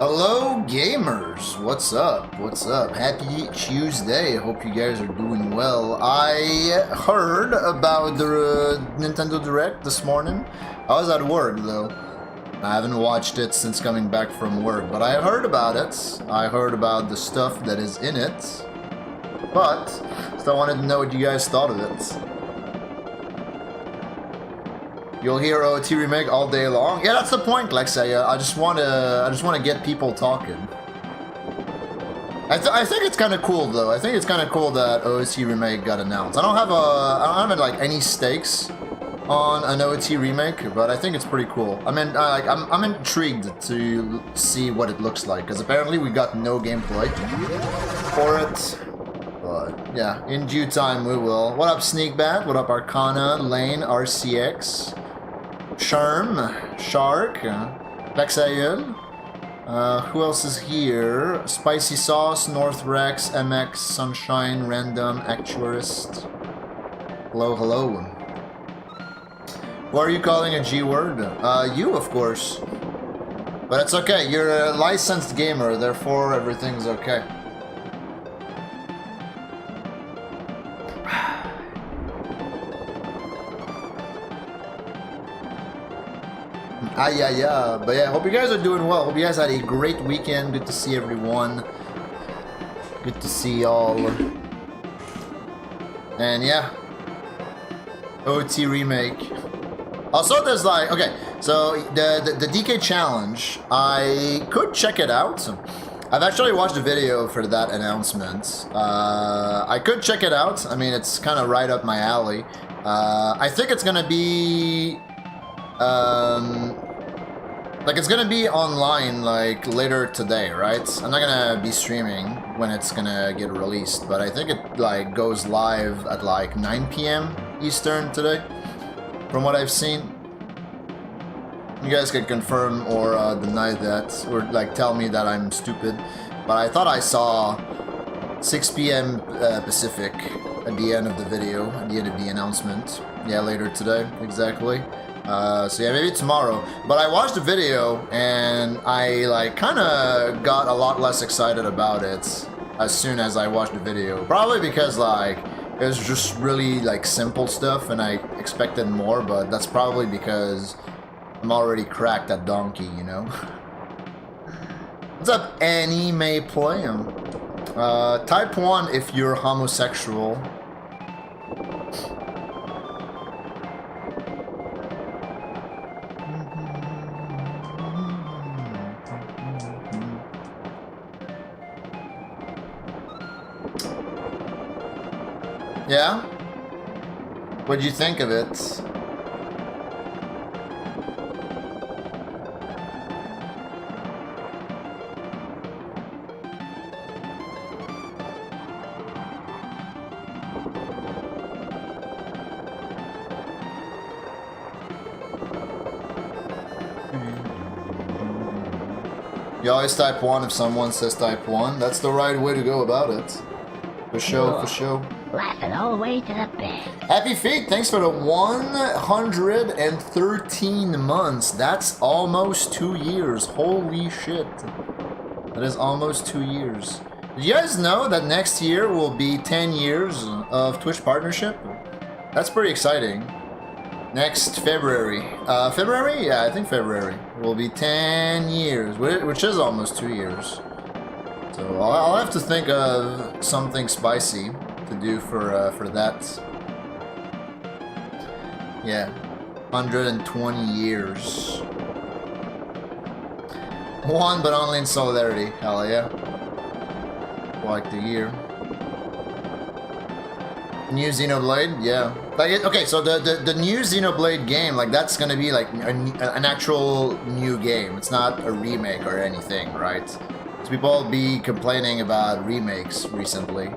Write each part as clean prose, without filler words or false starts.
Hello gamers, what's up? What's up? Happy Tuesday, hope you guys are doing well. I heard about the Nintendo Direct this morning. I was at work though. I haven't watched it since coming back from work, but I heard about it. I heard about the stuff that is in it. But, still wanted to know what you guys thought of it. You'll hear OT remake all day long. Yeah, that's the point, Lexia. I just wanna get people talking. I think it's kind of cool though. I think it's kind of cool that OT remake got announced. I don't have like any stakes on an OT remake, but I think it's pretty cool. I mean, I'm intrigued to see what it looks like because apparently we got no gameplay for it. But yeah, in due time we will. What up, Sneakbat? What up, Arcana, Lane, RCX? Sharm, Shark, Lexayel, who else is here? Spicy Sauce, North Rex, MX, Sunshine, Random, Actuarist. Hello, hello. Who are you calling a G word? You, of course. But it's okay, you're a licensed gamer, therefore everything's okay. Yeah. But yeah, hope you guys are doing well. Hope you guys had a great weekend. Good to see everyone. Good to see y'all. And yeah. OT remake. Also, there's like, okay, so the DK challenge, I could check it out. I've actually watched a video for that announcement. I could check it out. I mean, it's kind of right up my alley. I think it's gonna be, like it's gonna be online like later today, right? I'm not gonna be streaming when it's gonna get released, but I think it like goes live at like 9 p.m. Eastern today, from what I've seen. You guys can confirm or deny that, or like tell me that I'm stupid, but I thought I saw 6 p.m. Pacific at the end of the video, at the end of the announcement. Yeah, later today, exactly. So yeah, maybe tomorrow. But I watched the video and I like kind of got a lot less excited about it as soon as I watched the video. Probably because like it was just really like simple stuff and I expected more, but that's probably because I'm already cracked at Donkey, you know? What's up, Annie May Play him? Type 1 if you're homosexual. Yeah? What'd you think of it? You always type 1 if someone says type 1. That's the right way to go about it. For sure, for sure. Laughing all the way to the bank. Happy Feet, thanks for the 113 months. That's almost 2 years. Holy shit. That is almost 2 years. Did you guys know that next year will be 10 years of Twitch partnership? That's pretty exciting. Next February. February? Yeah, I think February. Will be 10 years, which is almost 2 years. So I'll have to think of something spicy to do for that. Yeah, 120 years. One, but only in solidarity. Hell yeah. Like the year. New Xenoblade, yeah. Like okay, so the new Xenoblade game, like that's gonna be like an actual new game. It's not a remake or anything, right? So people be complaining about remakes recently.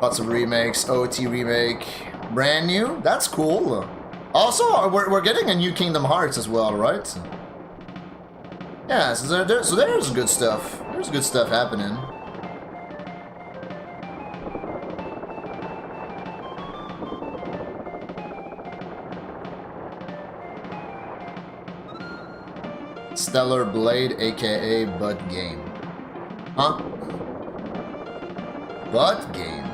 Lots of remakes, OT remake, brand new. That's cool. Also, we're getting a new Kingdom Hearts as well, right? Yeah, so there's good stuff. There's good stuff happening. Stellar Blade, aka Bud Game. Huh? Bud Game?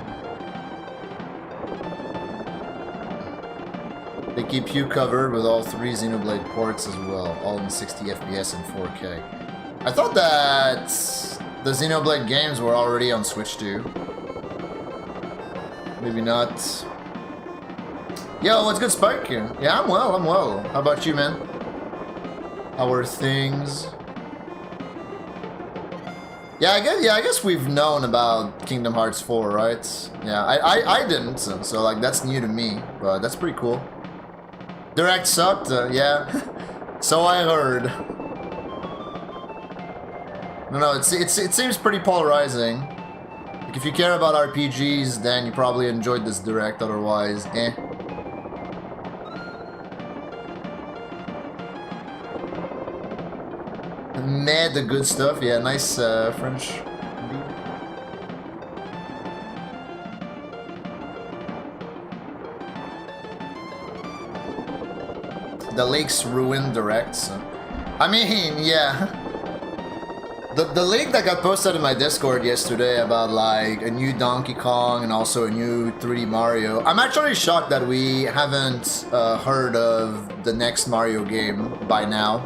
They keep you covered with all 3 Xenoblade ports as well, all in 60 FPS and 4K. I thought that the Xenoblade games were already on Switch too. Maybe not. Yo, what's good, Spike? Yeah, I'm well. How about you, man? How are things? Yeah, I guess we've known about Kingdom Hearts 4, right? Yeah, I didn't, so like that's new to me, but that's pretty cool. Direct sucked, yeah. So I heard. No, it seems pretty polarizing. Like if you care about RPGs, then you probably enjoyed this Direct. Otherwise, eh. Mad the good stuff. Yeah, nice French. The lakes ruined Direct. So. I mean, yeah. The link that got posted in my Discord yesterday about like a new Donkey Kong and also a new 3D Mario. I'm actually shocked that we haven't heard of the next Mario game by now.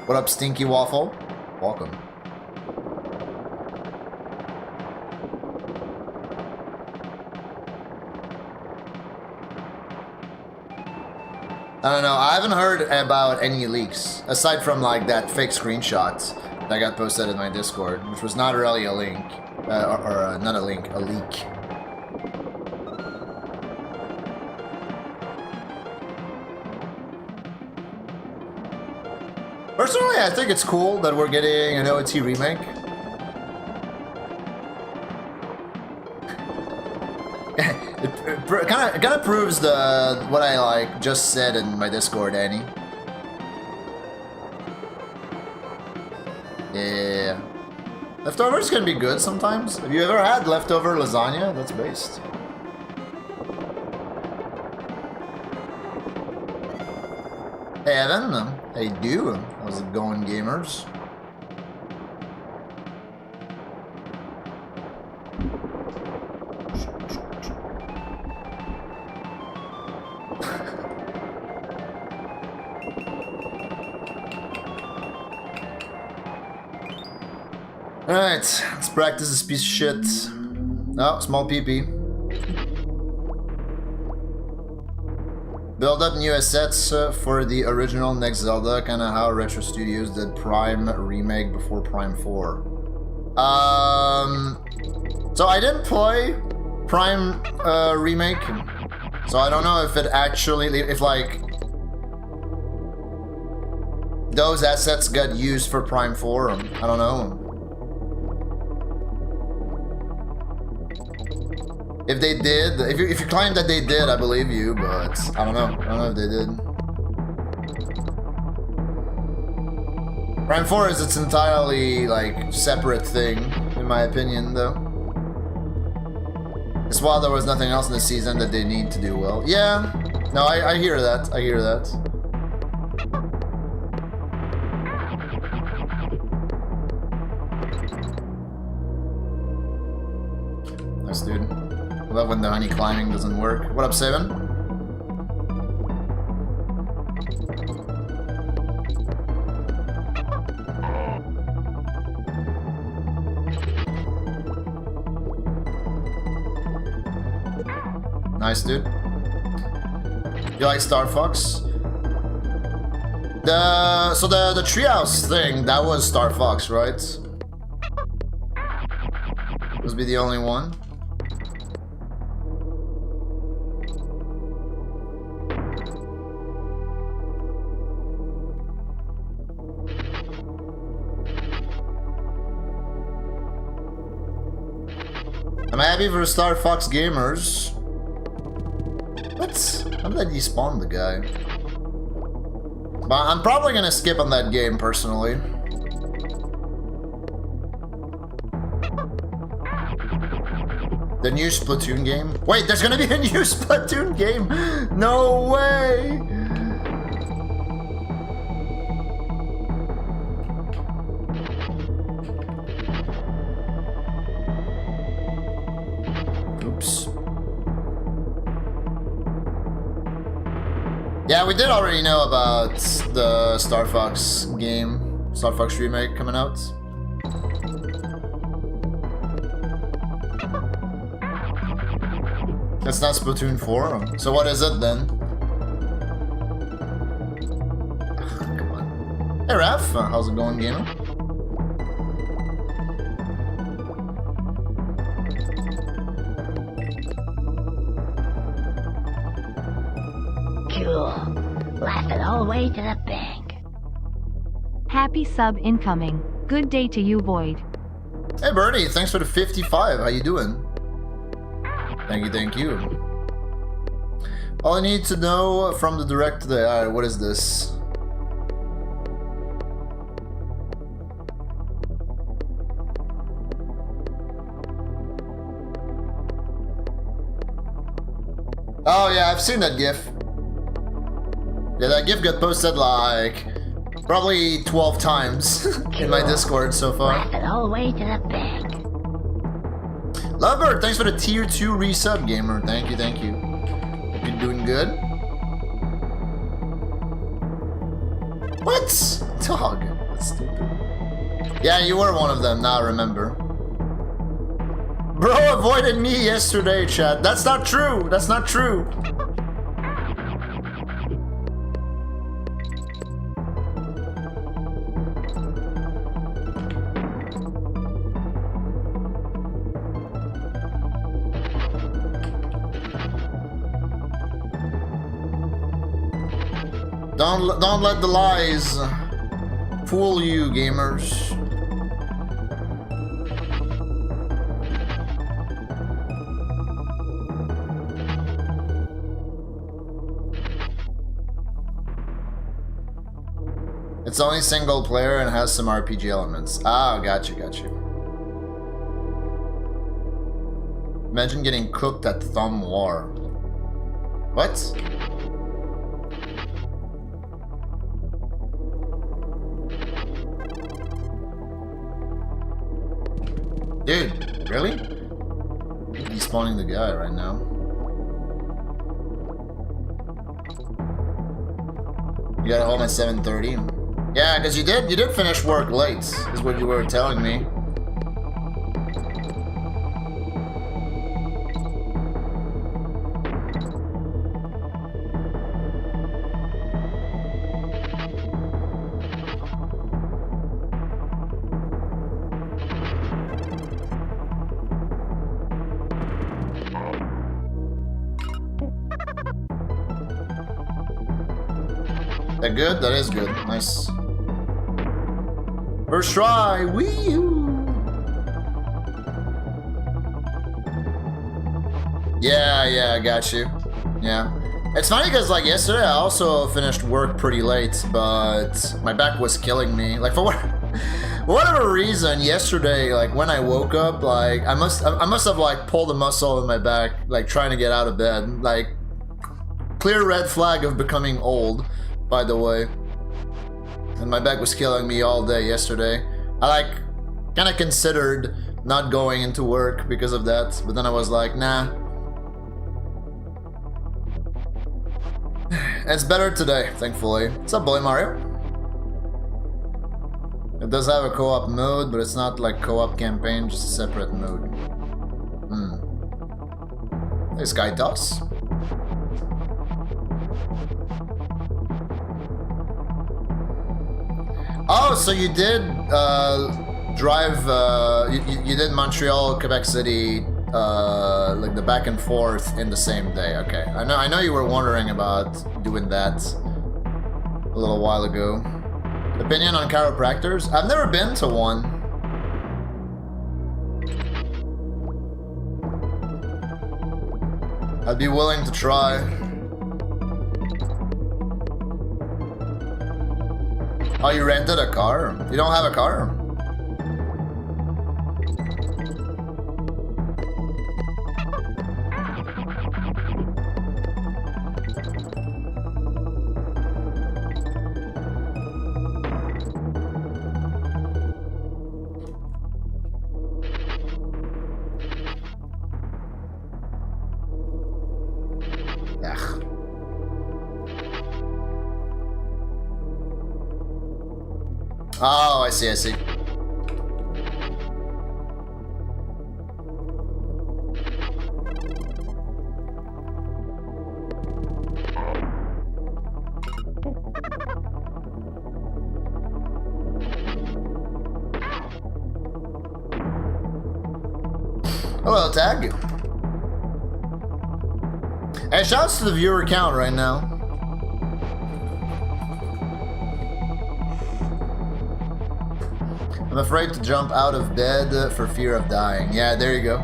What up, Stinky Waffle? Welcome. I don't know, I haven't heard about any leaks, aside from like that fake screenshot that got posted in my Discord, which was not really a link, not a link, a leak. Personally, I think it's cool that we're getting an OT remake. It kind of proves what I like just said in my Discord, Annie. Yeah, leftovers can be good sometimes. Have you ever had leftover lasagna? That's based. Hey Evan, how you doing? How's it going, gamers? Alright, let's practice this piece of shit. Oh, small PP. Build up new assets for the original next Zelda, kinda how Retro Studios did Prime Remake before Prime 4. So I didn't play Prime Remake, so I don't know if it actually, if like, those assets got used for Prime 4, I don't know. If they did, if you claim that they did, I believe you, but I don't know. I don't know if they did. Prime 4 is its entirely, like, separate thing, in my opinion, though. It's while there was nothing else in the season that they need to do well. Yeah, no, I hear that. I hear that. Nice, dude. I love when the honey climbing doesn't work. What up, Seven? Nice, dude. You like Star Fox? So the treehouse thing, that was Star Fox, right? Must be the only one. I'm happy for Star Fox gamers. What? How did I despawn the guy? But I'm probably gonna skip on that game personally. The new Splatoon game? Wait, there's gonna be a new Splatoon game? No way! Oops. Yeah, we did already know about the Star Fox game, Star Fox remake coming out. That's not Splatoon 4. So what is it then? Come on. Hey Raph, how's it going, gamer? Cool. Laugh it all the way to the bank. Happy sub incoming. Good day to you, Void. Hey Bernie, thanks for the 55. How you doing? Thank you, thank you. All I need to know from the direct today. Alright, what is this? Oh yeah, I've seen that GIF. Yeah, that GIF got posted like Probably 12 times in my Discord so far. Laugh it all the way to the bank. Lovebird, thanks for the tier 2 resub, gamer. Thank you, thank you. Hope you're doing good. What? Dog. That's stupid. Yeah, you were one of them, now I remember. Bro avoided me yesterday, chat. That's not true. That's not true. Don't let the lies fool you, gamers. It's only single player and has some RPG elements. Ah, got you, got you. Imagine getting cooked at Thumb War. What? Dude, really? He's spawning the guy right now. You got home at 7:30? Yeah, because you did finish work late, is what you were telling me. That good? That is good. Nice. First try! Wee-hoo! Yeah, I got you. Yeah. It's funny because, like, yesterday I also finished work pretty late, but my back was killing me. Like, for whatever reason, yesterday, like, when I woke up, like, I must have, like, pulled a muscle in my back, like, trying to get out of bed. Like, clear red flag of becoming old, by the way. And my back was killing me all day yesterday. I, like, kind of considered not going into work because of that, but then I was like, nah. It's better today, thankfully. What's up, Boy Mario? It does have a co-op mode, but it's not like co-op campaign, just a separate mode. Hey, Sky Toss. Oh, so you did drive, you did Montreal, Quebec City, like the back and forth in the same day. Okay, I know you were wondering about doing that a little while ago. Opinion on chiropractors? I've never been to one. I'd be willing to try. Oh, you rented a car? You don't have a car? Oh, I see. Hello, Tag. Hey, shouts to the viewer count right now. I'm afraid to jump out of bed for fear of dying. Yeah, there you go.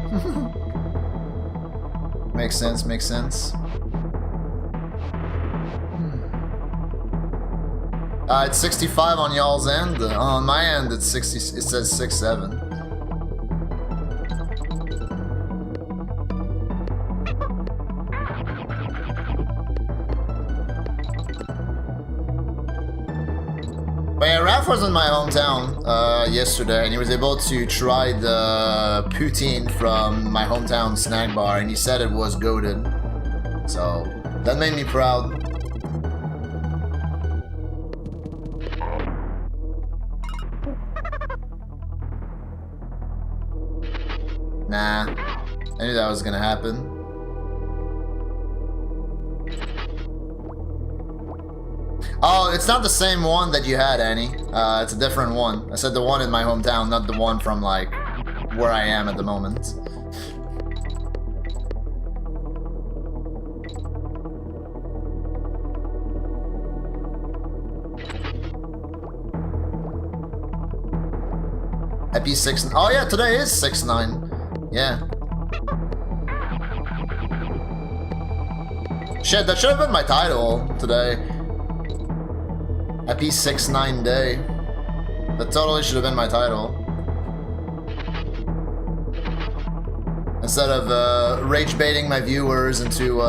Makes sense, makes sense. It's 65 on y'all's end. On my end, it's 60. It says 67. But Jeff was in my hometown yesterday, and he was able to try the poutine from my hometown snack bar, and he said it was goated. So that made me proud. Nah, I knew that was gonna happen. Oh, it's not the same one that you had, Annie. It's a different one. I said the one in my hometown, not the one from, like, where I am at the moment. Happy 6... Oh yeah, today is 6/9. Yeah. Shit, that should have been my title today. Happy 6/9 day. That totally should have been my title. Instead of rage baiting my viewers into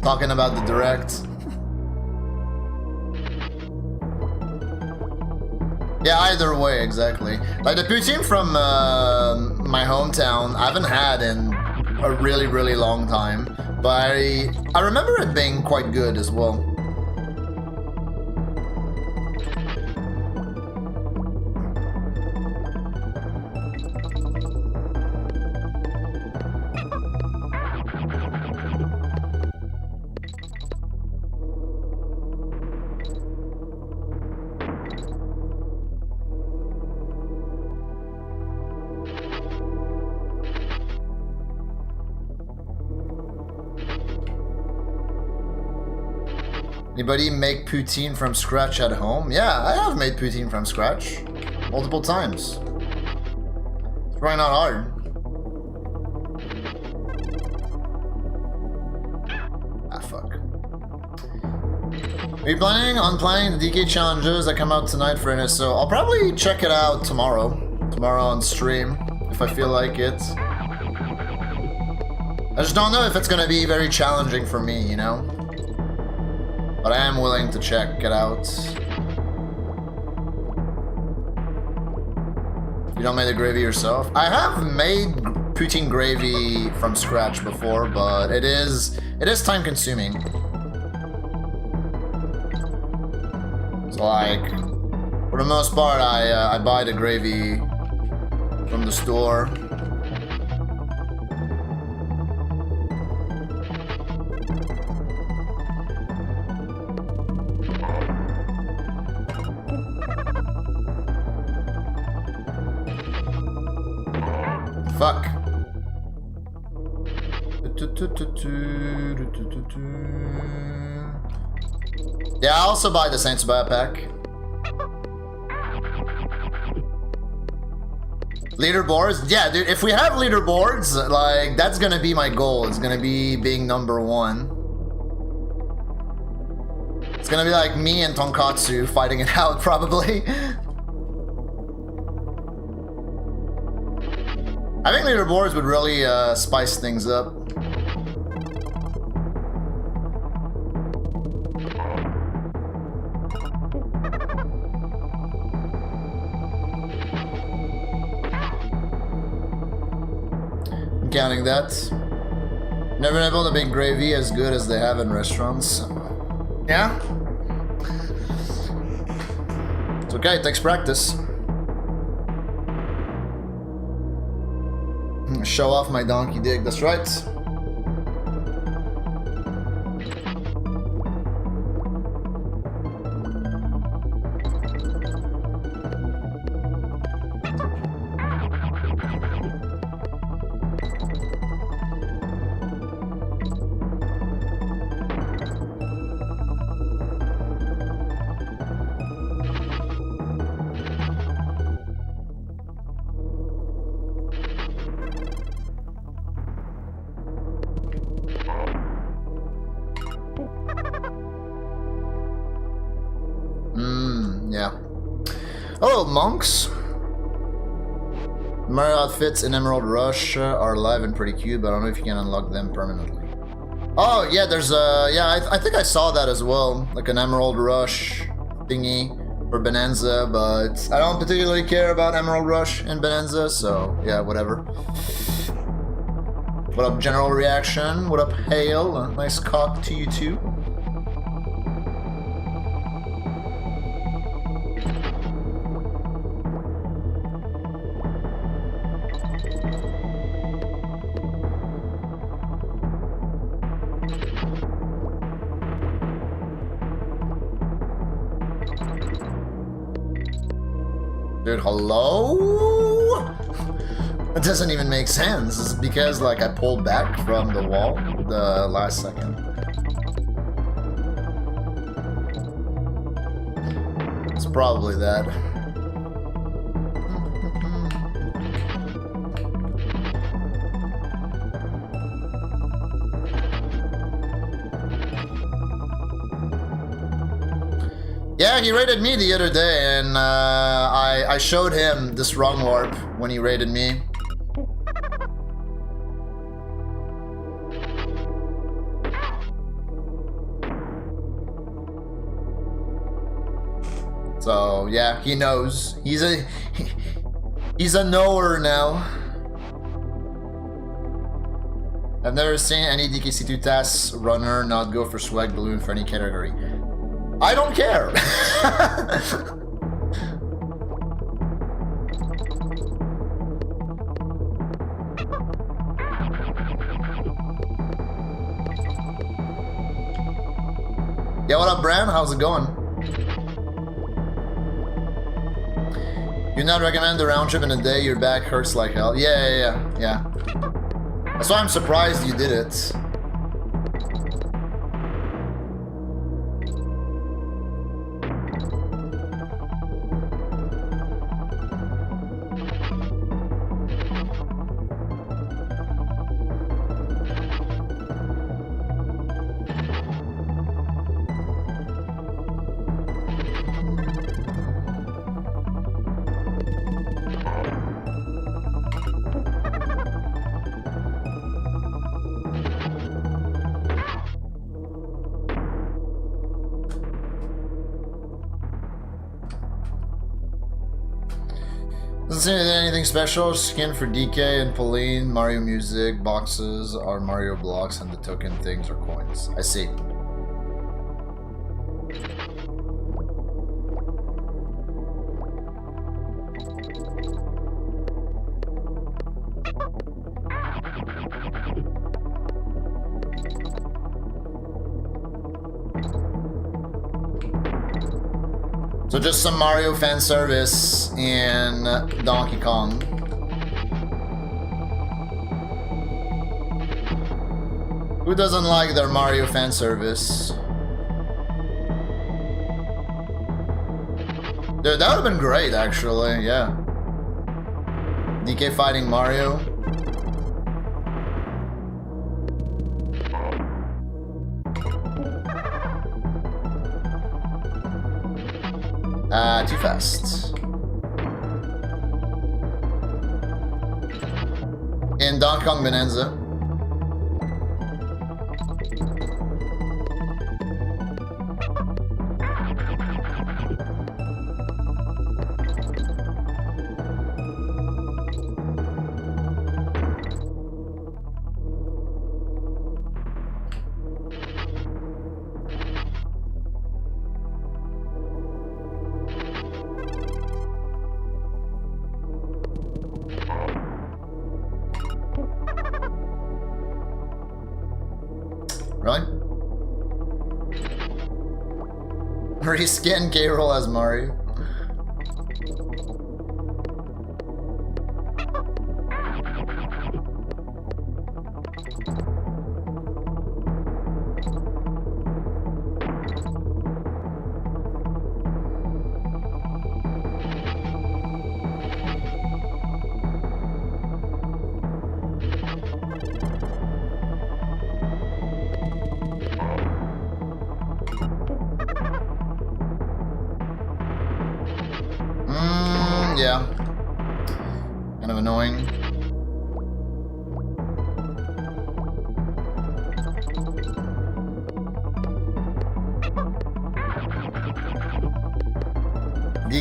talking about the direct. Yeah, either way, exactly. Like the poutine from my hometown, I haven't had in a really, really long time. But I remember it being quite good as well. Anybody make poutine from scratch at home? Yeah, I have made poutine from scratch. Multiple times. It's probably not hard. Ah, fuck. Are you planning on playing the DK challenges that come out tonight for NSO? I'll probably check it out tomorrow. Tomorrow on stream, if I feel like it. I just don't know if it's gonna be very challenging for me, you know? But I am willing to check it out. You don't make the gravy yourself? I have made poutine gravy from scratch before, but it is time consuming. So like, for the most part, I buy the gravy from the store. Fuck. Yeah, I also buy the Saints Buy pack. Leaderboards? Yeah, dude, if we have leaderboards, like, that's gonna be my goal. It's gonna be being #1. It's gonna be like me and Tonkatsu fighting it out, probably. I think leaderboards would really spice things up. I'm counting that. Never been able to make gravy as good as they have in restaurants. Yeah? It's okay, it takes practice. Show off my donkey dig, that's right. Hello, monks. Mario outfits in Emerald Rush are live and pretty cute, but I don't know if you can unlock them permanently. Oh, yeah, there's a... Yeah, I think I saw that as well. Like an Emerald Rush thingy for Bonanza, but I don't particularly care about Emerald Rush and Bonanza, so yeah, whatever. What up, General Reaction? What up, Hale? Nice cock to you too. Dude, hello? That doesn't even make sense. It's because, like, I pulled back from the wall the last second. It's probably that. Yeah, he raided me the other day, and I showed him this wrong warp when he raided me. So yeah, he knows. He's a knower now. I've never seen any DKC2 tasks runner not go for swag balloon for any category. I don't care. Yeah, what up, Bran? How's it going? You not recommend the round trip in a day? Your back hurts like hell. Yeah. That's why I'm surprised you did it. Doesn't seem to be anything special. Skin for DK and Pauline, Mario music, boxes are Mario blocks, and the token things are coins. I see. So just some Mario fan service in Donkey Kong. Who doesn't like their Mario fan service? Dude, that would have been great, actually, yeah. DK fighting Mario. Too fast. In Donkey Kong Bonanza. Really? Reskin K-Roll as Mario. Yeah. Kind of annoying.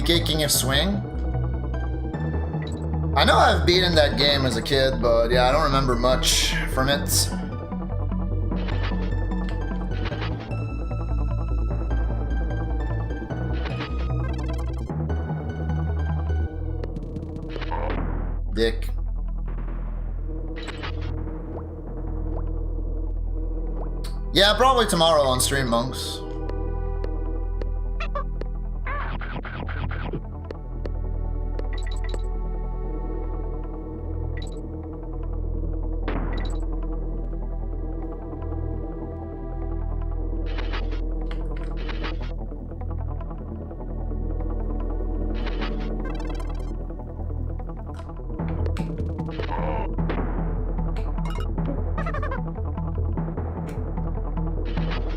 DK King of Swing? I know I've beaten that game as a kid, but yeah, I don't remember much from it. Dick. Yeah, probably tomorrow on stream, monks.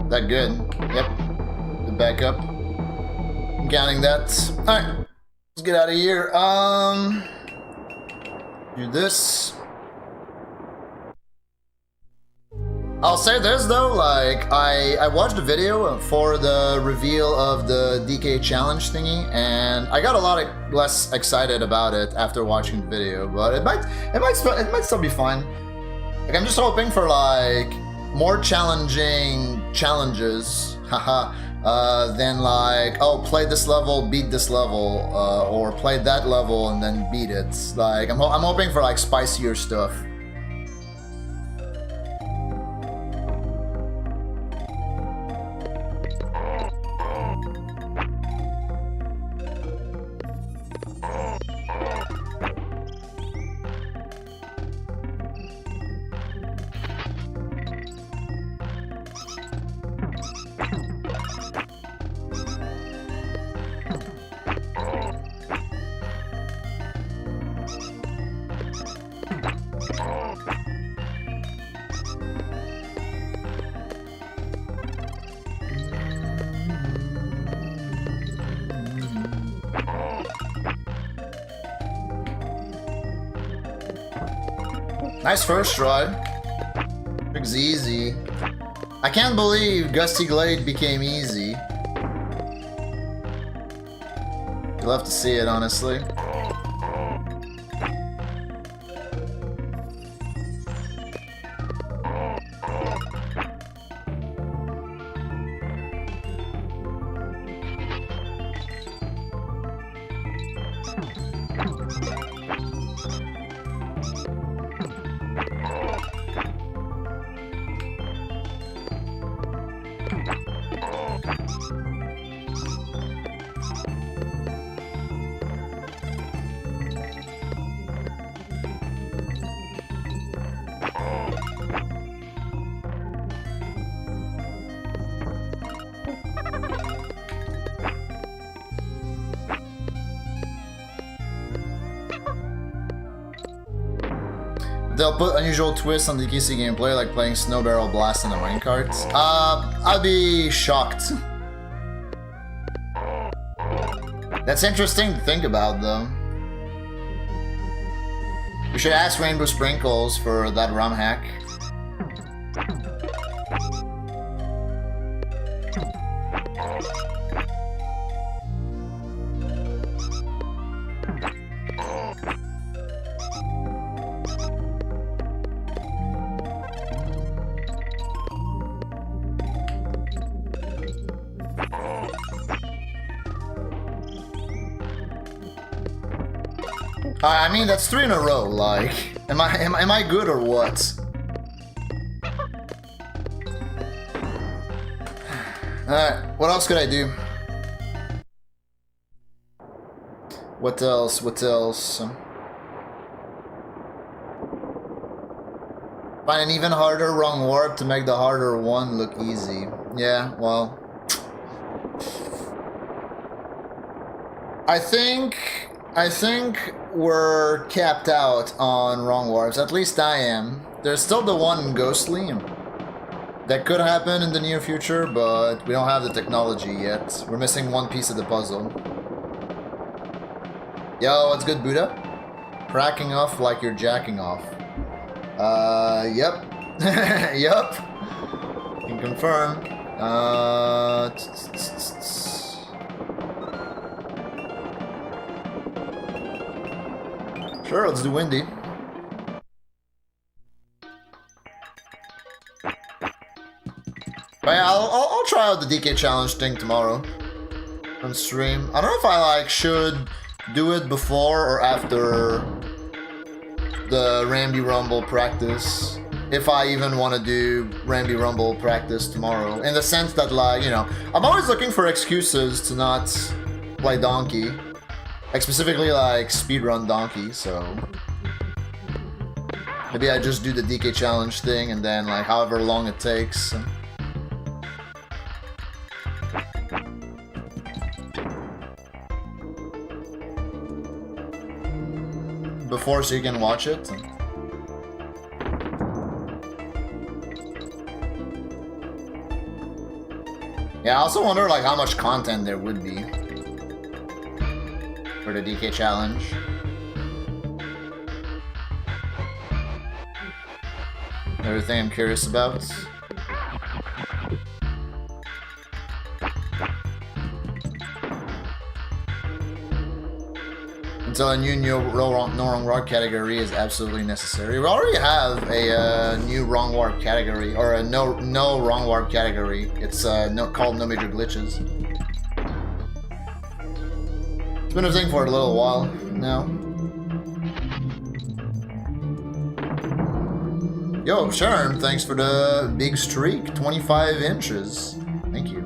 That good? Yep. The backup. I'm counting that. Alright. Let's get out of here. Do this. I'll say this though, like, I watched a video for the reveal of the DK challenge thingy, and I got a lot less excited about it after watching the video, but it might still be fun. Like, I'm just hoping for like more challenging challenges, haha, than like, oh, play this level, beat this level, or play that level and then beat it. Like, I'm hoping for like spicier stuff. Nice first try. Looks easy. I can't believe Gusty Glade became easy. You'll have to see it, honestly. They'll put unusual twists on the DKC gameplay, like playing Snow Barrel Blast in a minecart. I'd be shocked. That's interesting to think about, though. We should ask Rainbow Sprinkles for that ROM hack. I mean, that's 3 in a row, like, am I good or what? Alright, what else could I do? What else? What else? Find an even harder wrong warp to make the harder one look easy. Yeah, well, I think we're capped out on wrong warps. At least I am. There's still the one in Ghostly that could happen in the near future, but we don't have the technology yet. We're missing one piece of the puzzle. Yo, what's good, Buddha? Cracking off like you're jacking off. Yep. Yep. Can confirm. Sure, let's do Windy. But yeah, I'll try out the DK challenge thing tomorrow on stream. I don't know if I like should do it before or after the Ramby Rumble practice. If I even want to do Ramby Rumble practice tomorrow, in the sense that, like, you know, I'm always looking for excuses to not play Donkey, like specifically like speedrun Donkey. So maybe I just do the DK challenge thing and then like however long it takes. Before, so you can watch it. Yeah, I also wonder like how much content there would be for the DK challenge. Everything I'm curious about. Until a new no wrong warp category is absolutely necessary. We already have a new wrong warp category, or a no wrong warp category. It's called no major glitches. It's been a thing for a little while now. Yo, Sharm, thanks for the big streak, 25 inches. Thank you.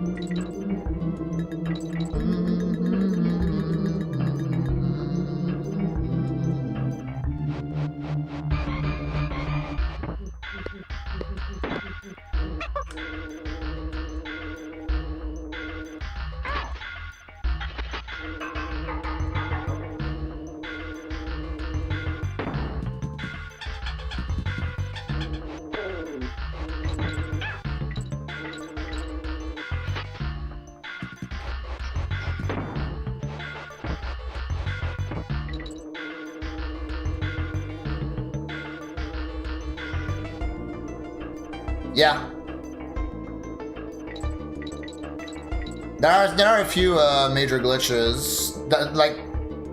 Yeah. There are a few major glitches that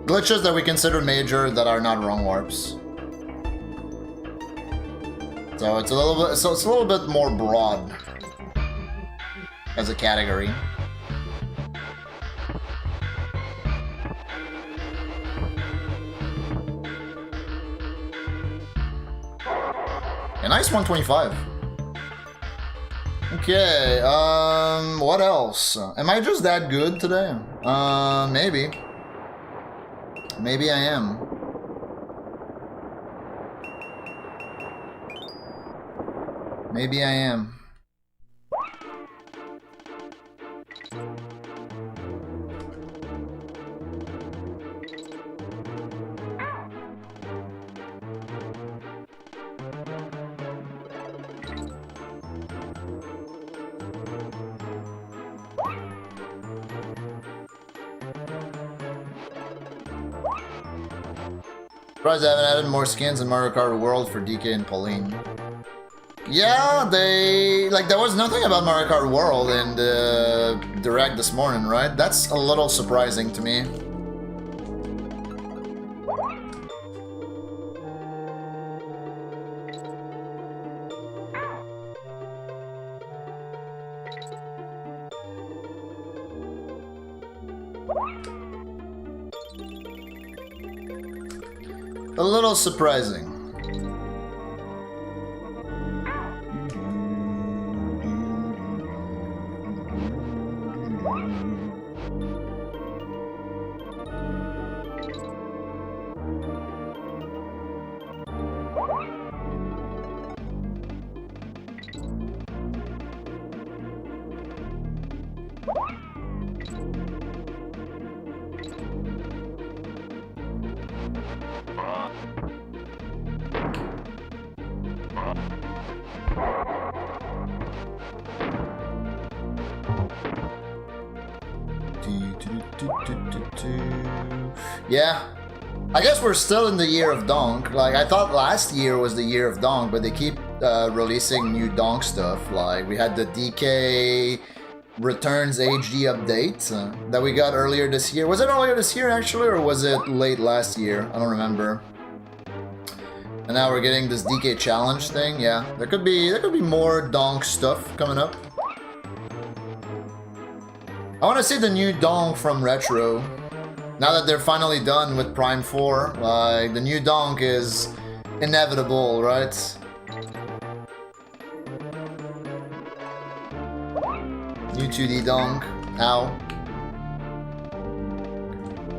glitches that we consider major that are not wrong warps. So it's a little bit more broad as a category. A nice 125. Okay, what else? Am I just that good today? Maybe. Maybe I am. Maybe I am. Surprised I haven't added more skins in Mario Kart World for DK and Pauline. Yeah, there was nothing about Mario Kart World in the Direct this morning, right? That's a little surprising to me. A little surprising. Yeah, I guess we're still in the year of Donk. Like, I thought last year was the year of Donk, but they keep releasing new Donk stuff. Like, we had the DK Returns HD update that we got earlier this year. Was it earlier this year, actually, or was it late last year? I don't remember. And now we're getting this DK challenge thing. Yeah, there could be more donk stuff coming up. I want to see the new donk from Retro. Now that they're finally done with Prime 4, like the new donk is inevitable, right? New 2D donk. Ow.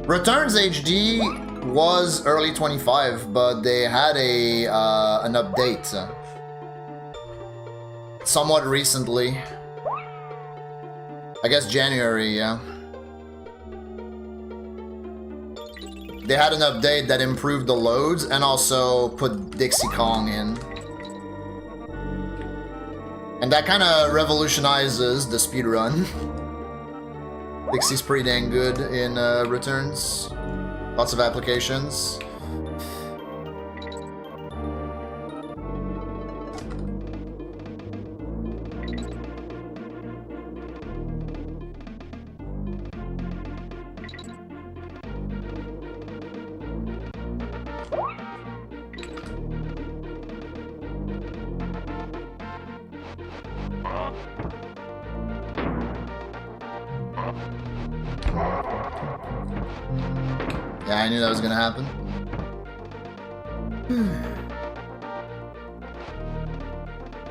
Returns HD was early 25, but they had an update somewhat recently. I guess January, yeah. They had an update that improved the loads and also put Dixie Kong in. And that kind of revolutionizes the speedrun. Dixie's pretty dang good in returns. Lots of applications. Yeah, I knew that was gonna happen.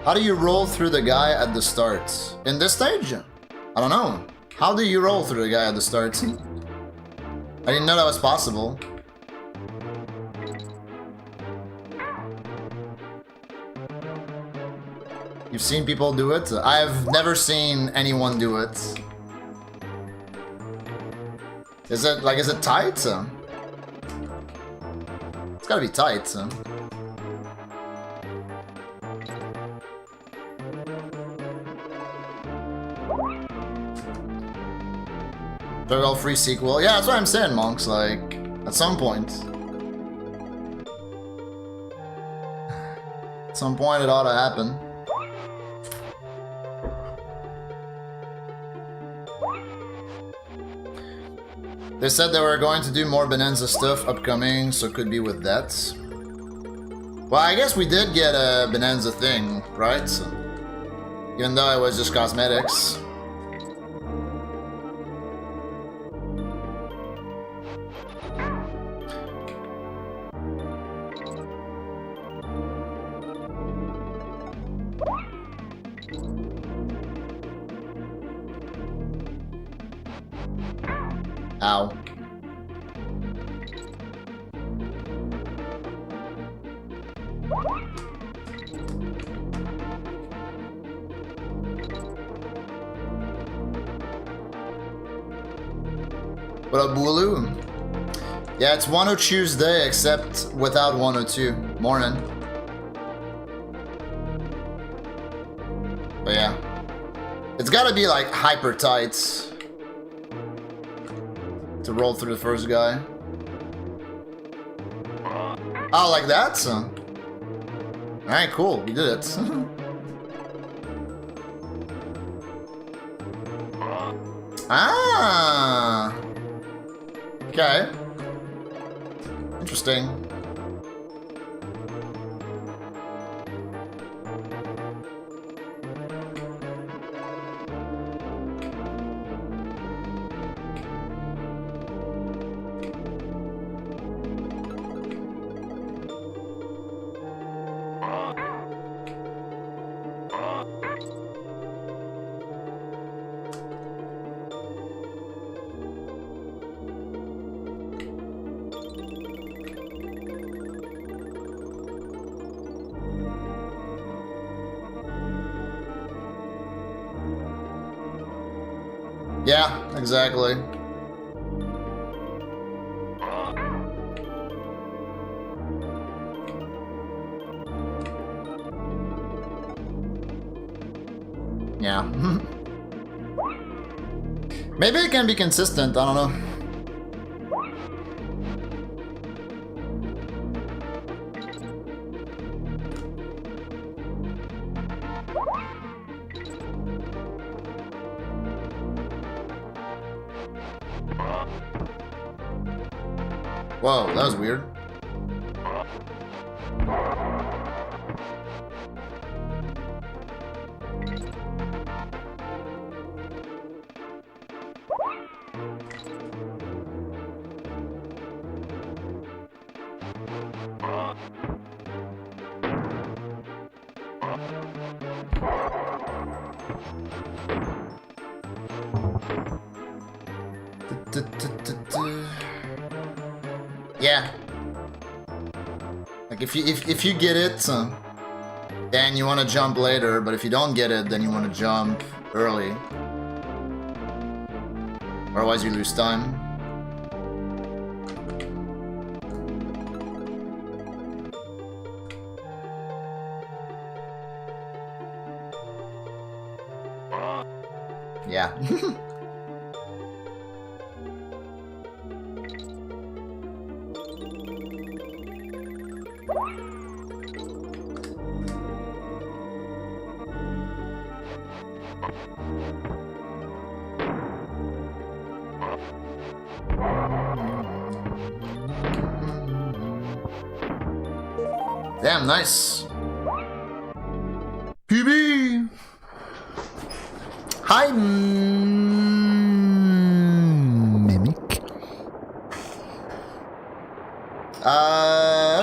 How do you roll through the guy at the start? In this stage? I don't know. How do you roll through the guy at the start? I didn't know that was possible. You've seen people do it? I've never seen anyone do it. Is it tight? It's gotta be tight. Turtle free sequel. Yeah, that's what I'm saying, monks. Like, at some point. At some point it ought to happen. They said they were going to do more Bonanza stuff upcoming, so it could be with that. Well, I guess we did get a Bonanza thing, right? So, even though it was just cosmetics. Ow. What up, Booloo? Yeah, it's 1 Tuesday, except without 102. Morning. But yeah. It's gotta be like hyper tight to roll through the first guy. Oh, like that? Alright, cool. We did it. Ah! Okay. Interesting. Yeah, exactly. Yeah. Maybe it can be consistent, I don't know. Whoa, that was weird. Yeah. Like if you get it, then you want to jump later, but if you don't get it, then you want to jump early. Otherwise you lose time. Yeah. Damn, nice. PB. Hi, Mimic.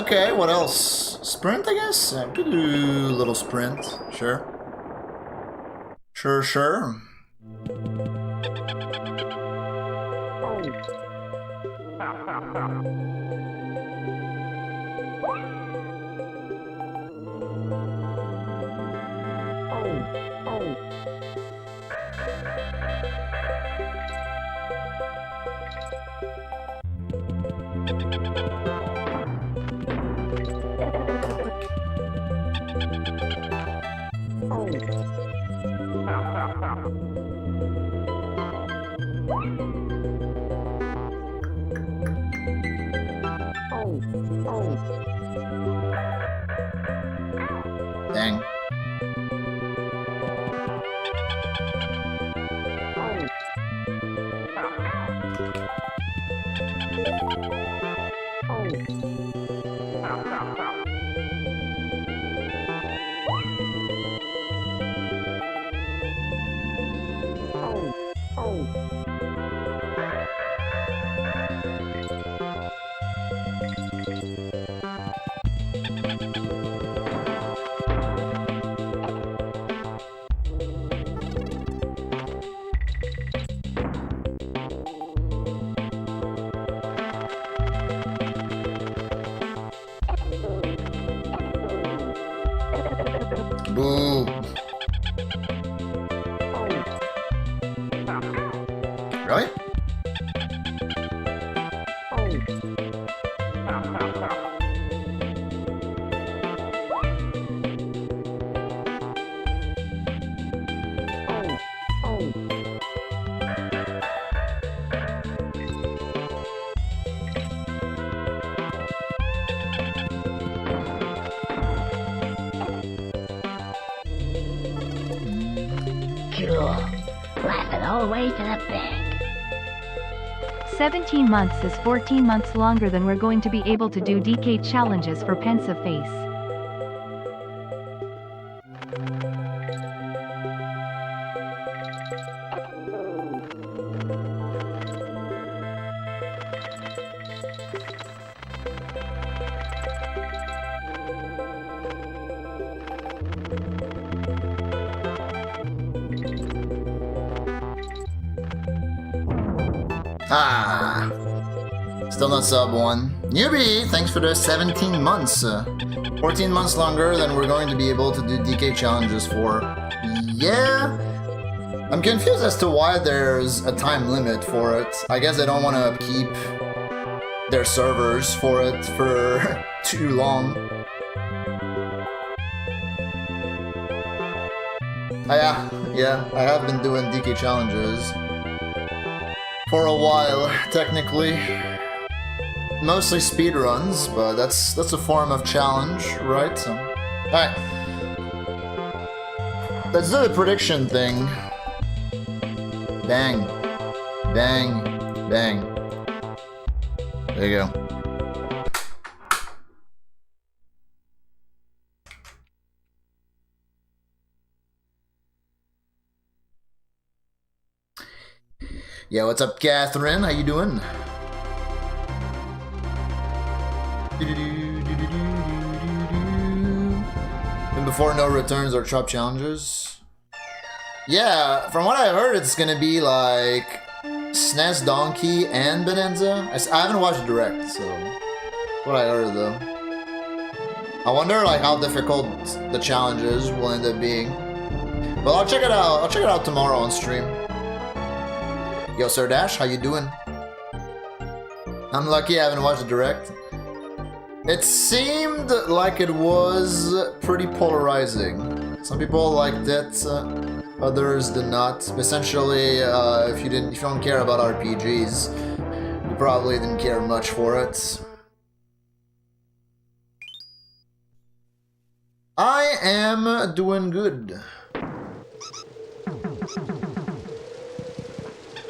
Okay, what else? Sprint, I guess? I could do a little sprint. Sure. Sure. Dang. Boo. Really? Cool. Laughing all the way to the bank. 17 months is 14 months longer than we're going to be able to do DK challenges for Pensive Face. Ah. Still not sub 1. Newbie, thanks for the 17 months. 14 months longer than we're going to be able to do DK challenges for. Yeah. I'm confused as to why there's a time limit for it. I guess they don't want to keep their servers for it for too long. Yeah, I have been doing DK challenges for a while, technically. Mostly speedruns, but that's a form of challenge, right? So, alright. Let's do the prediction thing. Bang. Bang. Bang. There you go. Yeah, what's up, Catherine? How you doing? And before no returns or chop challenges. Yeah, from what I heard, it's gonna be like SNES, Donkey, and Bonanza. I haven't watched the direct, so what I heard though. I wonder like how difficult the challenges will end up being. But I'll check it out. I'll check it out tomorrow on stream. Yo, Sir Dash, how you doing? I'm lucky I haven't watched the direct. It seemed like it was pretty polarizing. Some people liked it, others did not. Essentially, if you don't care about RPGs, you probably didn't care much for it. I am doing good.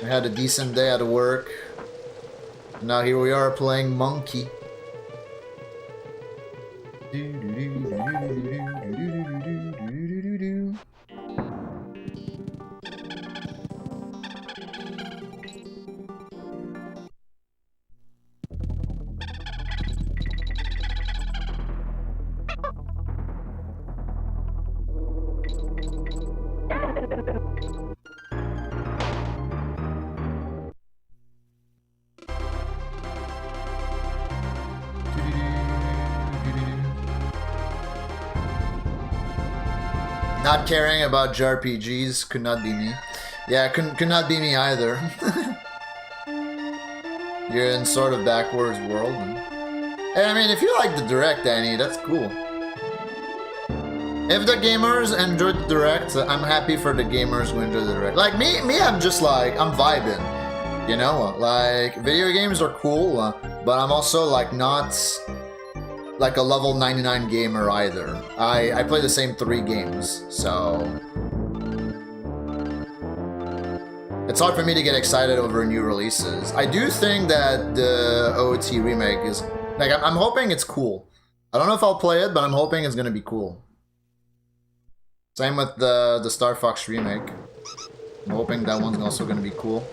I had a decent day at work. Now here we are playing Monkey. Not caring about JRPGs could not be me. Yeah, could not be me either. You're in sort of backwards world. And I mean, if you like the direct, Danny, that's cool. If the gamers enjoyed the direct, I'm happy for the gamers who enjoy the direct. Like me, I'm just like, I'm vibing. You know, like video games are cool, but I'm also like not like a level 99 gamer either. I play the same 3 games, so it's hard for me to get excited over new releases. I do think that the OT remake is like, I'm hoping it's cool. I don't know if I'll play it, but I'm hoping it's gonna be cool. Same with the Star Fox remake. I'm hoping that one's also gonna be cool.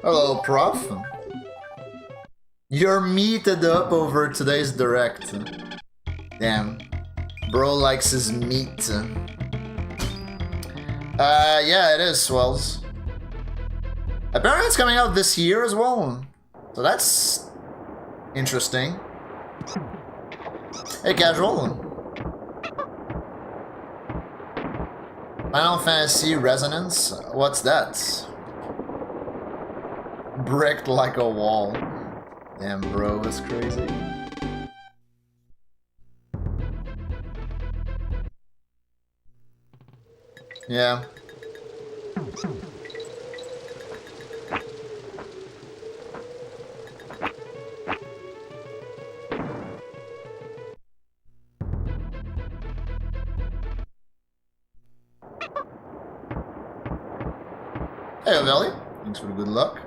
Hello, Prof. You're meated up over today's direct. Damn. Bro likes his meat. Yeah, it is, Swells. Apparently it's coming out this year as well. So that's interesting. Hey, Casual. Final Fantasy Resonance? What's that? Bricked like a wall. Damn, bro, that's crazy. Yeah. Hey, Ovelli. Thanks for the good luck.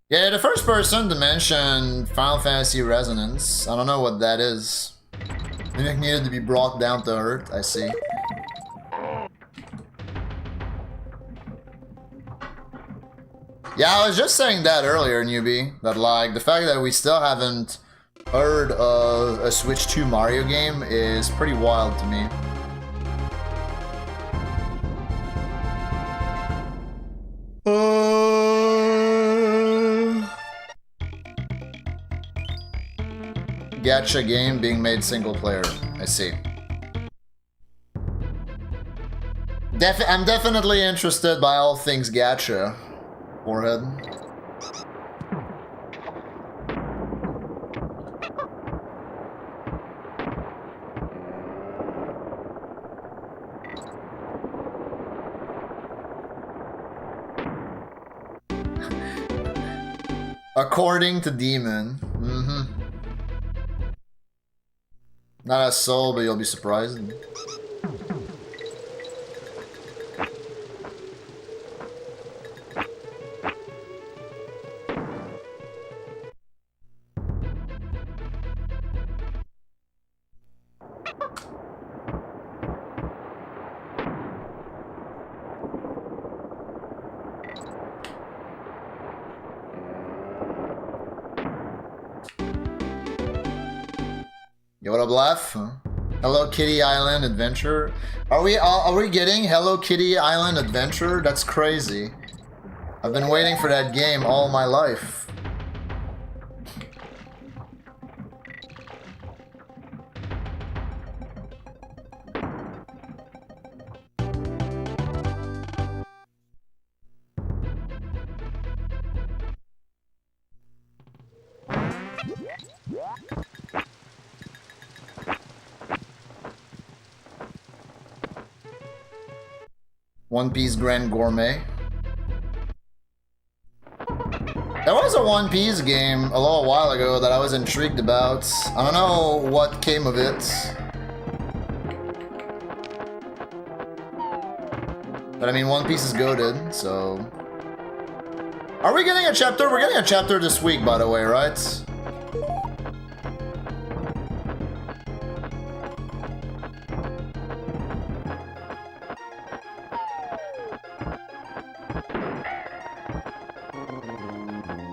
Yeah, the first person to mention Final Fantasy Resonance. I don't know what that is. Maybe it needed to be brought down to earth, I see. Yeah, I was just saying that earlier, newbie. That like, the fact that we still haven't heard of a Switch 2 Mario game is pretty wild to me. Gacha game being made single player. I see. I'm definitely interested by all things gacha. Forehead. According to Demon. Not a soul, but you'll be surprised. Yo, what up, Laugh? Hello Kitty Island Adventure. Are we getting Hello Kitty Island Adventure? That's crazy. I've been waiting for that game all my life. One Piece Grand Gourmet. There was a One Piece game a little while ago that I was intrigued about. I don't know what came of it. But I mean, One Piece is goated, so... Are we getting a chapter? We're getting a chapter this week, by the way, right?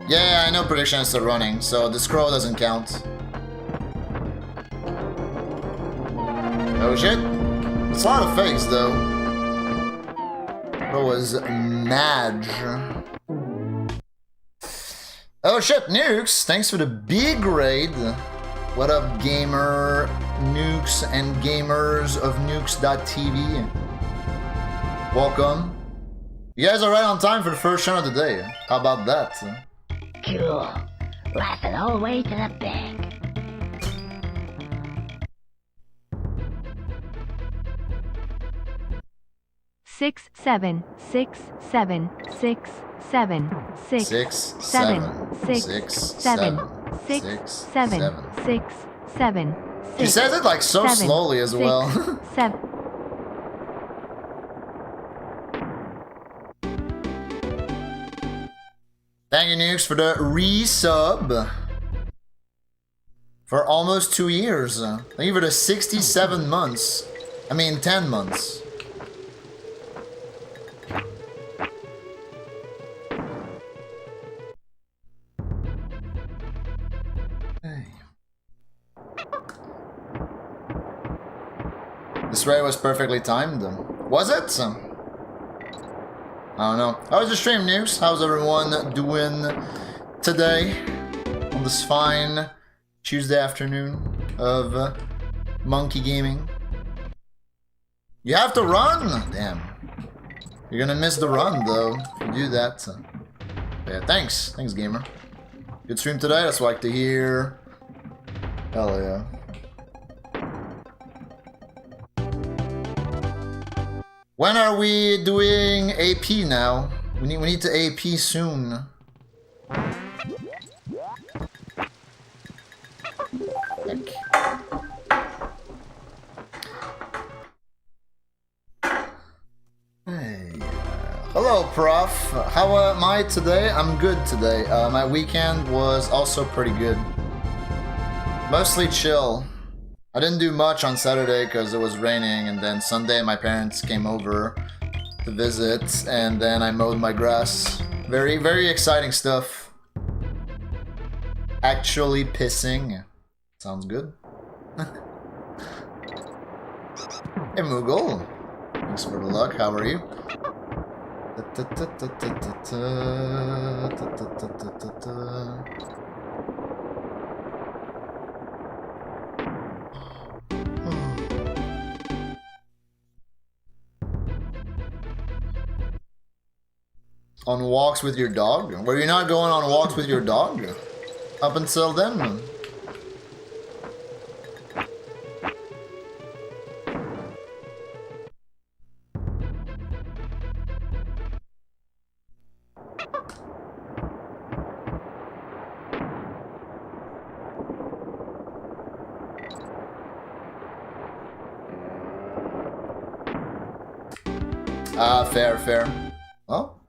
Yeah, I know prediction is still running, so the scroll doesn't count. Oh shit. It's a lot of fakes though. It was Madge. Oh shit, Nukes! Thanks for the big raid. What up, gamer, nukes, and gamers of nukes.tv? Welcome. You guys are right on time for the first show of the day. How about that? Cool. Laughing all the way to the bank. Six, seven, six, seven, six, seven, six, Six, seven, six, six, seven, six, six, seven, seven. six, seven. She says it like so seven, slowly as well. 7. Thank you, Nukes, for the resub. For almost 2 years. Thank you for the 67 months. I mean, 10 months. Hey. This raid was perfectly timed. Was it? I don't know. How was the stream, Nukes? How's everyone doing today? On this fine Tuesday afternoon of Monkey Gaming. You have to run! Damn. You're gonna miss the run, though, if you do that. Yeah, thanks. Thanks, gamer. Good stream today, that's what I like to hear. Hell yeah. When are we doing AP now? We need to AP soon. Heck. Hey. Hello, Prof. How am I today? I'm good today. My weekend was also pretty good. Mostly chill. I didn't do much on Saturday because it was raining, and then Sunday my parents came over to visit, and then I mowed my grass. Very, very exciting stuff. Actually pissing. Sounds good. Hey Moogle. Thanks for the luck, how are you? On walks with your dog? Were you not going on walks with your dog? Up until then? Ah, fair, fair. Well,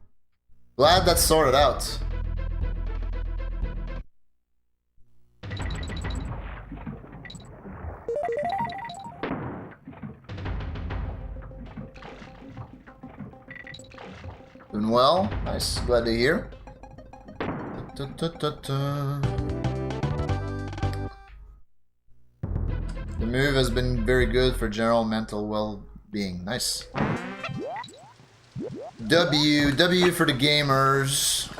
glad that's sorted out. Doing well. Nice. Glad to hear. The move has been very good for general mental well-being. Nice. W for the gamers.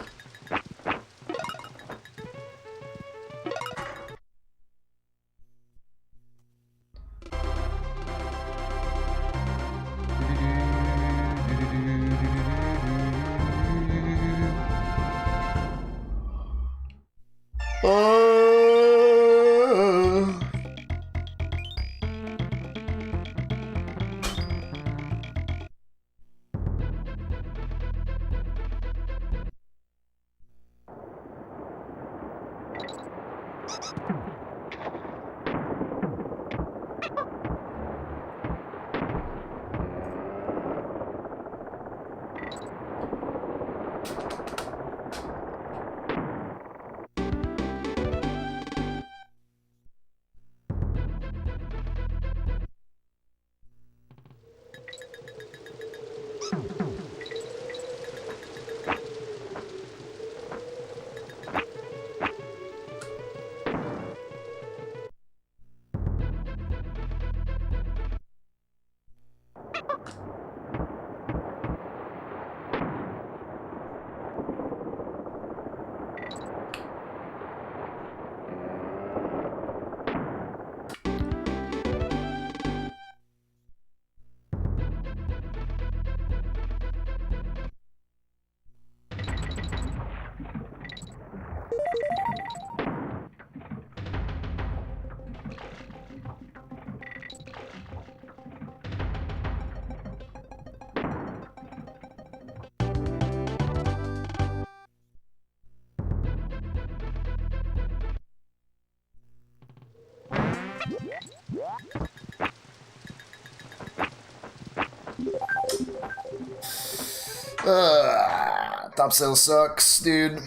Top sale sucks, dude.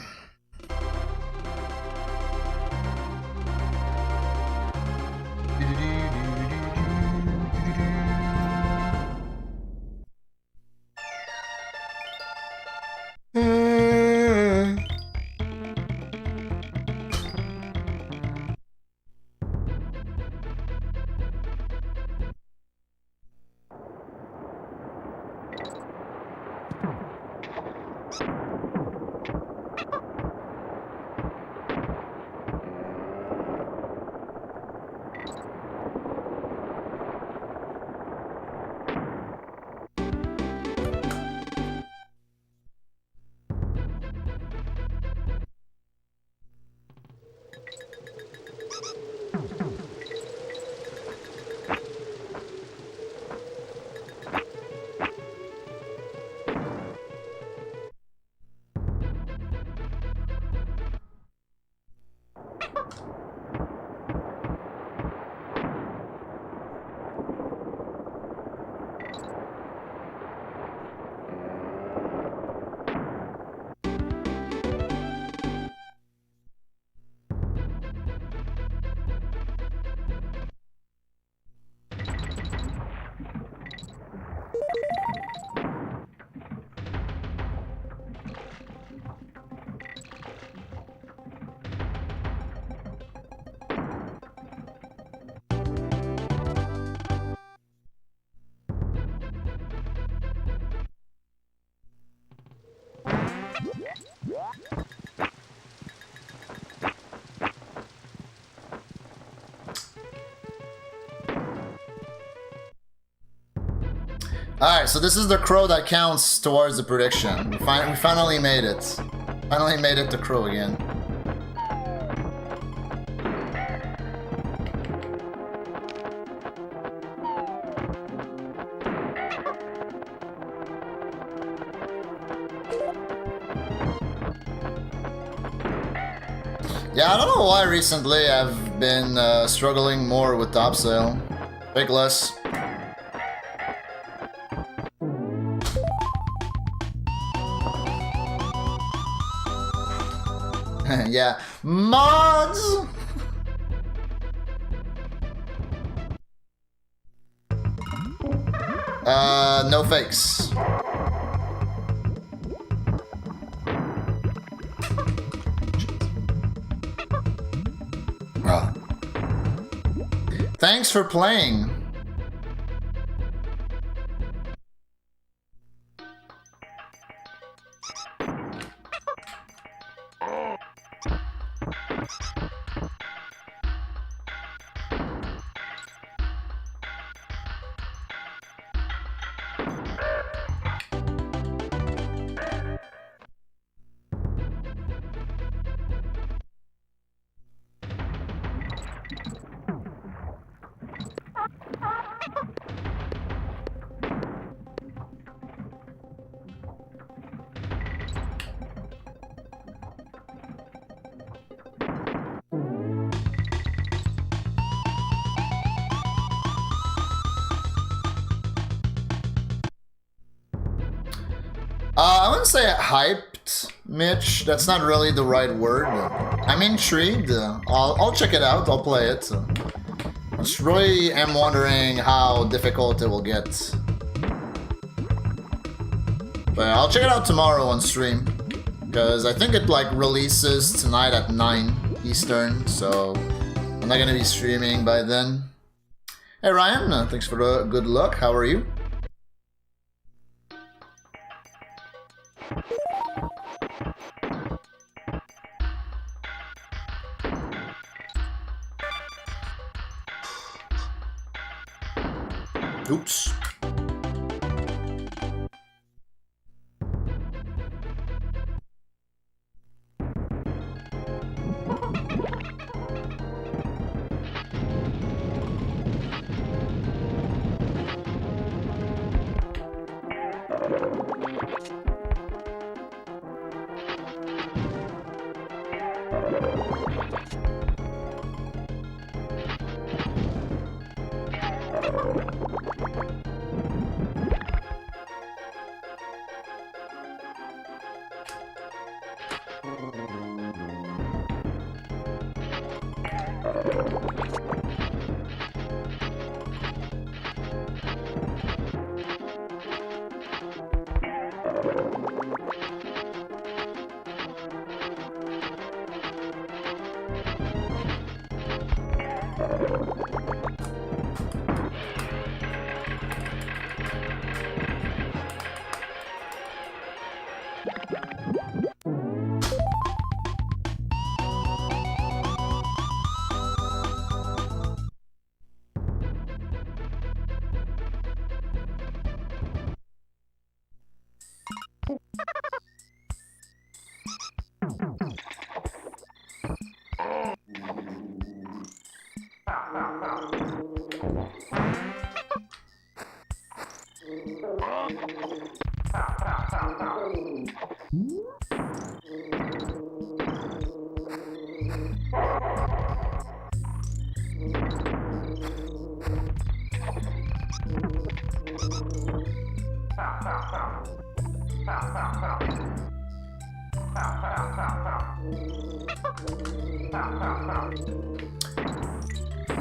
Alright, so this is the crow that counts towards the prediction. We finally made it. Finally made it to crow again. Yeah, I don't know why recently I've been struggling more with top sale. Big less. Yeah, mods. No fakes. Thanks for playing. I wouldn't say hyped, Mitch. That's not really the right word. I'm intrigued. I'll check it out. I'll play it. I just really am wondering how difficult it will get. But I'll check it out tomorrow on stream. Because I think it like releases tonight at 9 Eastern. So I'm not gonna be streaming by then. Hey Ryan, thanks for the good luck. How are you? Oops.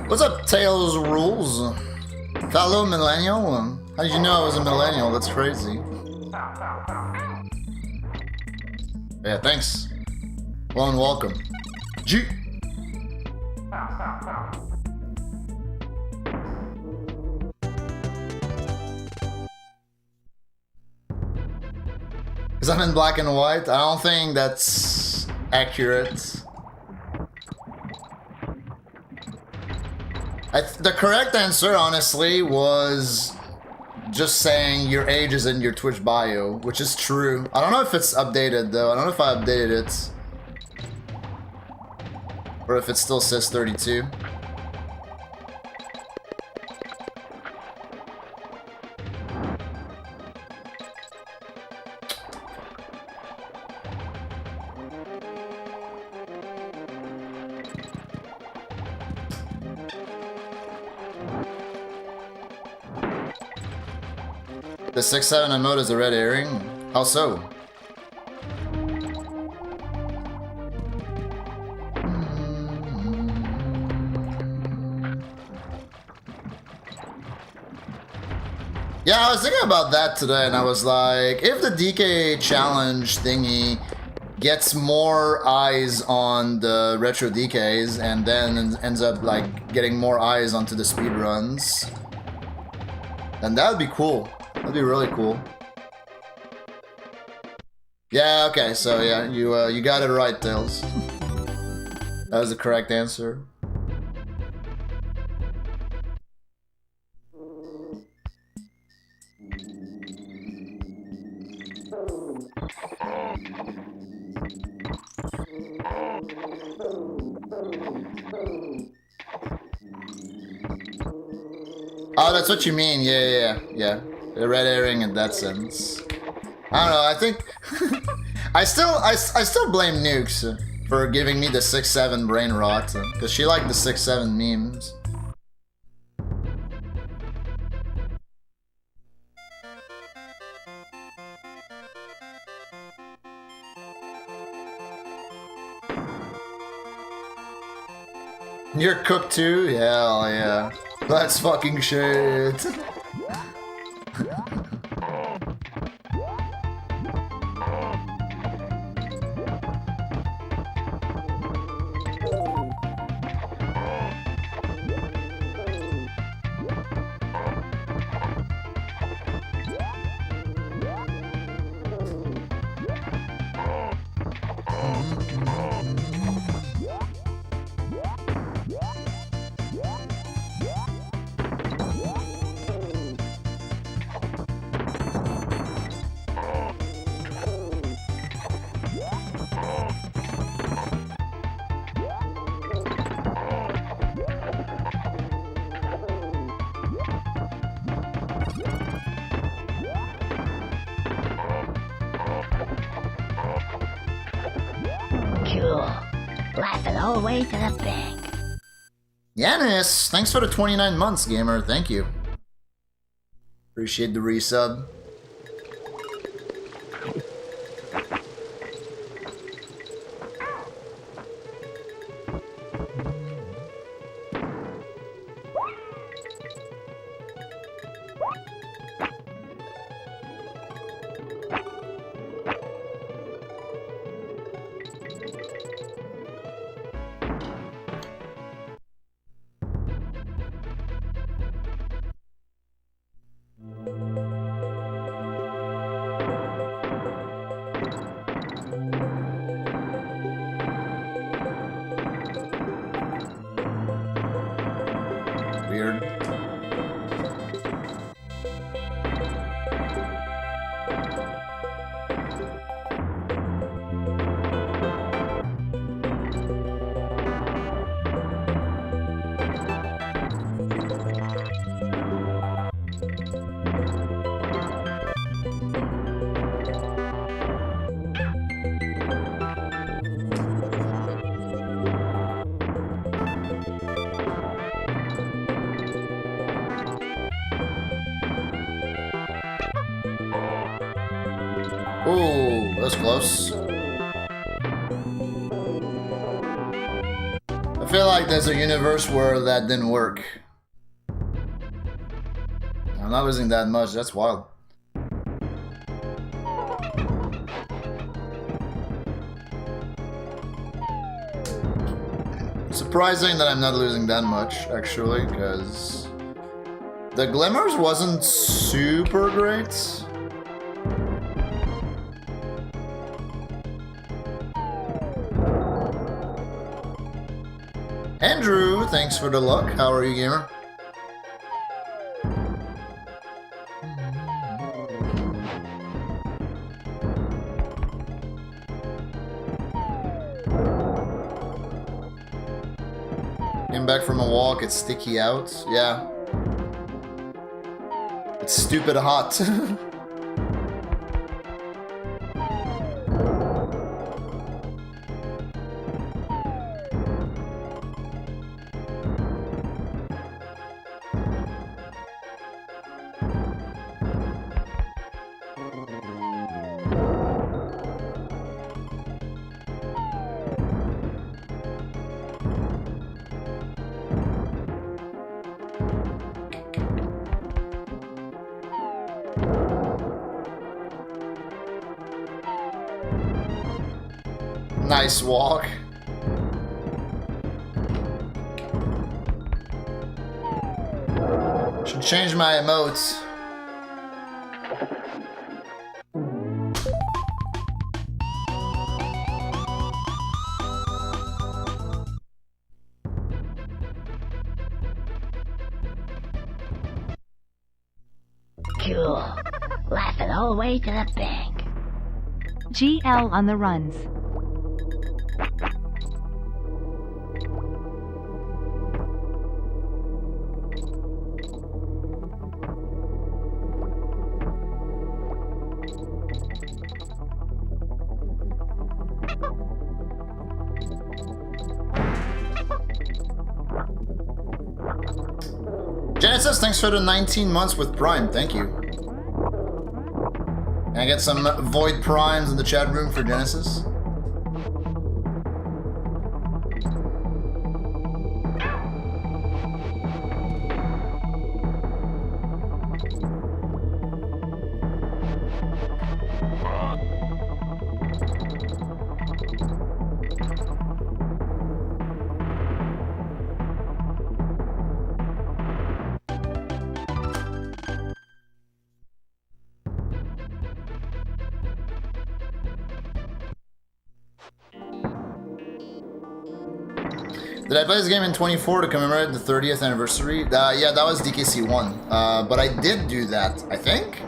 What's up, Tails Rules? Fellow millennial? How did you know I was a millennial? That's crazy. Yeah, thanks. Well and welcome. G. Because I'm in black and white? I don't think that's accurate. The correct answer, honestly, was just saying your age is in your Twitch bio, which is true. I don't know if it's updated, though. I don't know if I updated it. Or if it still says 32. The 6-7 emote is a red herring? How so? Yeah, I was thinking about that today and I was like, if the DK challenge thingy gets more eyes on the retro DKs and then ends up like getting more eyes onto the speedruns. And that would be cool. That'd be really cool. Yeah, okay, so yeah, you got it right, Tails. That was the correct answer. Oh, that's what you mean. Yeah. The red herring in that sense. I don't know. I think I still blame Nukes for giving me the 6-7 brain rot because she liked the 6-7 memes. You're cooked too? Hell yeah. That's fucking shit. Laughing all the way to the bank. Yanis, thanks for the 29 months, gamer. Thank you. Appreciate the resub. Ooh, that was close. I feel like there's a universe where that didn't work. I'm not losing that much, that's wild. Surprising that I'm not losing that much, actually, because the glimmers wasn't super great. Andrew, thanks for the luck. How are you, gamer? Came back from a walk, it's sticky out. Yeah. It's stupid hot. Nice walk. Should change my emotes. Cool. Laughing all the way to the bank. GL on the runs. Genesis, thanks for the 19 months with Prime. Thank you. Can I get some Void Primes in the chat room for Genesis? Did I play this game in 24 to commemorate the 30th anniversary? Yeah, that was DKC 1. But I did do that, I think.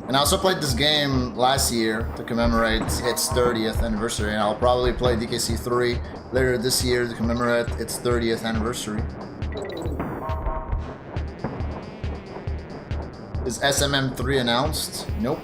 And I also played this game last year to commemorate its 30th anniversary. And I'll probably play DKC 3 later this year to commemorate its 30th anniversary. Is SMM 3 announced? Nope.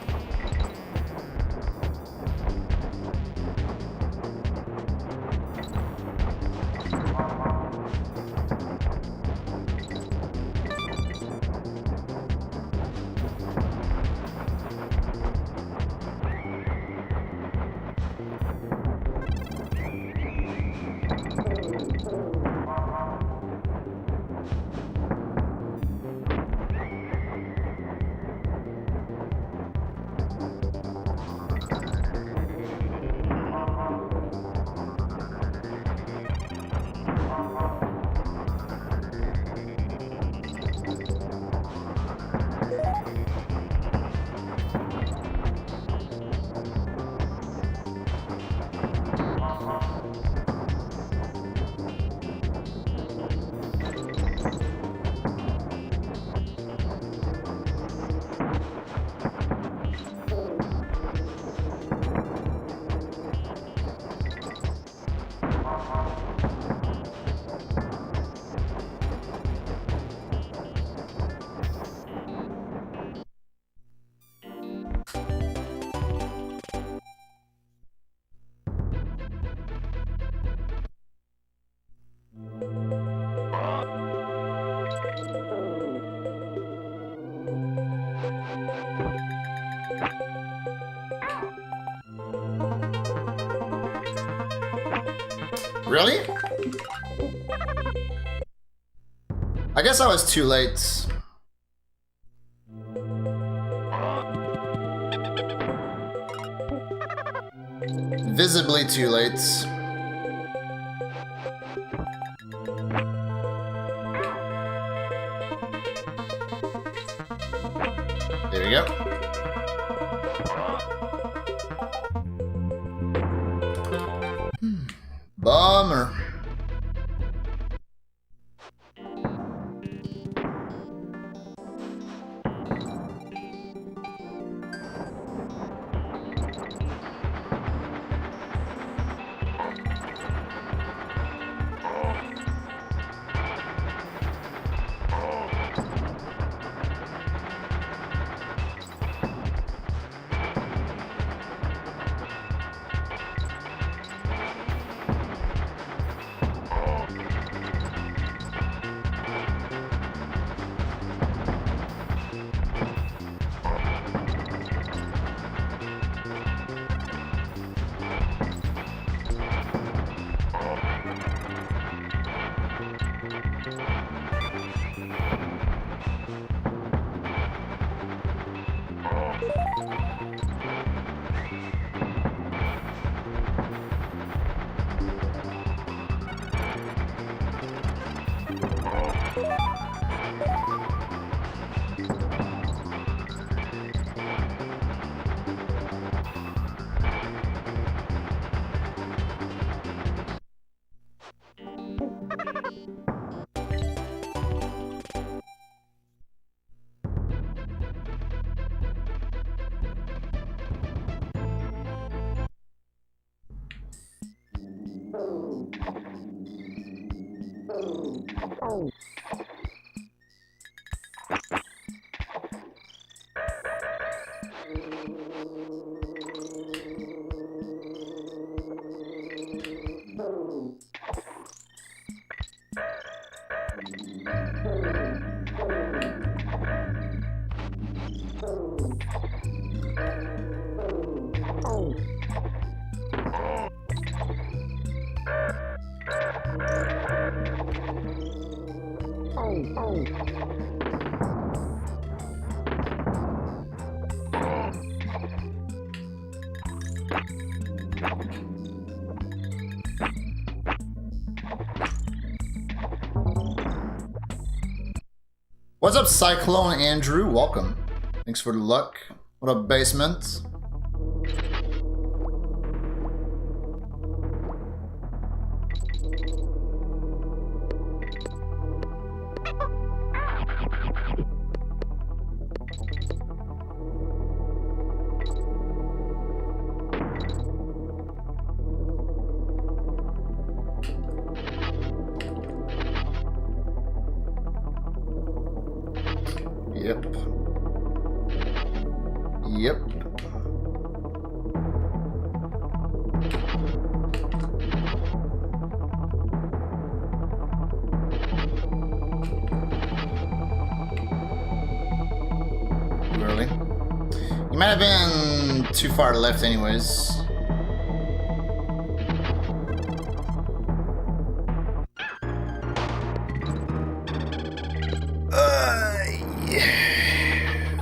Really? I guess I was too late. Visibly too late. There we go. Bummer. What's up, Cyclone Andrew? Welcome. Thanks for the luck. What up, Basement? Yep. Yep. Too early. You might have been too far left anyways.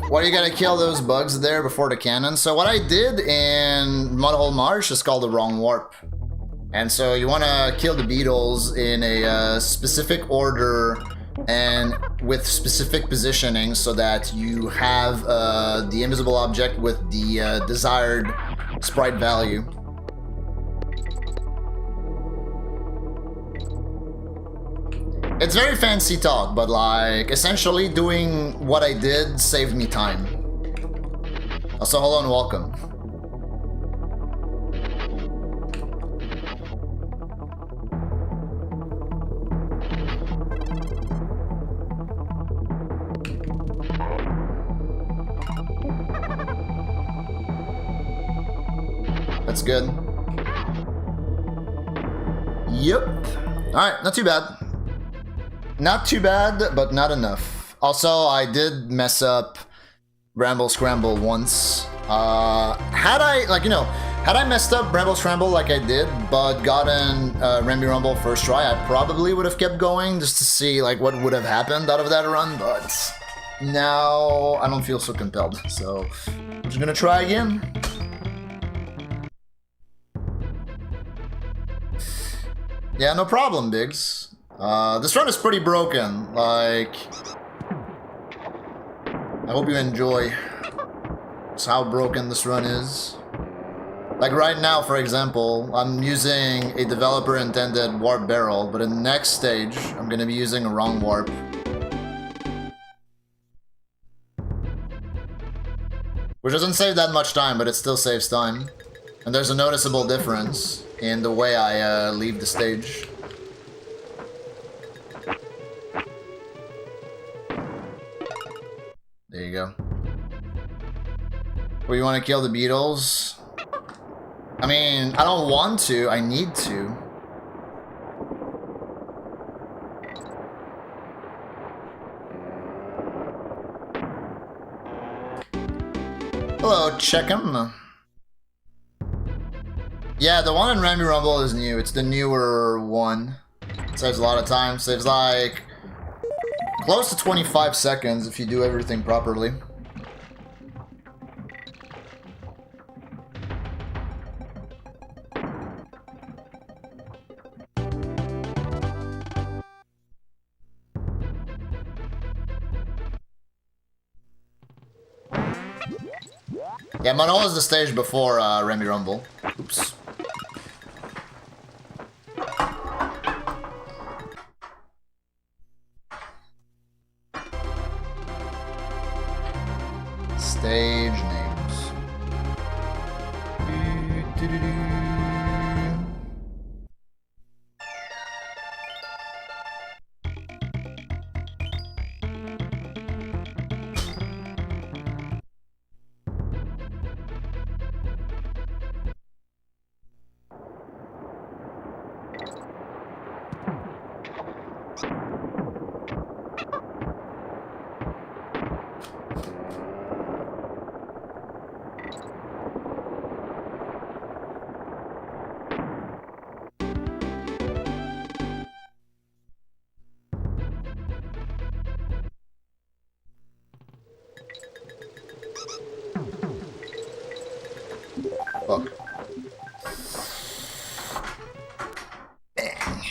Why do you gotta kill those bugs there before the cannon? So what I did in Mudhole Marsh is called the wrong warp. And so you wanna kill the beetles in a specific order and with specific positioning so that you have the invisible object with the desired sprite value. It's very fancy talk, but like, essentially doing what I did saved me time. Also, hello and welcome. That's good. Yep. Alright, not too bad. Not too bad, but not enough. Also, I did mess up Ramble Scramble once. Had I messed up Ramble Scramble like I did, but gotten Ramby Rumble first try, I probably would have kept going just to see like what would have happened out of that run, but now I don't feel so compelled. So I'm just gonna try again. Yeah, no problem, Biggs. This run is pretty broken, like, I hope you enjoy just how broken this run is. Like right now, for example, I'm using a developer-intended warp barrel, but in the next stage, I'm gonna be using a wrong warp. Which doesn't save that much time, but it still saves time. And there's a noticeable difference in the way I leave the stage. There you go. Well, you want to kill the beetles? I mean, I don't want to, I need to. Hello, Checkum. Yeah, the one in Ramby Rumble is new. It's the newer one. It saves a lot of time. Saves like close to 25 seconds if you do everything properly. Yeah, Manol is the stage before Ramby Rumble. Oops. Stage names. Fuck. Bang.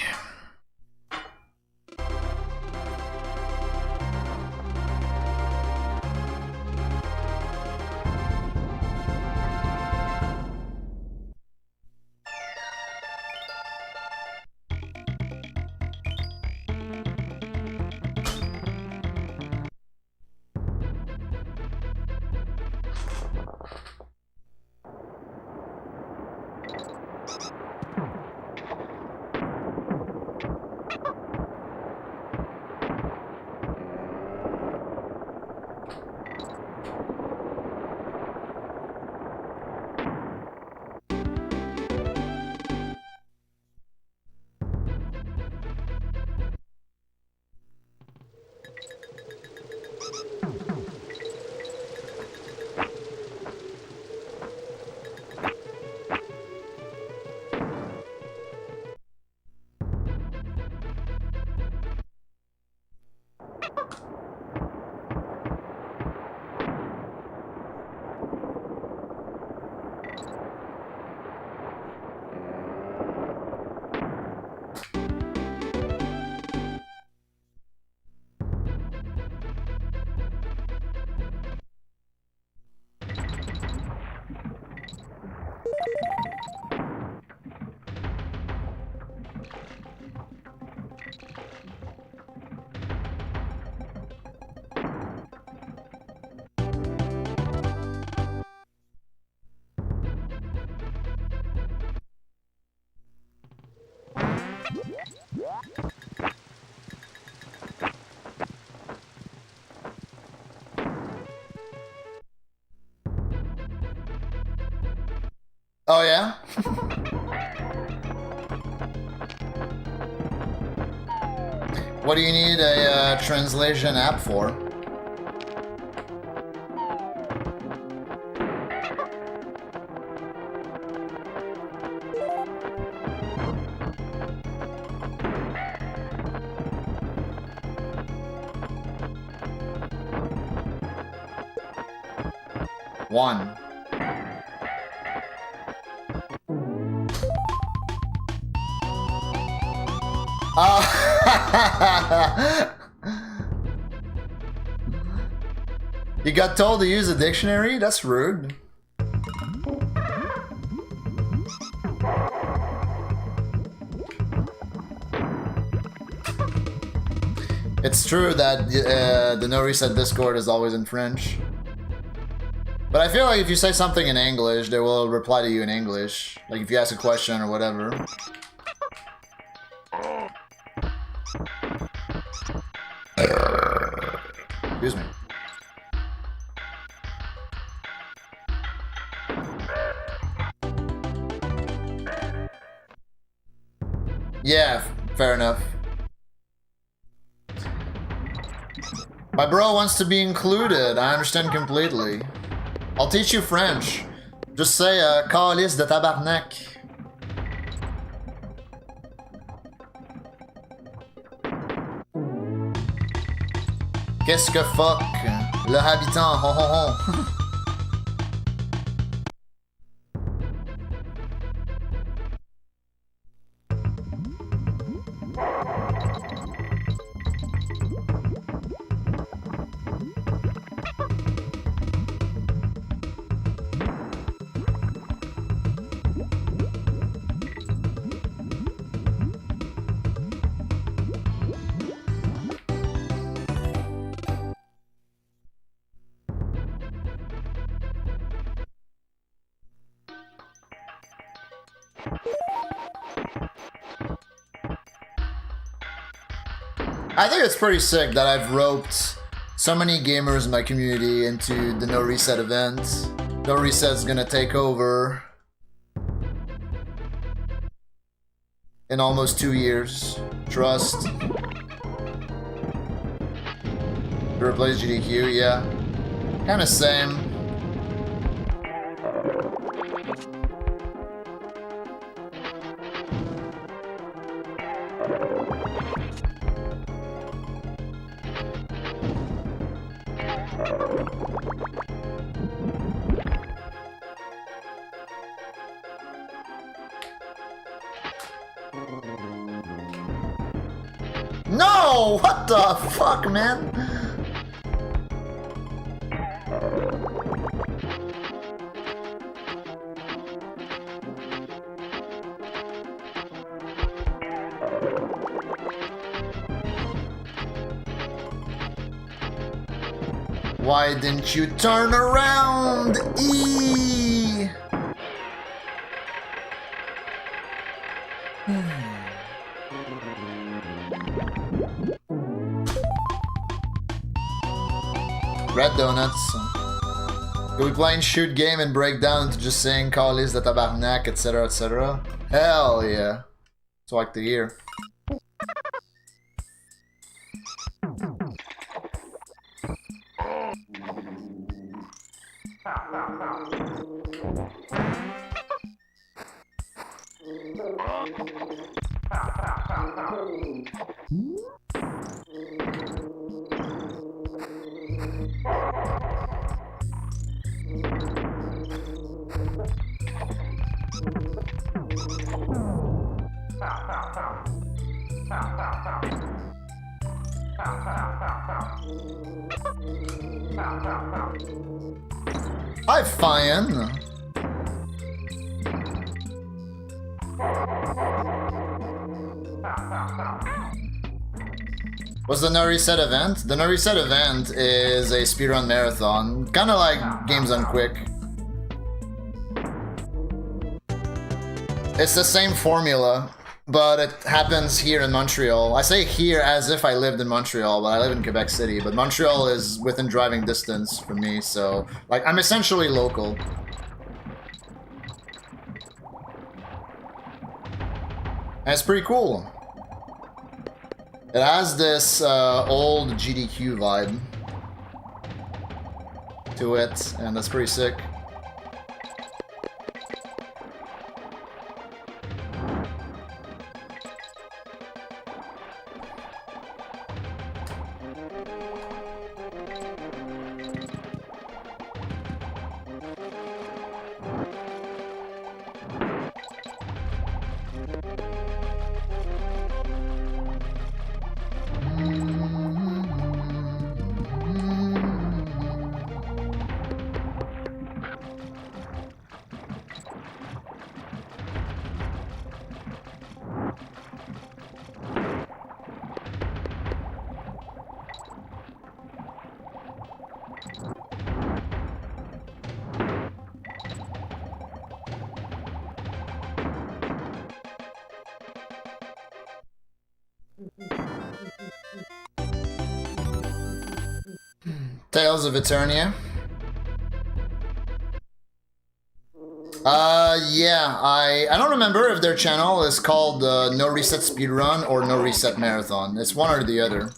What do you need a translation app for? One. You got told to use a dictionary? That's rude. It's true that the No Reset Discord is always in French. But I feel like if you say something in English, they will reply to you in English. Like if you ask a question or whatever. Excuse me. Yeah, fair enough. My bro wants to be included. I understand completely. I'll teach you French. Just say calice de tabarnak. Qu'est-ce que fuck? Le habitant, ho ho ho. I think it's pretty sick that I've roped so many gamers in my community into the No Reset event. No Reset's gonna take over in almost 2 years. Trust. To replace GDQ, yeah. Kinda same. No! What the fuck, man? Why didn't you turn around? E. Red donuts. Are we playing shoot game and break down into just saying calice de tabarnak, etc, etc? Hell yeah. That's what I like to hear. Hi, Fine. What's the No Reset event? The No Reset event is a speedrun marathon, kind of like Games Done Quick. It's the same formula, but it happens here in Montreal. I say here as if I lived in Montreal, but I live in Quebec City. But Montreal is within driving distance from me, so like I'm essentially local. And it's pretty cool. It has this old GDQ vibe to it, and that's pretty sick. Tales of Eternia. Yeah, I don't remember if their channel is called No Reset Speedrun or No Reset Marathon. It's one or the other.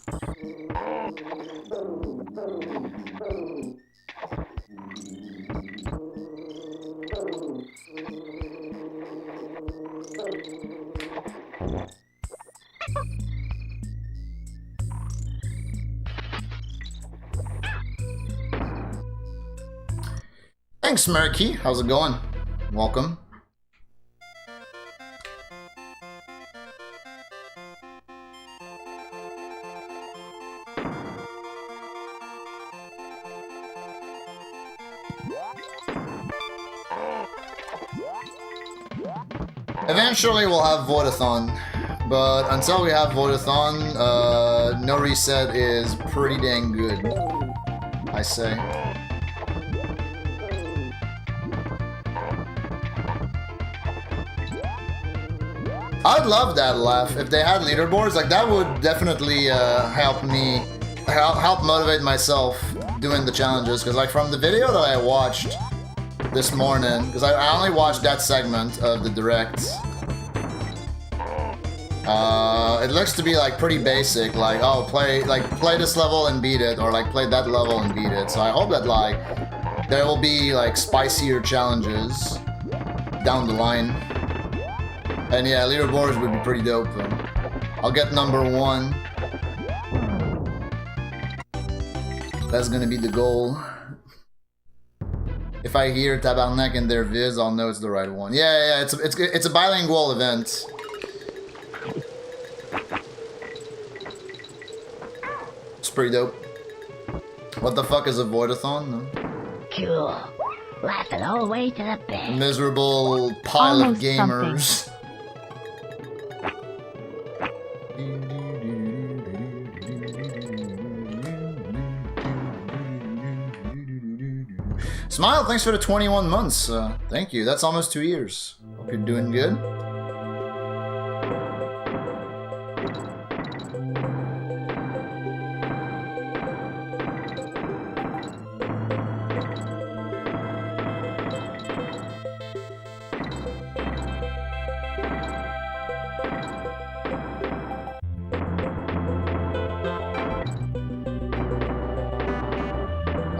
Thanks, Murky. How's it going? Welcome. Eventually we'll have Voidathon, but until we have Voidathon, No Reset is pretty dang good, I say. I'd love that laugh. If they had leaderboards, like that would definitely help me, help motivate myself doing the challenges. Because like from the video that I watched this morning, because I only watched that segment of the direct, it looks to be like pretty basic. Like, oh, play this level and beat it, or like play that level and beat it. So I hope that like there will be like spicier challenges down the line. And yeah, leaderboards would be pretty dope. I'll get number 1. That's gonna be the goal. If I hear Tabarnak in their viz, I'll know it's the right one. Yeah, it's a bilingual event. It's pretty dope. What the fuck is a Voidathon? No? Cool. Laughing all the way to the bed. Miserable pile Almost of gamers. Smile, thanks for the 21 months. Thank you. That's almost 2 years. Hope you're doing good.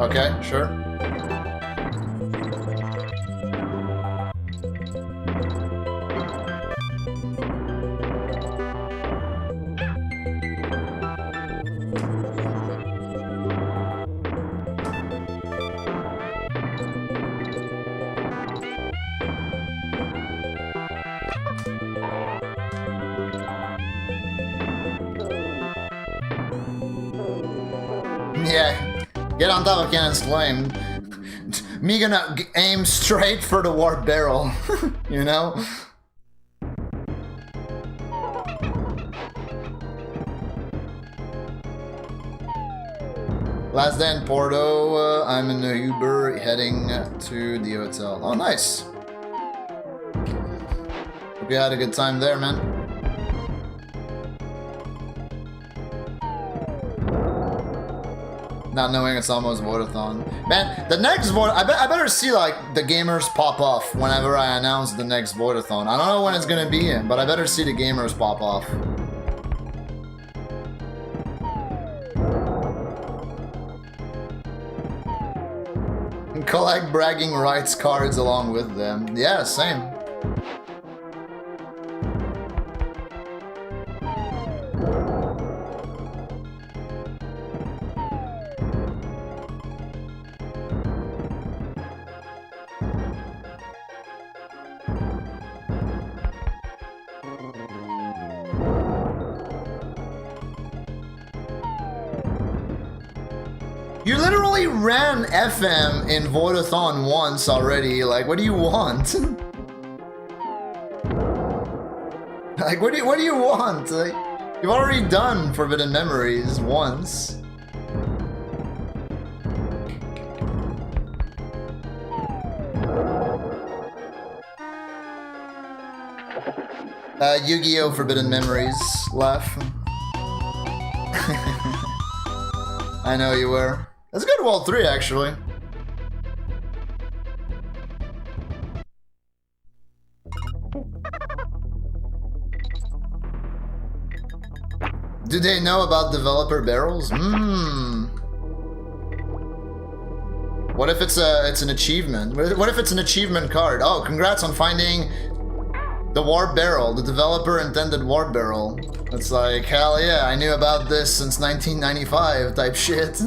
Okay, sure. Yeah, get on top of Cannon's Flame. Me gonna aim straight for the warp barrel, you know? Last day in Porto, I'm in the Uber heading to the hotel. Oh, nice. Hope you had a good time there, man. Not knowing it's almost Voidathon. Man, the next Void... I better see, like, the gamers pop off whenever I announce the next Voidathon. I don't know when it's gonna be, but I better see the gamers pop off. Collect bragging rights cards along with them. Yeah, same. You literally ran FM in Voidathon once already. Like, what do you want? Like, what do you want? Like, you've already done Forbidden Memories once. Yu-Gi-Oh! Forbidden Memories laugh. I know you were. That's a good Wall 3, actually. Do they know about developer barrels? What if it's an achievement? What if it's an achievement card? Oh, congrats on finding the warp barrel, the developer intended warp barrel. It's like, hell yeah, I knew about this since 1995 type shit.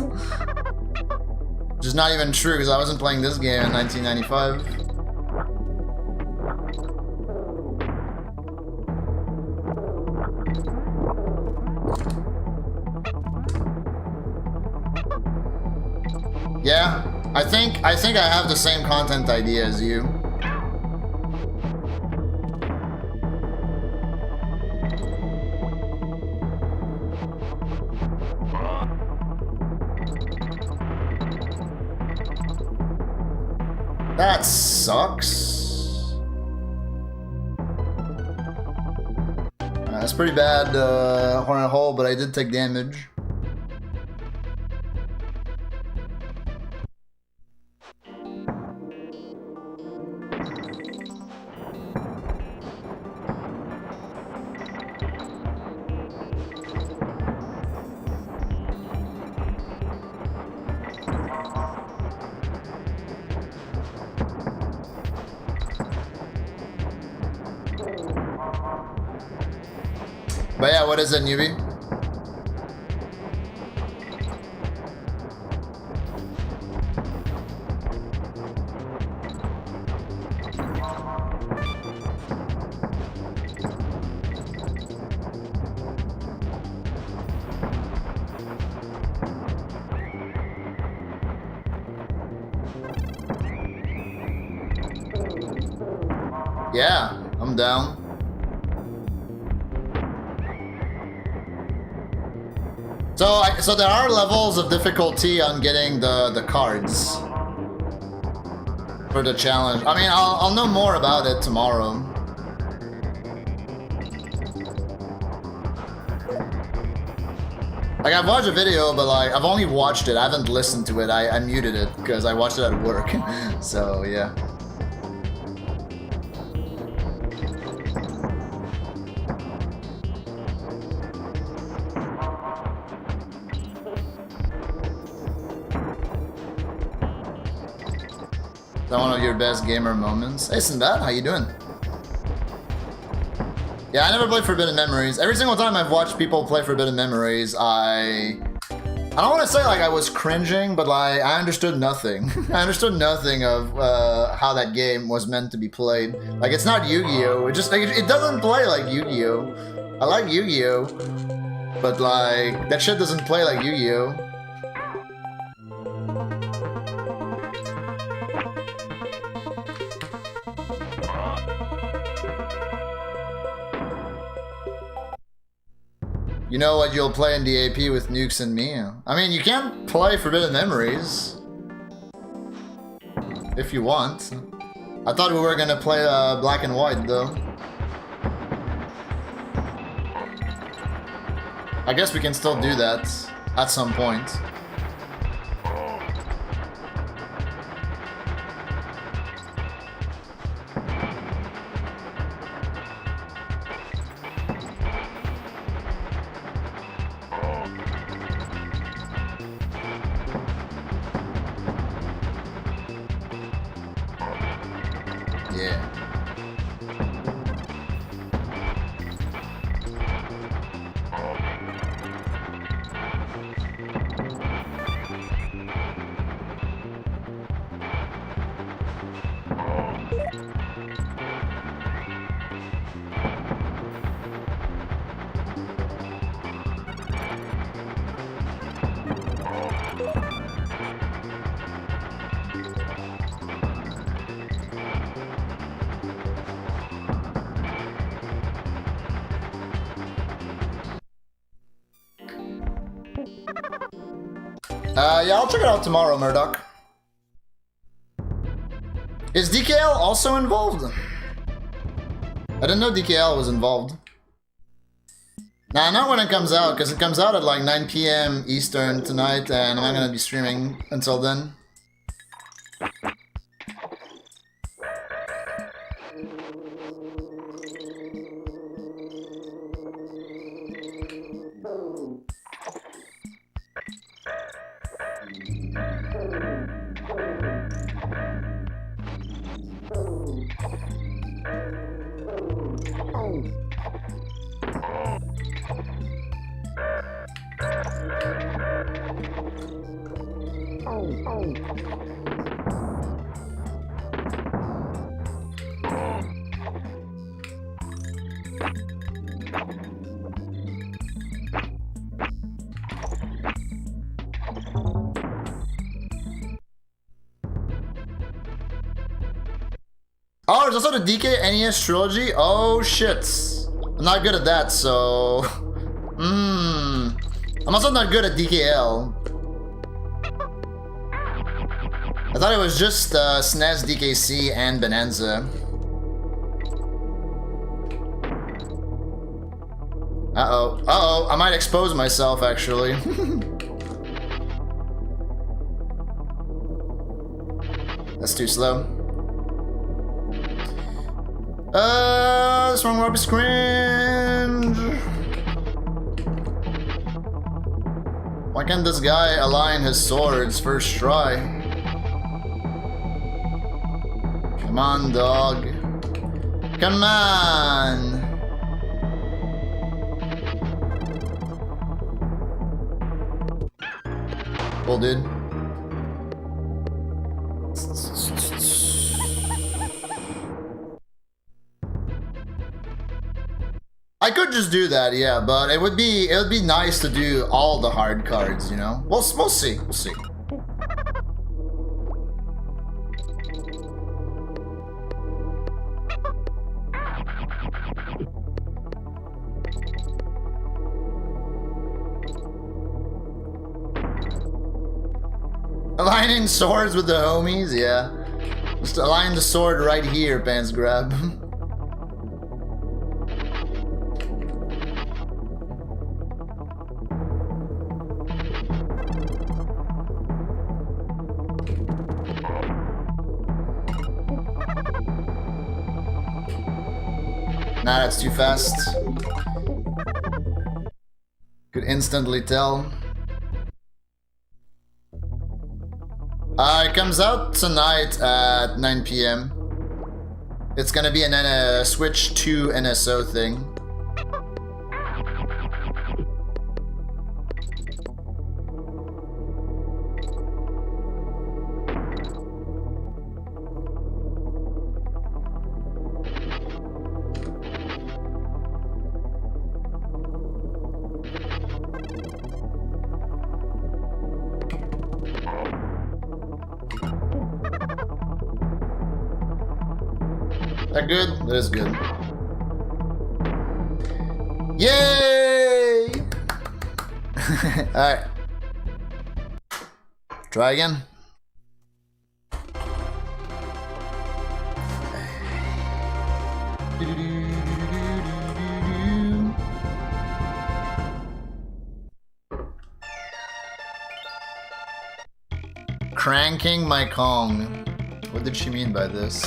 Which is not even true, because I wasn't playing this game in 1995. Yeah, I think I have the same content idea as you. That sucks. That's pretty bad, Hornet Hole, but I did take damage. But yeah, what is it, newbie? Yeah, I'm down. So there are levels of difficulty on getting the cards for the challenge. I mean, I'll know more about it tomorrow. Like, I've watched a video, but like, I've only watched it. I haven't listened to it. I muted it because I watched it at work. So yeah. One of your best gamer moments. Hey Sinbad, how you doing? Yeah, I never played Forbidden Memories. Every single time I've watched people play Forbidden Memories, I don't want to say like I was cringing, but like I understood nothing. I understood nothing of how that game was meant to be played. Like, it's not Yu-Gi-Oh! It just like it doesn't play like Yu-Gi-Oh! I like Yu-Gi-Oh! But like that shit doesn't play like Yu-Gi-Oh! You know what you'll play in the AP with Nukes and me? I mean, you can play Forbidden Memories. If you want. I thought we were gonna play Black and White, though. I guess we can still do that at some point. Yeah, I'll check it out tomorrow, Murdoch. Is DKL also involved? I didn't know DKL was involved. Nah, not when it comes out, because it comes out at like 9 PM Eastern tonight, and I'm not gonna be streaming until then. Oh, there's also the DK NES trilogy? Oh shit. I'm not good at that, so... I'm also not good at DKL. I thought it was just SNES, DKC, and Bonanza. Uh-oh. Uh-oh, I might expose myself, actually. That's too slow. This one will be cringe. Why can't this guy align his swords first try? Come on, dog. Come on. Cool, dude. I could just do that, yeah, but it would be nice to do all the hard cards, you know? We'll see. We'll see. Aligning swords with the homies, yeah. Just align the sword right here, Pants Grab. Nah, that's too fast. Could instantly tell. It comes out tonight at 9 PM. It's gonna be an Switch 2 NSO thing. That good? That is good. Yay! Alright. Try again. Cranking my Kong. What did she mean by this?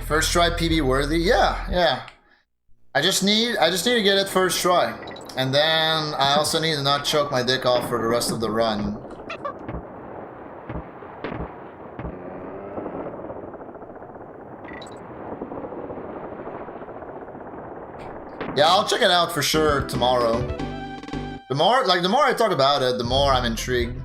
First try PB worthy? Yeah. I just need to get it first try. And then I also need to not choke my dick off for the rest of the run. Yeah, I'll check it out for sure tomorrow. The more I talk about it, the more I'm intrigued.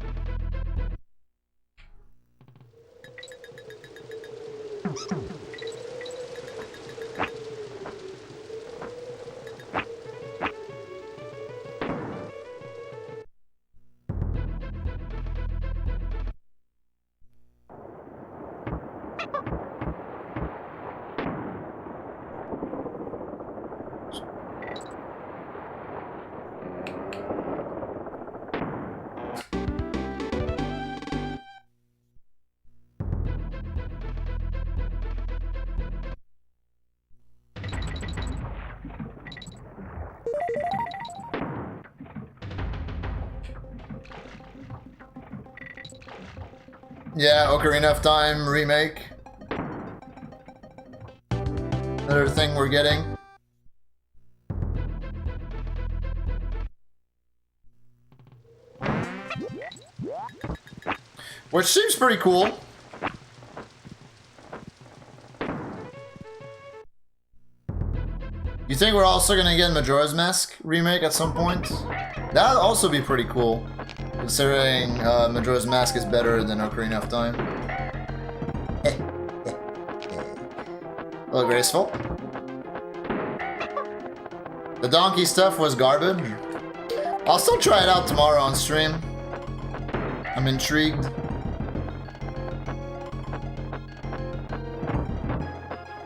Yeah, Ocarina of Time remake. Another thing we're getting. Which seems pretty cool. You think we're also gonna get Majora's Mask remake at some point? That'd also be pretty cool, considering Majora's Mask is better than Ocarina of Time. A little graceful. The donkey stuff was garbage. I'll still try it out tomorrow on stream. I'm intrigued.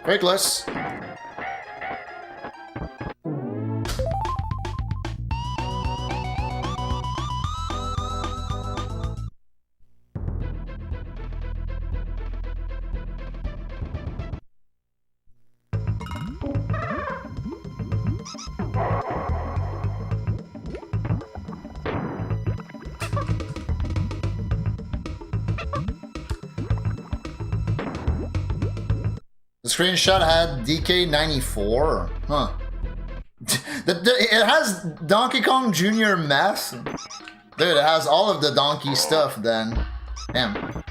Fakeless. The screenshot had DK94. Huh. It has Donkey Kong Jr. math. Dude, it has all of the donkey stuff then. Damn.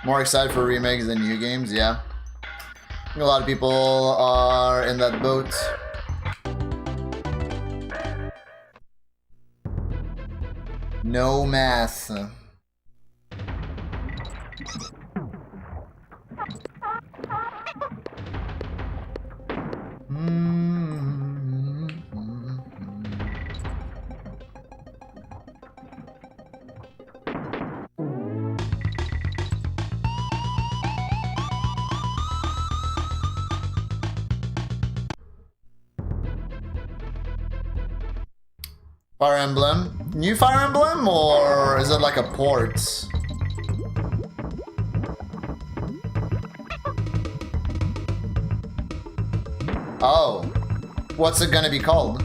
More excited for remakes than new games, yeah. I think a lot of people are in that boat. No math. Fire Emblem? New Fire Emblem, or is it like a port? Oh. What's it gonna be called?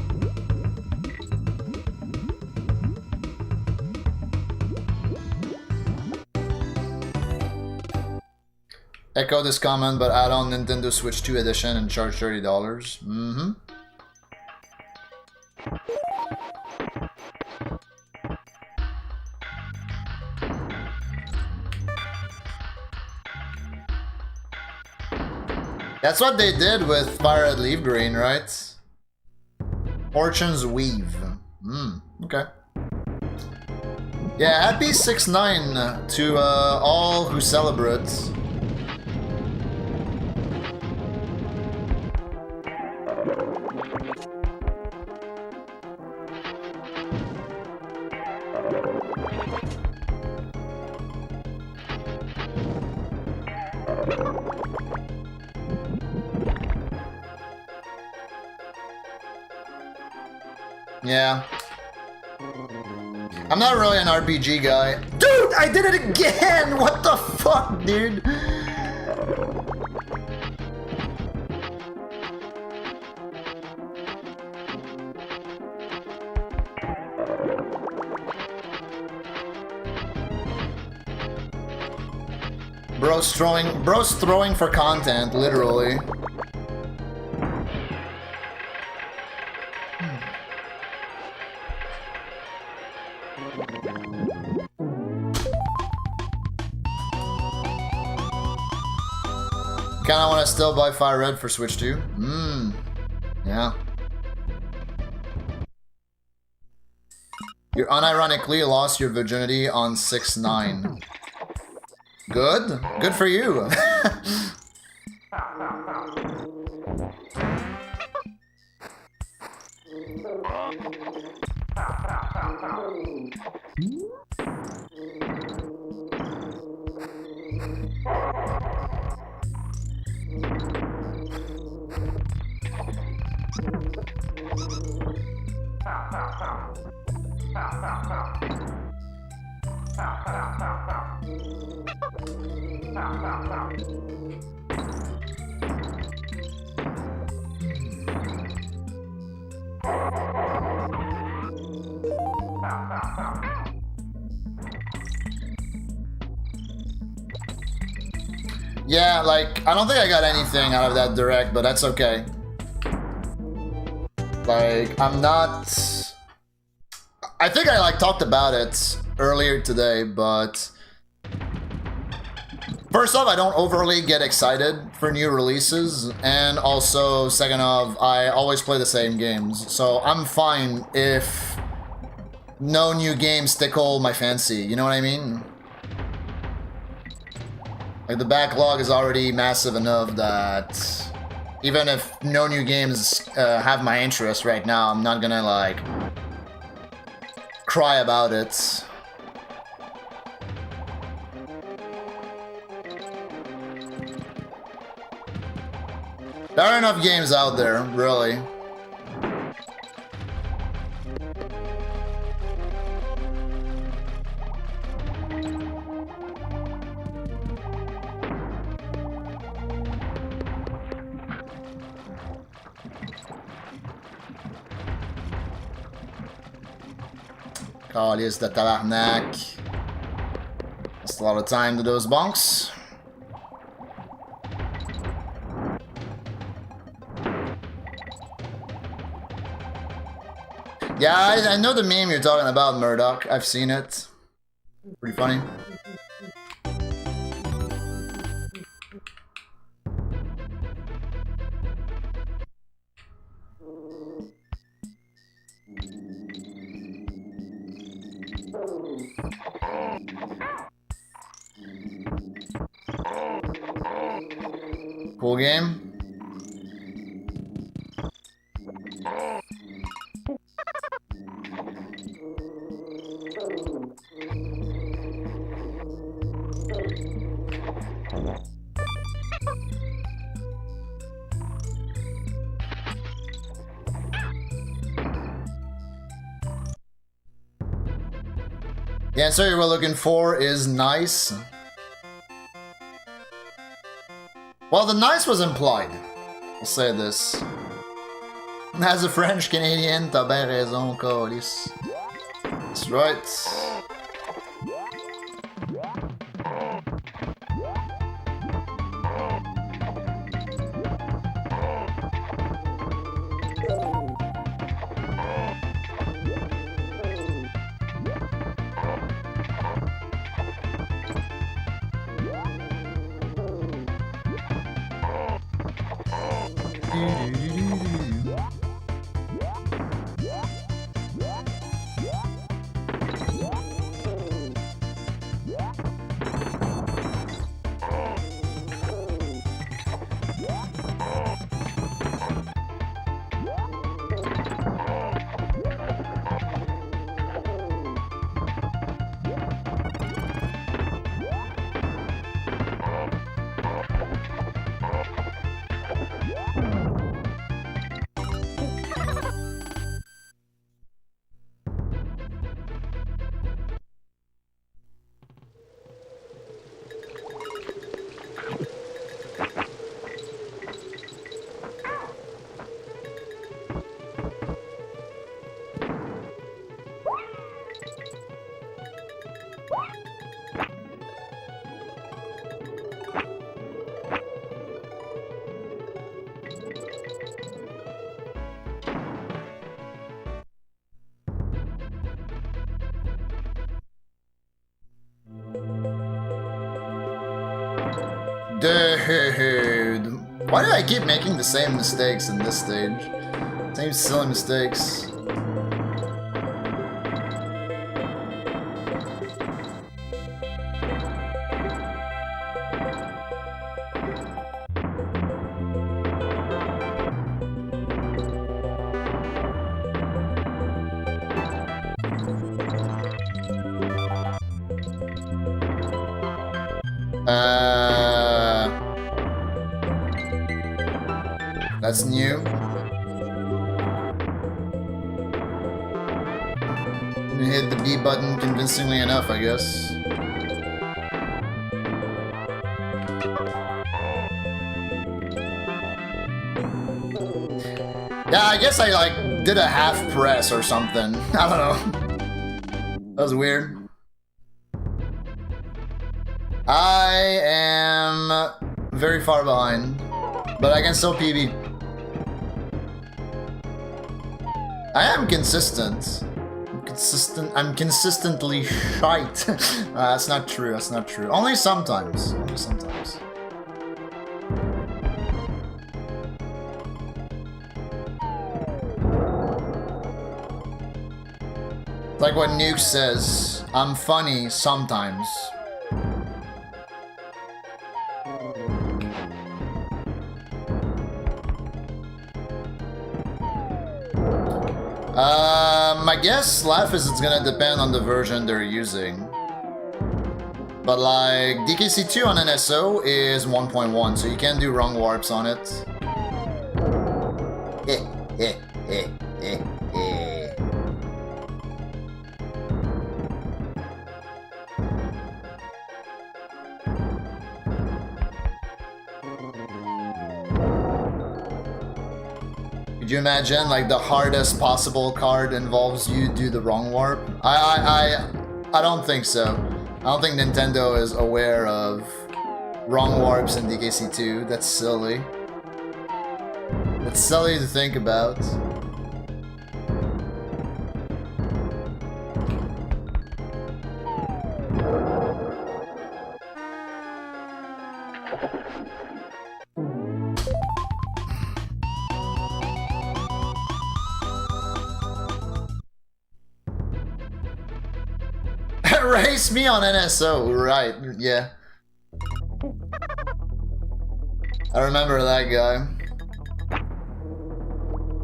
Echo this comment, but add on Nintendo Switch 2 edition and charge $30. Mm-hmm. That's what they did with Fire Red Leaf Green, right? Fortune's Weave. Okay. Yeah, happy 6-9 to all who celebrate. Yeah. I'm not really an RPG guy. Dude, I did it again! What the fuck, dude? Bro's throwing for content, literally. Kinda wanna still buy Fire Red for Switch 2. Yeah. You unironically lost your virginity on 6-9. Good? Good for you. Yeah, like, I don't think I got anything out of that direct, but that's okay. Like, I'm not... I think I, like, talked about it earlier today, but... First off, I don't overly get excited for new releases, and also, second off, I always play the same games, so I'm fine if no new games tickle my fancy, you know what I mean? Like, the backlog is already massive enough that even if no new games have my interest right now, I'm not gonna, like, cry about it. There are enough games out there, really. Calice de tabarnak. Lost a lot of time to those bonks. Yeah, I know the meme you're talking about, Murdoch. I've seen it. Pretty funny. Cool game. The answer you were looking for is nice. Well, the nice was implied. I'll say this. As a French Canadian, t'as bien raison, Calice. That's right. Dude, why do I keep making the same mistakes in this stage? Same silly mistakes. That's new. Didn't hit the B button convincingly enough, I guess. Yeah, I guess I like did a half press or something. I don't know. That was weird. I am very far behind, but I can still PB. I am consistent. I'm consistently shite. That's not true. That's not true. Only sometimes. Only sometimes. Like what Nuke says, I'm funny sometimes. I guess Laugh is it's gonna depend on the version they're using. But like DKC2 on NSO is 1.1, so you can't do wrong warps on it. Could you imagine like the hardest possible card involves you do the wrong warp? I don't think so. I don't think Nintendo is aware of wrong warps in DKC2. That's silly. That's silly to think about. Race me on NSO, right, yeah. I remember that guy.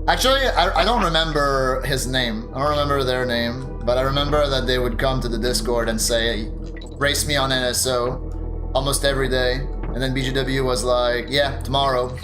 Actually, I don't remember his name. I don't remember their name, but I remember that they would come to the Discord and say, race me on NSO almost every day. And then BGW was like, yeah, tomorrow.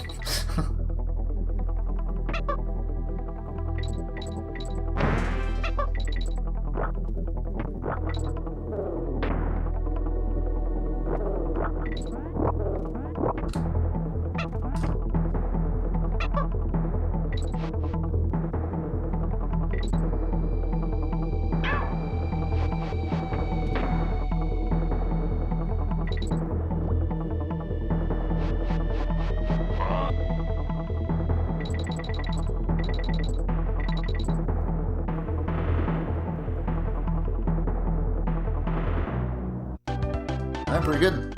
Pretty good.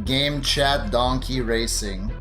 Game chat donkey racing.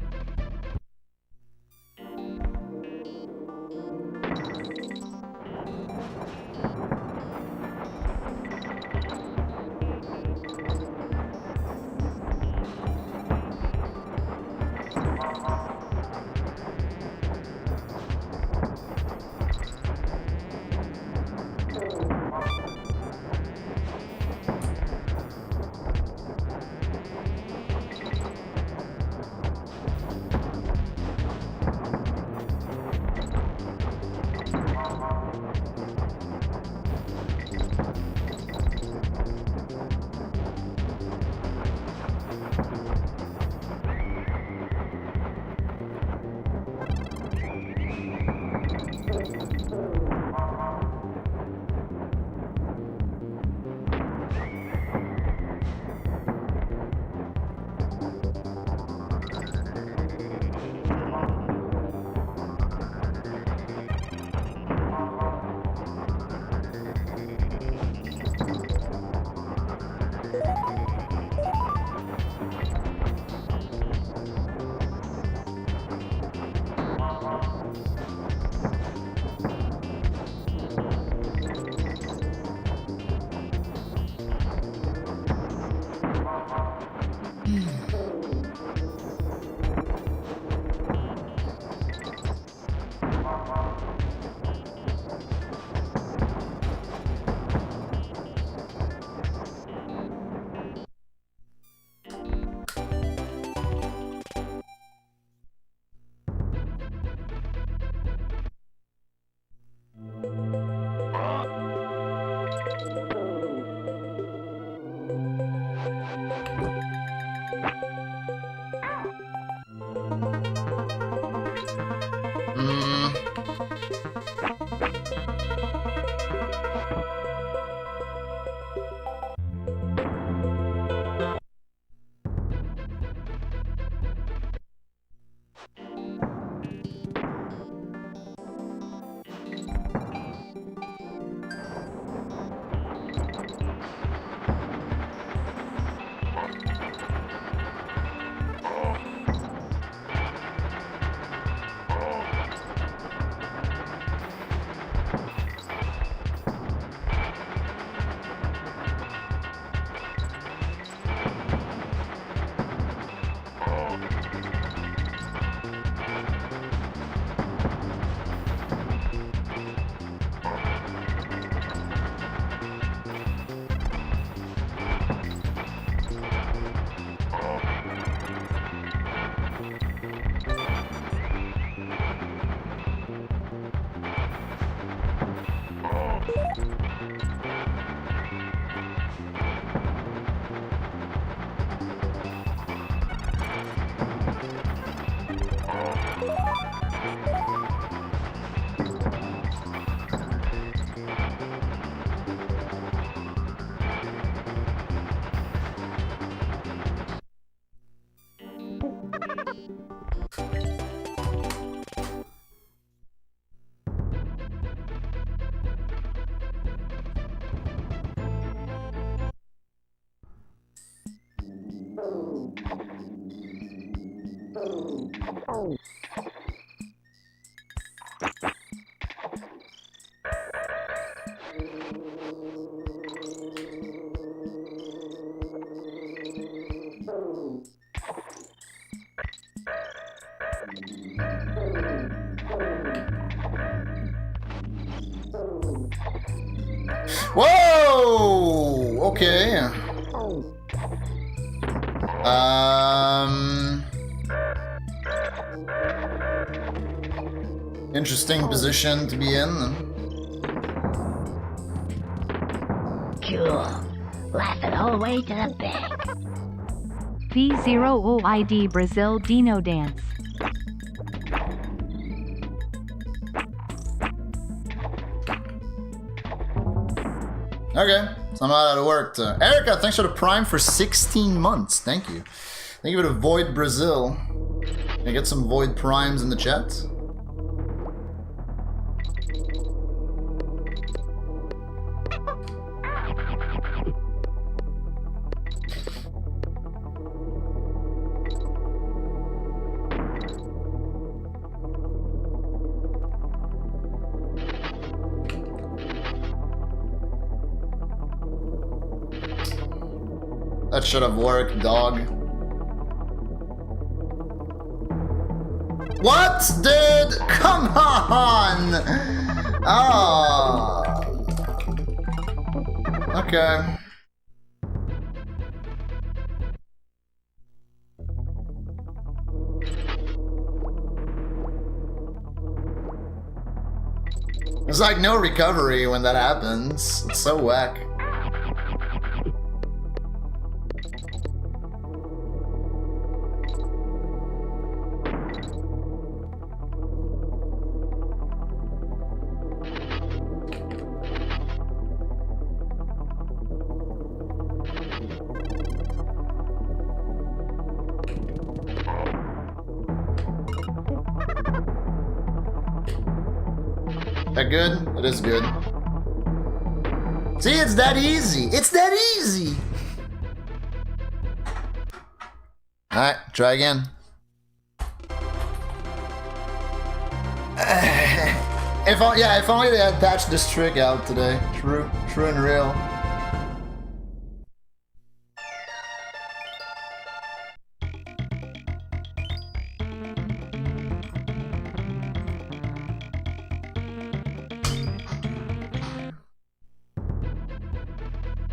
Whoa! Okay. Interesting position to be in. Cool. Laughing all the way to the bank. V0OID Brazil Dino Dance. Okay, somehow that worked. Erica, thanks for the Prime for 16 months. Thank you. Thank you for the Void Brazil. Can I get some Void Primes in the chat? That should have worked, dog. What, dude? Come on! Ah. Okay. There's like no recovery when that happens. It's so whack. That good? It is good. See, it's that easy. It's that easy. All right, try again. If only they had patched this trick out today. True and real.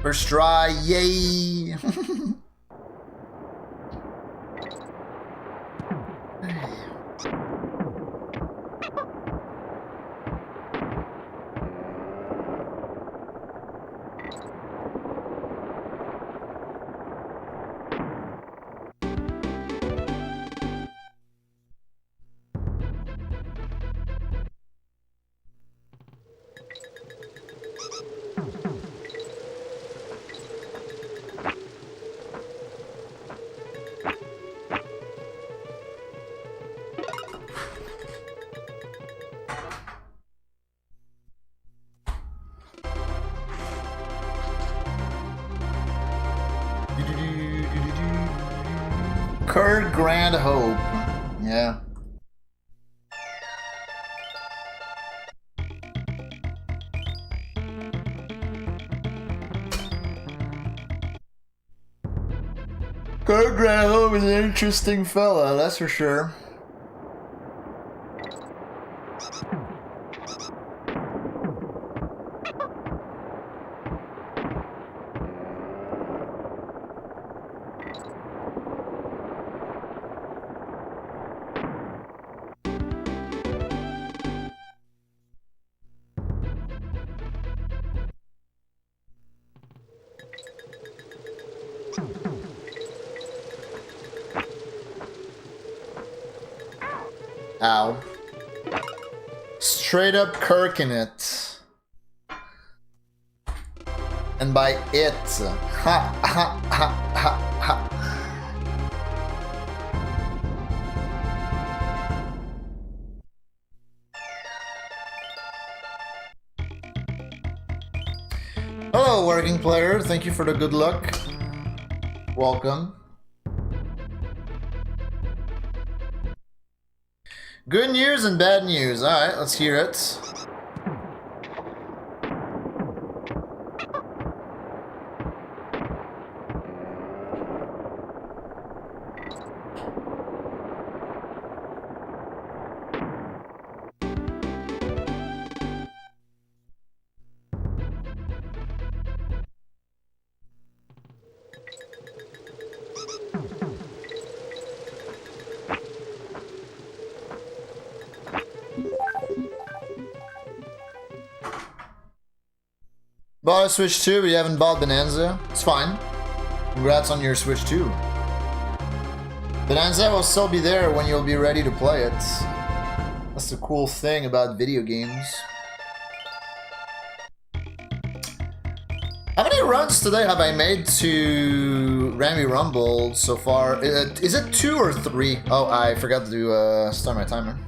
First try, yay! Curd Grand Hope. Yeah. Curd Grand Hope is an interesting fella, that's for sure. Ow. Straight up Kirking it. And by it. Ha ha ha ha ha. Hello, working player. Thank you for the good luck. Welcome. Good news and bad news. Alright, let's hear it. Bought a Switch 2, but you haven't bought Bonanza? It's fine. Congrats on your Switch 2. Bonanza will still be there when you'll be ready to play it. That's the cool thing about video games. How many runs today have I made to Rammy Rumble so far? Is it 2 or 3? Oh, I forgot to start my timer.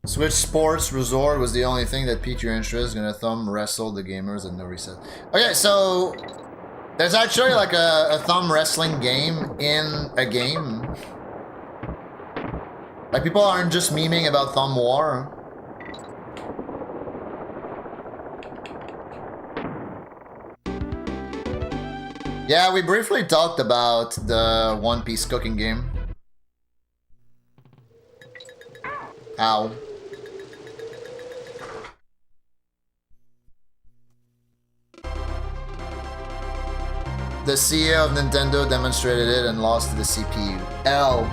Switch Sports Resort was the only thing that piqued your interest. Gonna thumb wrestle the gamers and no reset. Okay, so there's actually like a thumb wrestling game in a game. Like people aren't just memeing about Thumb War. Yeah, we briefly talked about the One Piece cooking game. Ow. The CEO of Nintendo demonstrated it and lost to the CPU. L.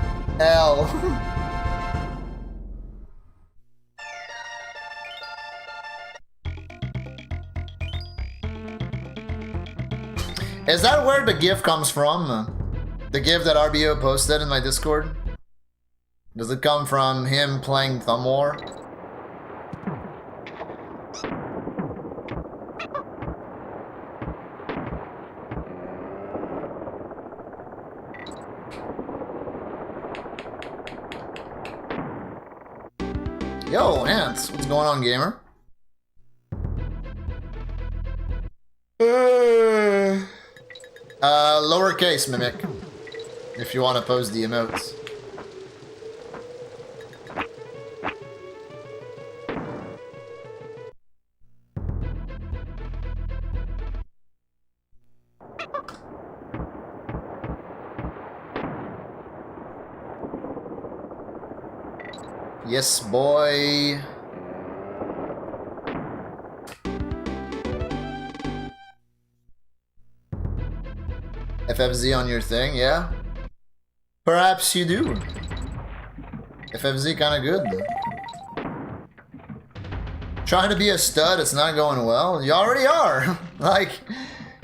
Is that where the GIF comes from? The GIF that RBO posted in my Discord? Does it come from him playing Thumb War? Yo, Ants, what's going on, gamer? Lowercase, Mimic. If you want to pose the emotes. Yes, boy. FFZ on your thing, yeah? Perhaps you do. FFZ kinda good. Trying to be a stud, it's not going well. You already are. Like,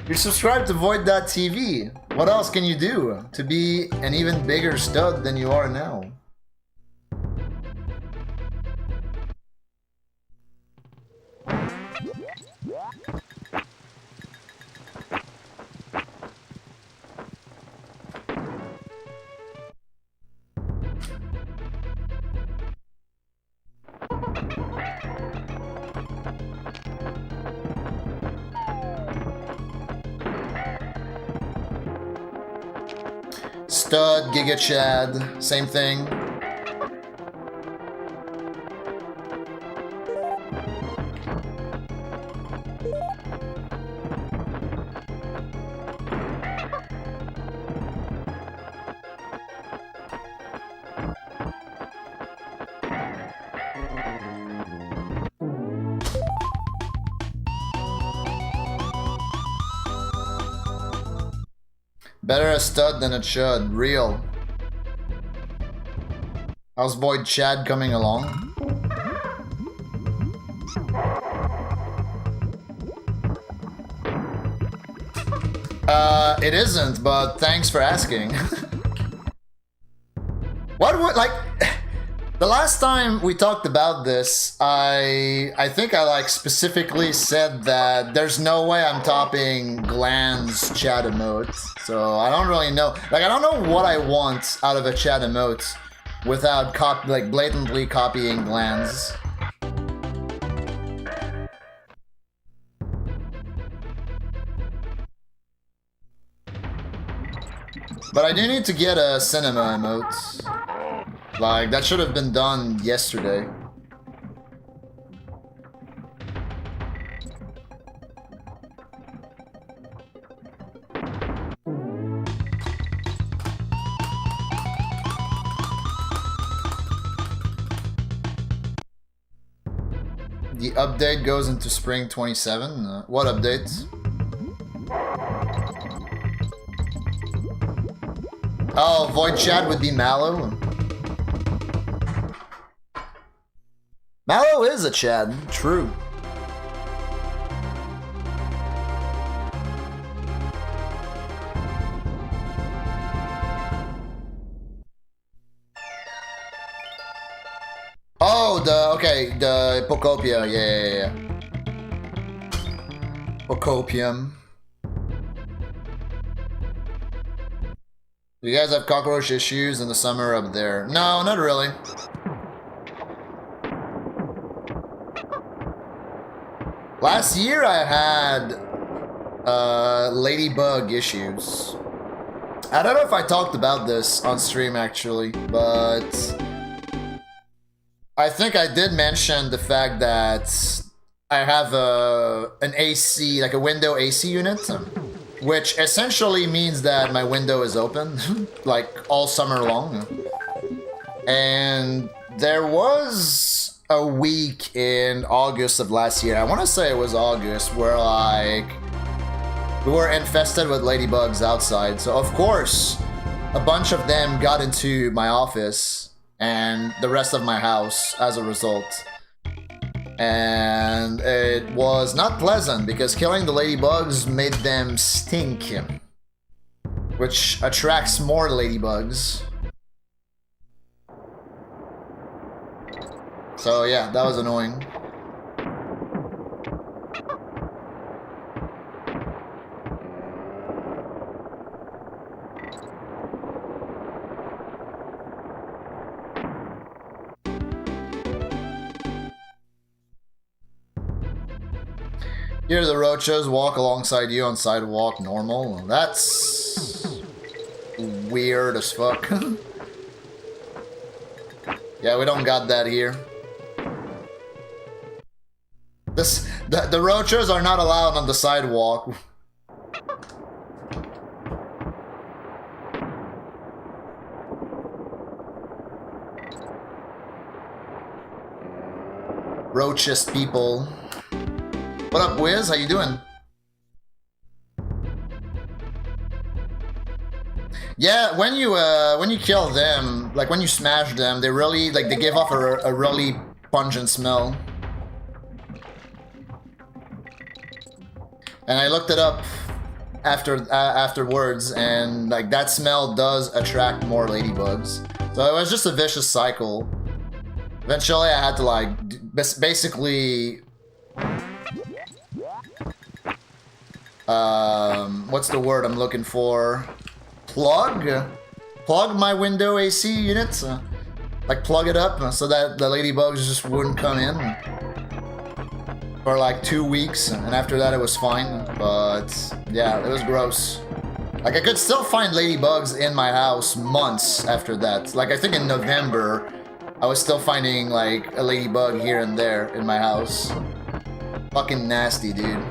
you're subscribed to Void.tv. What else can you do to be an even bigger stud than you are now? Stud, Giga Chad, same thing. Better a stud than a chud. Real. How's Void Chad coming along? It isn't, but thanks for asking. What would, like, the last time we talked about this, I think I, like, specifically said that there's no way I'm topping Gland's chat emote. So I don't really know. Like, I don't know what I want out of a chat emote without blatantly copying Gland's. But I do need to get a cinema emote. Like, that should have been done yesterday. The update goes into spring 27. What update? Oh, Void Chat would be Mallow. Mallow is a Chad, true. Oh, the Pocopia, yeah. Pocopium. Do you guys have cockroach issues in the summer up there? No, not really. Last year I had ladybug issues. I don't know if I talked about this on stream actually, but I think I did mention the fact that I have an AC, like a window AC unit, which essentially means that my window is open, like all summer long. And there was a week in August of last year, I want to say it was August, where like we were infested with ladybugs outside. So of course, a bunch of them got into my office and the rest of my house as a result. And it was not pleasant because killing the ladybugs made them stink, which attracts more ladybugs. So yeah, that was annoying. Here the roaches walk alongside you on sidewalk normal. That's weird as fuck. Yeah, we don't got that here. The roaches are not allowed on the sidewalk. Roaches people. What up, Wiz? How you doing? Yeah, when you kill them, like when you smash them, they really they give off a really pungent smell. And I looked it up afterwards, and like that smell does attract more ladybugs. So it was just a vicious cycle. Eventually, I had to like basically. What's the word I'm looking for? Plug my window AC units, like plug it up so that the ladybugs just wouldn't come in for like 2 weeks, and after that it was fine. But yeah, it was gross. Like I could still find ladybugs in my house months after that. Like I think in November, I was still finding like a ladybug here and there in my house. Fucking nasty, dude.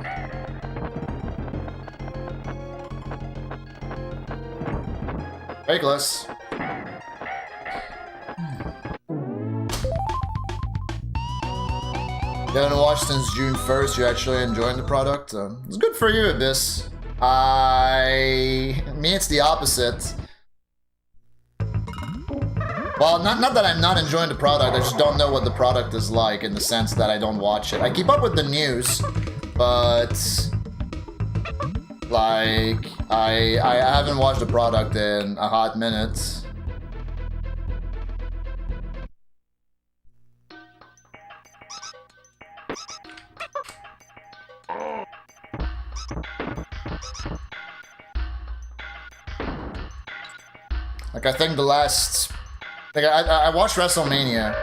Very close. You haven't watched since June 1st, you're actually enjoying the product? It's good for you, Abyss. Me, it's the opposite. Well, not that I'm not enjoying the product, I just don't know what the product is like in the sense that I don't watch it. I keep up with the news, but like I haven't watched the product in a hot minute. Like I think the last, like I watched WrestleMania,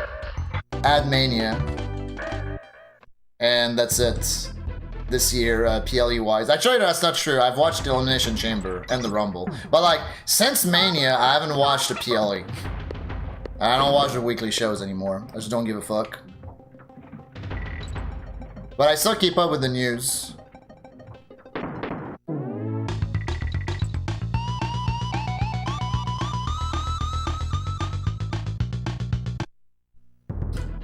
Admania, and that's it. This year, PLE wise. Actually, that's not true. I've watched the Elimination Chamber and the Rumble, but like since Mania, I haven't watched the PLE. I don't watch the weekly shows anymore. I just don't give a fuck. But I still keep up with the news.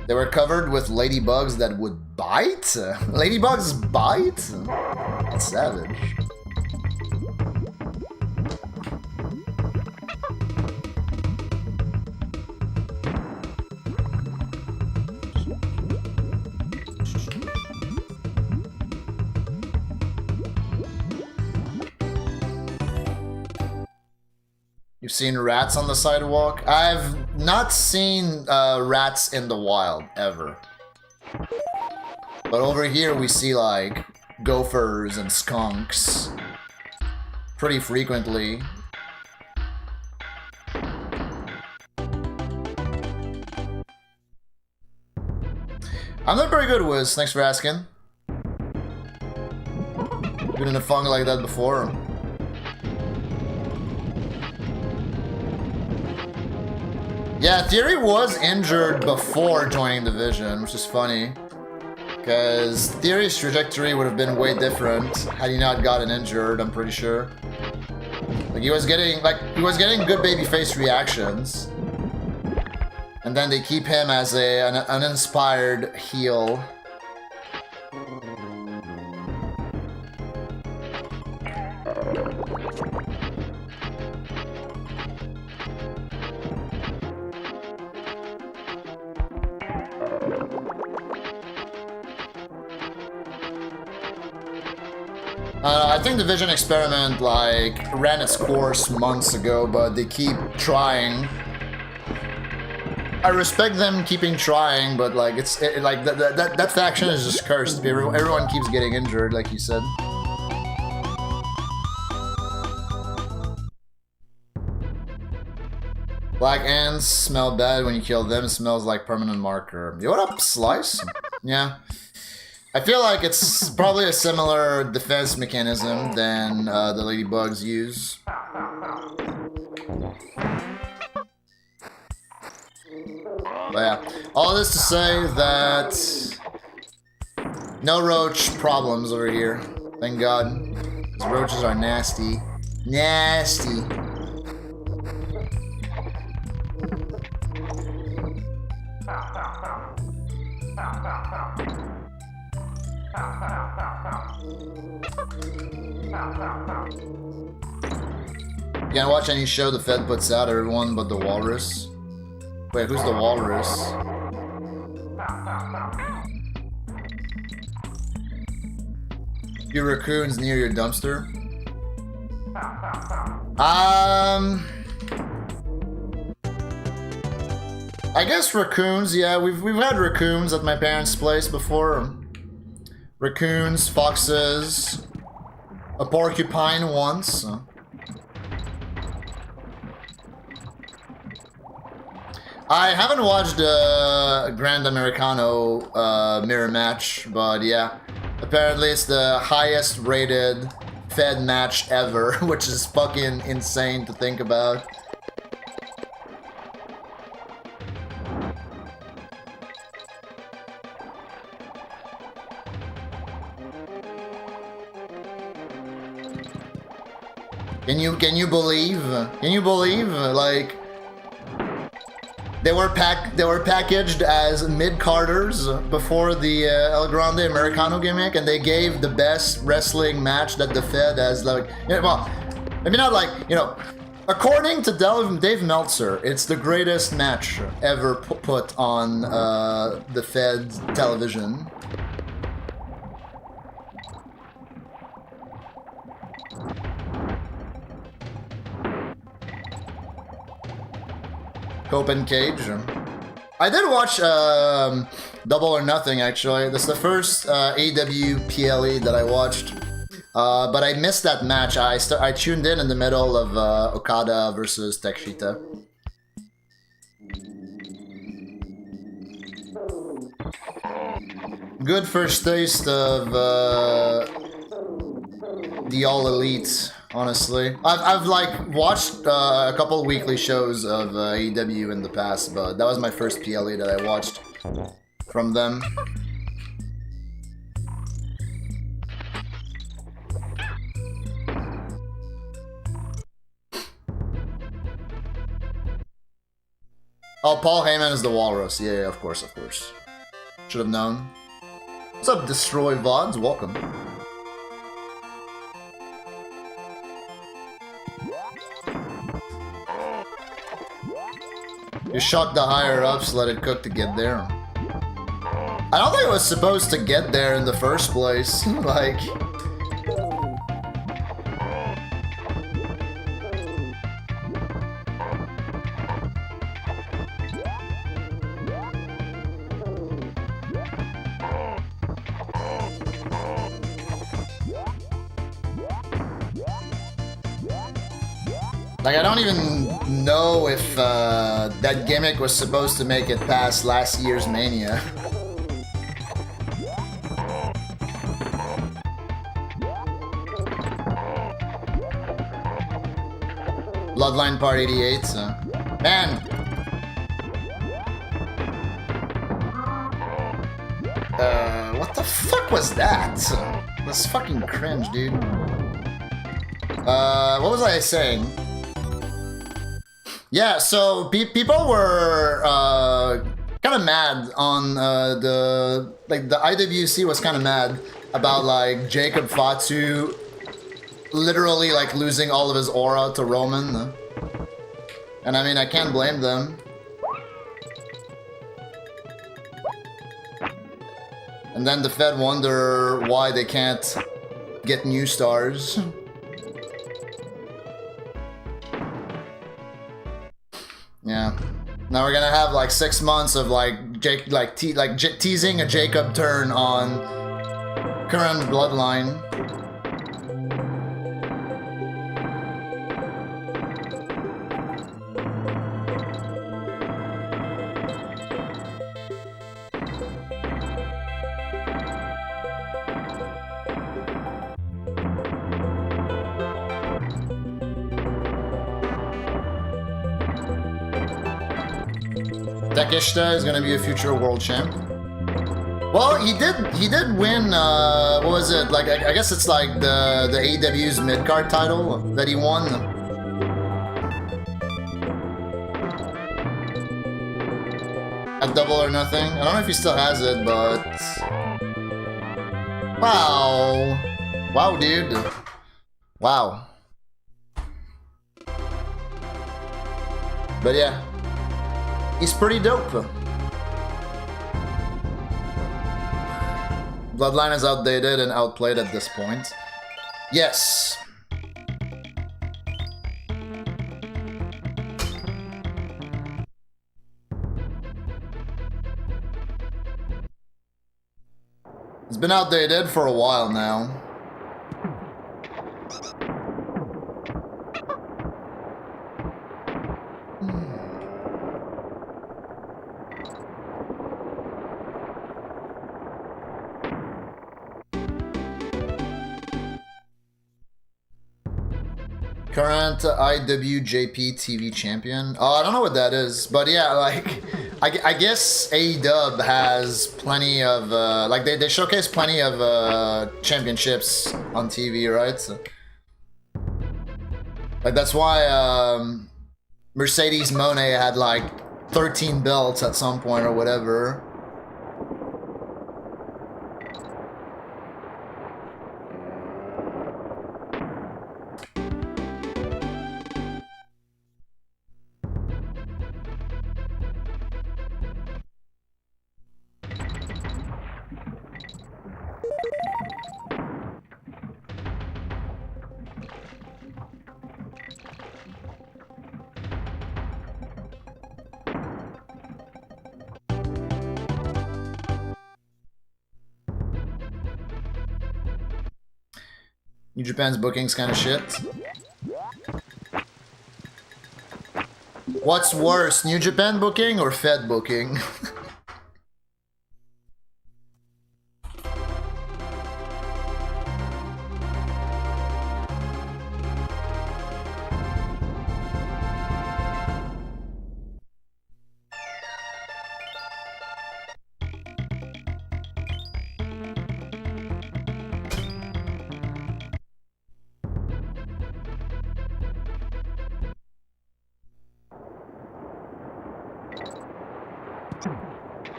They were covered with ladybugs that would bite? Ladybugs bite? That's savage. You've seen rats on the sidewalk? I've not seen rats in the wild, ever. But over here we see like gophers and skunks pretty frequently. I'm not very good, Wiz. Thanks for asking. Been in a funk like that before. Yeah, Theory was injured before joining Division, which is funny. Because Theory's trajectory would have been way different had he not gotten injured, I'm pretty sure. Like he was getting good babyface reactions. And then they keep him as an uninspired heel. I think the Vision experiment like ran its course months ago, but they keep trying. I respect them keeping trying, but like that faction is just cursed. Everyone keeps getting injured, like you said. Black ants smell bad when you kill them. It smells like permanent marker. Yo, what up, Slice? Yeah. I feel like it's probably a similar defense mechanism than the ladybugs use. But yeah, all this to say that no roach problems over here. Thank God. These roaches are nasty. Nasty. You can't watch any show the Fed puts out, everyone but the walrus. Wait, who's the walrus? Few raccoons near your dumpster? I guess raccoons, yeah, we've had raccoons at my parents' place before. Raccoons, foxes, a porcupine once. I haven't watched the Grand Americano mirror match, but yeah. Apparently it's the highest rated Fed match ever, which is fucking insane to think about. Can you believe? Can you believe? Like, They were packaged as mid-carders before the El Grande Americano gimmick, and they gave the best wrestling match that the Fed has, like, well, maybe not like, you know, according to Dave Meltzer, it's the greatest match ever put on the Fed television. Open Cage. I did watch Double or Nothing, actually. This is the first AW PLE that I watched. But I missed that match. I tuned in the middle of Okada versus Takeshita. Good first taste of the All Elite. Honestly, I've like watched a couple weekly shows of AEW in the past, but that was my first PLE that I watched from them. Oh, Paul Heyman is the Walrus. Yeah, of course, of course. Should have known. What's up, Destroy VODs? Welcome. You shocked the higher-ups, let it cook to get there. I don't think it was supposed to get there in the first place. Like... Like, I don't even know if that gimmick was supposed to make it past last year's Mania. Bloodline Part 88, man! What the fuck was that? That's fucking cringe, dude. What was I saying? Yeah, so people were kind of mad on the IWC was kind of mad about like Jacob Fatu literally like losing all of his aura to Roman, and I mean I can't blame them. And then the Fed wonder why they can't get new stars. Yeah. Now we're gonna have like 6 months of like teasing a Jacob turn on current bloodline. Takeshita is gonna be a future world champ. Well, he did win. What was it? Like I guess it's like the AEW's mid card title that he won. At Double or Nothing. I don't know if he still has it, but wow, dude, wow. But yeah. He's pretty dope. Bloodline is outdated and outplayed at this point. Yes. It's been outdated for a while now. Current IWJP TV champion. Oh, I don't know what that is, but yeah, like, I guess AEW has plenty of, like, they showcase plenty of championships on TV, right? So, like, that's why Mercedes Moné had, like, 13 belts at some point or whatever. New Japan's booking's kind of shit. What's worse, New Japan booking or Fed booking?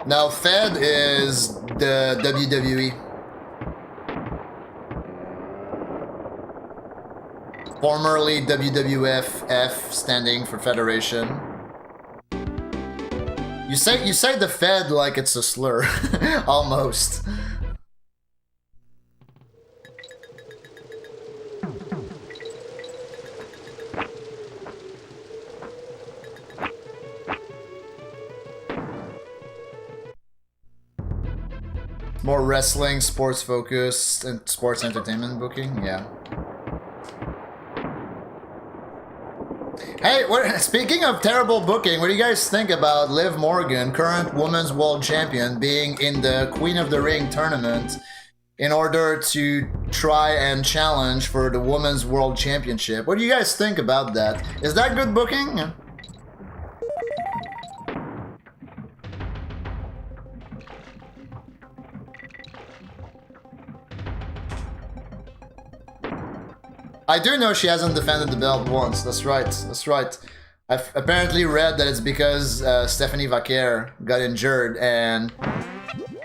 Now, Fed is the WWE. Formerly WWF, F standing for Federation. You say the Fed like it's a slur, almost. More wrestling, sports focused, and sports entertainment booking, yeah. Hey, speaking of terrible booking, what do you guys think about Liv Morgan, current Women's World Champion, being in the Queen of the Ring tournament in order to try and challenge for the Women's World Championship? What do you guys think about that? Is that good booking? I do know she hasn't defended the belt once. That's right. That's right. I've apparently read that it's because Stephanie Vaquer got injured, and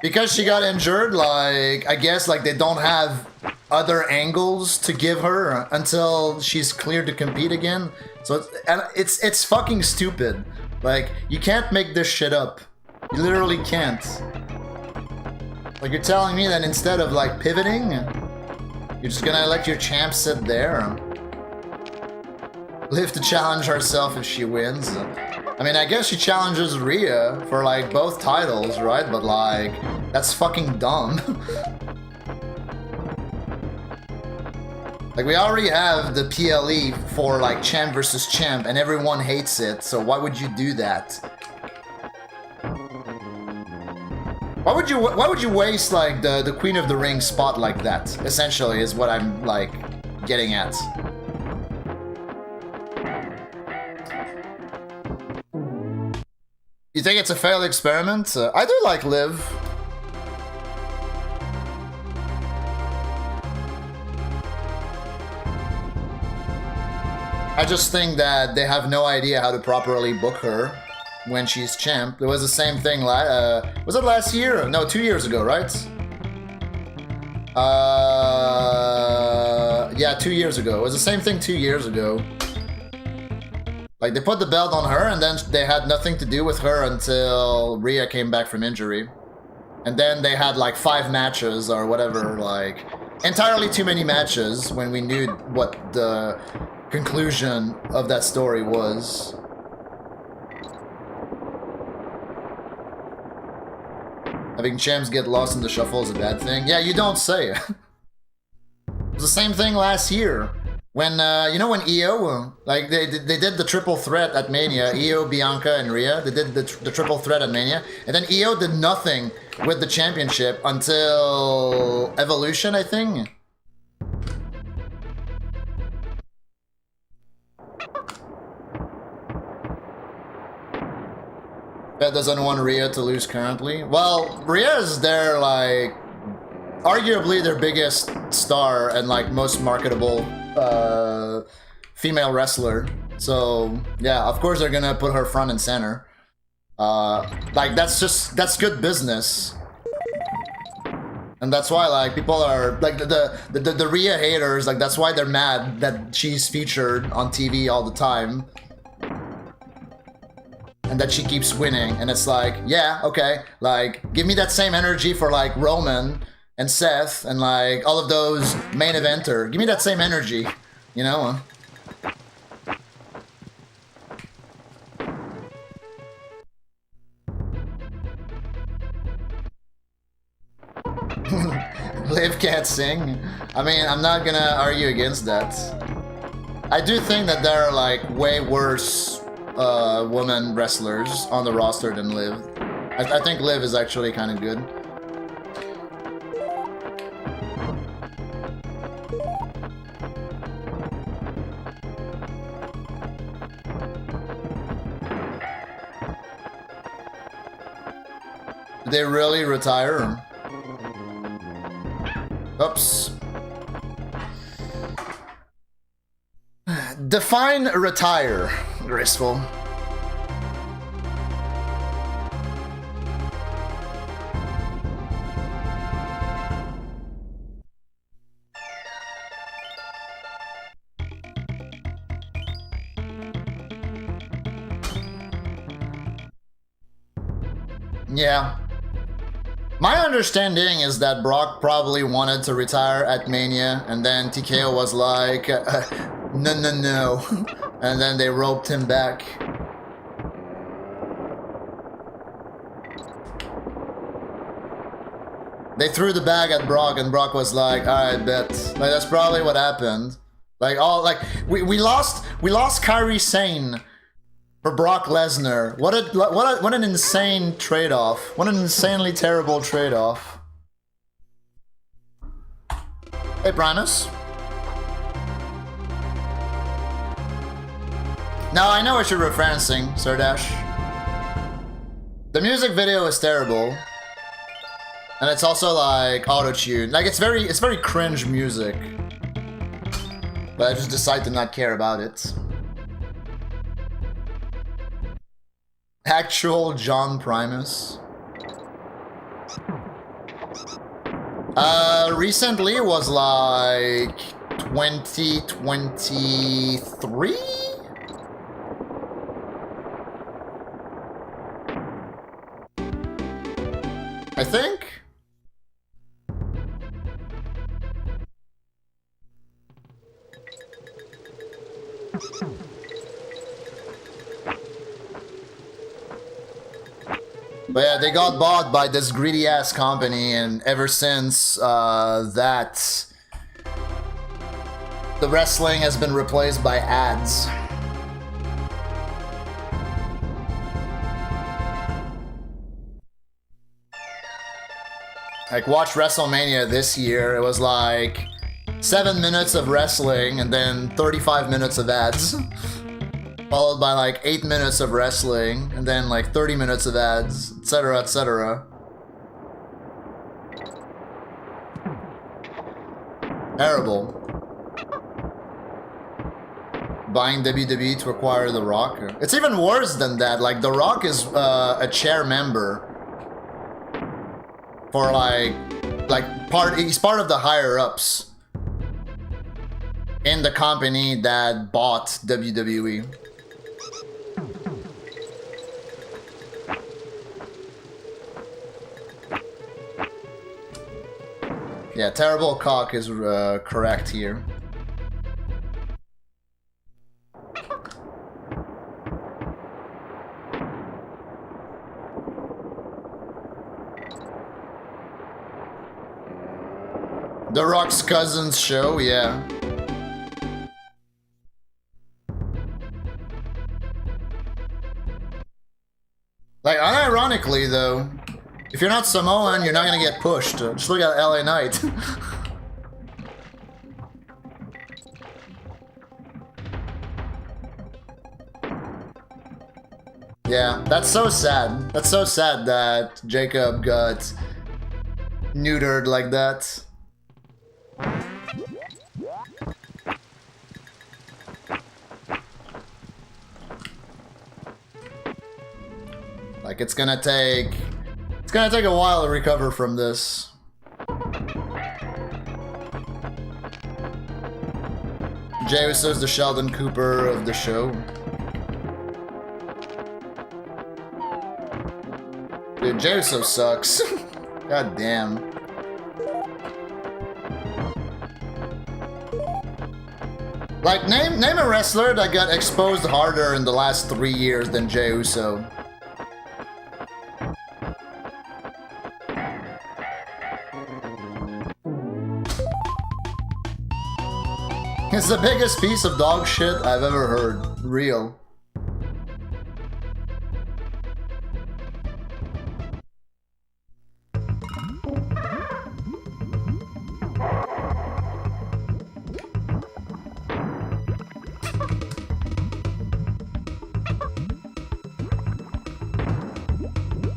because she got injured, like, I guess like they don't have other angles to give her until she's cleared to compete again. So it's fucking stupid. Like, you can't make this shit up. You literally can't. Like, you're telling me that instead of like pivoting, you're just gonna let your champ sit there? Live to challenge herself if she wins. I mean, I guess she challenges Rhea for like both titles, right? But like, that's fucking dumb. Like, we already have the PLE for like champ versus champ and everyone hates it, so why would you do that? Why would you waste like the Queen of the Ring spot like that? Essentially, is what I'm like getting at. You think it's a failed experiment? I do like Liv. I just think that they have no idea how to properly book her when she's champ. It was the same thing, was it last year? No, 2 years ago, right? Yeah, 2 years ago. It was the same thing 2 years ago. Like, they put the belt on her, and then they had nothing to do with her until Rhea came back from injury. And then they had like 5 matches or whatever, like, entirely too many matches when we knew what the conclusion of that story was. Having champs get lost in the shuffle is a bad thing. Yeah, you don't say. It was the same thing last year. When, you know when EO, like, they did the triple threat at Mania, EO, Bianca, and Rhea, they did the triple threat at Mania, and then EO did nothing with the championship until Evolution, I think. That doesn't want Rhea to lose currently. Well, Rhea is their, like, arguably their biggest star and, like, most marketable female wrestler. So, yeah, of course they're gonna put her front and center. Like that's good business. And that's why, like, people are, like, the Rhea haters, like, that's why they're mad that she's featured on TV all the time. And that she keeps winning. And it's like, yeah, okay, like, give me that same energy for, like, Roman and Seth and, like, all of those main eventer. Give me that same energy, you know? Liv can't sing. I mean, I'm not gonna argue against that. I do think that there are like way worse women wrestlers on the roster than Liv. I think Liv is actually kind of good. Did they really retire? Oops. Define retire, Graceful. Yeah. My understanding is that Brock probably wanted to retire at Mania, and then TKO was like, no. And then they roped him back. They threw the bag at Brock, and Brock was like, alright, bet. Like, that's probably what happened. Like, we lost Kairi Sane for Brock Lesnar. What an insane trade-off. What an insanely terrible trade-off. Hey, Primus. Now I know what you're referencing, Sir Dash. The music video is terrible. And it's also like auto-tune. Like it's very cringe music. But I just decide to not care about it. Actual John Primus. Recently was like 2023? I think. But yeah, they got bought by this greedy ass company, and ever since that, the wrestling has been replaced by ads. Like, watch WrestleMania this year, it was like 7 minutes of wrestling and then 35 minutes of ads. Followed by like 8 minutes of wrestling, and then like 30 minutes of ads, etc, etc. Terrible. Buying WWE to acquire The Rock. It's even worse than that. Like, The Rock is a chair member. For he's part of the higher-ups in the company that bought WWE. Yeah, terrible cock is correct here. The Rock's cousin's show, yeah. Like, unironically though, if you're not Samoan, you're not gonna get pushed. Just look at LA Knight. Yeah, that's so sad. That's so sad that Jacob got neutered like that. Like, Like it's gonna take a while to recover from this. Jey Uso's the Sheldon Cooper of the show. Dude, Jey Uso sucks. God damn. Like, name a wrestler that got exposed harder in the last 3 years than Jey Uso. It's the biggest piece of dog shit I've ever heard. Real.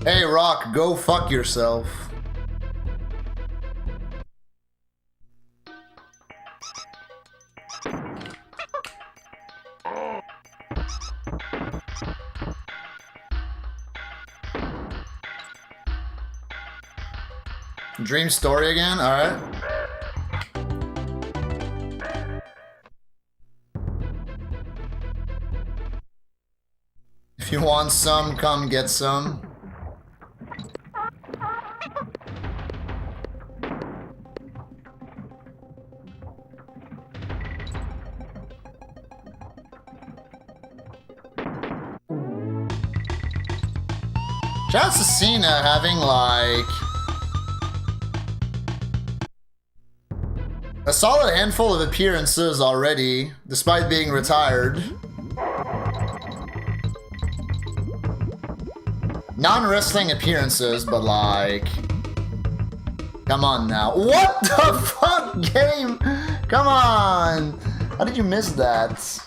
Hey, Rock, go fuck yourself. Dream story again? Alright. If you want some, come get some. Shouts to Cena having like a solid handful of appearances already, despite being retired. Non-wrestling appearances, but like... Come on now. What the fuck, game? Come on! How did you miss that?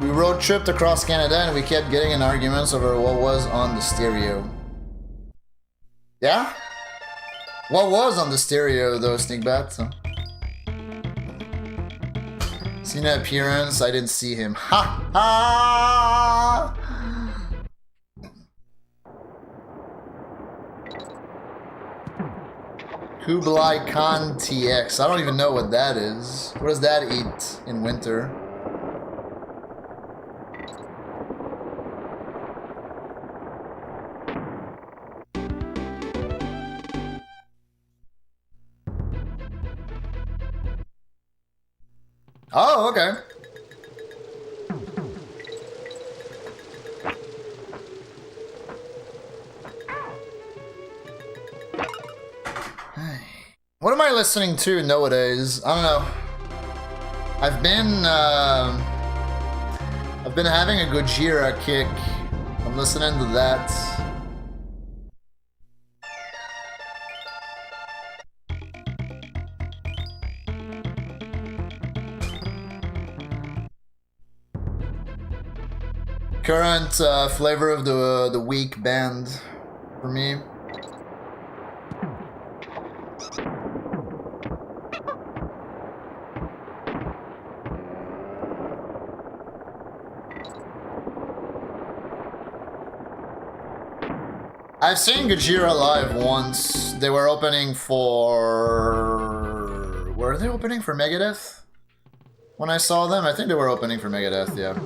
We road tripped across Canada and we kept getting in arguments over what was on the stereo. Yeah? What was on the stereo though, Sneakbat? Cena appearance, I didn't see him. Ha ha! Kublai Khan TX. I don't even know what that is. What does that eat in winter? Oh, okay. What am I listening to nowadays? I don't know. I've been having a Gojira kick. I'm listening to that. Current flavor of the week band for me. I've seen Gojira live once. They were opening for... Were they opening for Megadeth? When I saw them? I think they were opening for Megadeth, yeah.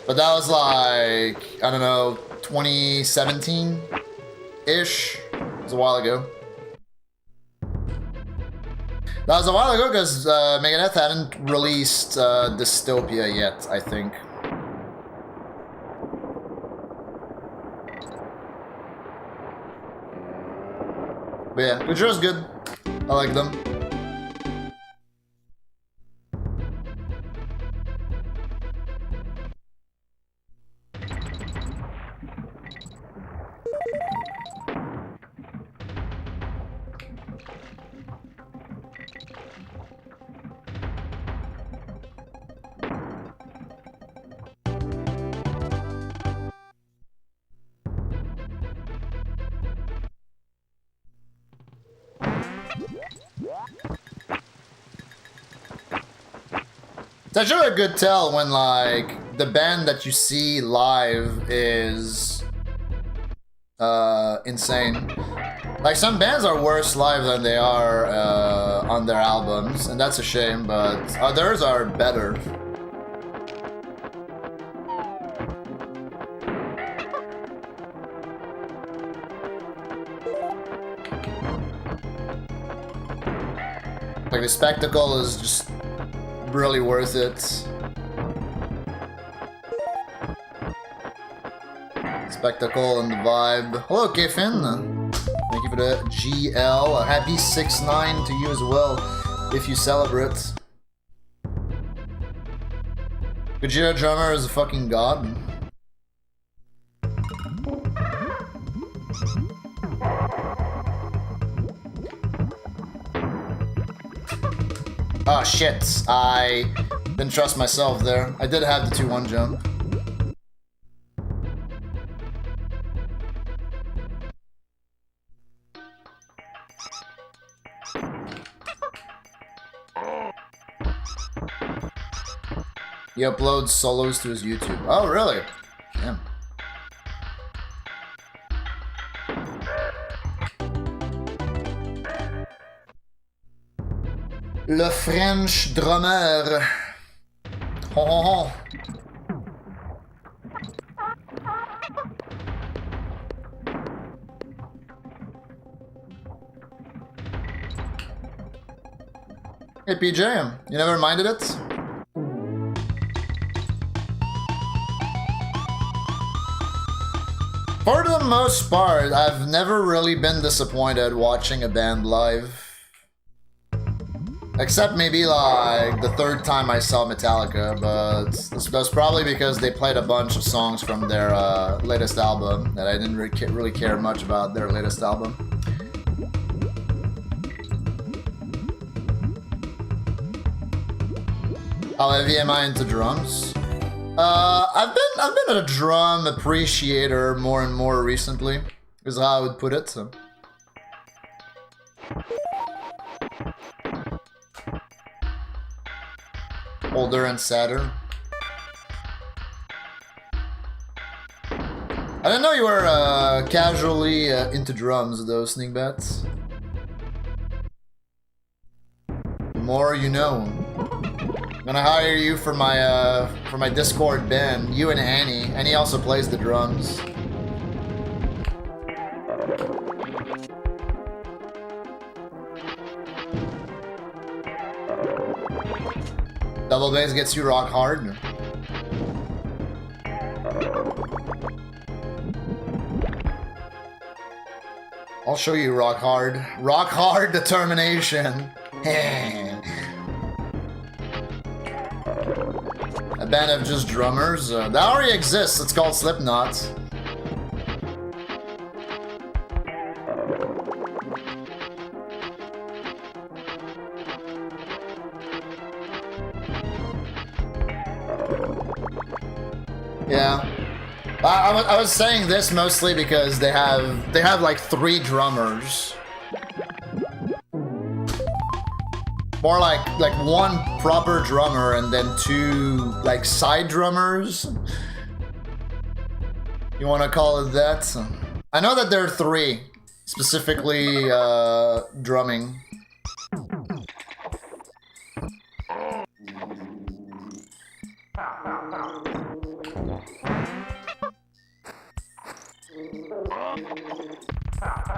But that was like, I don't know, 2017-ish. It was a while ago. That was a while ago because Megadeth hadn't released Dystopia yet, I think. But yeah, Gojira's good. I like them. It's actually a good tell when, like, the band that you see live is insane. Like, some bands are worse live than they are on their albums, and that's a shame, but others are better. Like, the spectacle is just really worth it. Spectacle and the vibe. Hello, Kefin. Thank you for the GL. Happy 6-9 to you as well, if you celebrate. Gojira Drummer is a fucking god. Oh shit, I didn't trust myself there. I did have the 2-1 jump. He uploads solos to his YouTube. Oh, really? Damn. Le French drummer. Ho ho ho. Hey PJ, you never minded it? For the most part, I've never really been disappointed watching a band live. Except maybe like the third time I saw Metallica, but that's probably because they played a bunch of songs from their latest album that I didn't really care much about their latest album. How heavy am I into drums? I've been a drum appreciator more and more recently, is how I would put it. So. Older and sadder. I didn't know you were casually into drums, though, Sneakbats. The more you know. I'm gonna hire you for my Discord band. You and Annie. Annie also plays the drums. Double bass gets you rock hard. I'll show you rock hard. Rock hard determination. A band of just drummers. That already exists. It's called Slipknot. Yeah, I was saying this mostly because they have like 3 drummers, more like 1 proper drummer and then 2 like side drummers. You want to call it that? I know that there are 3 specifically drumming.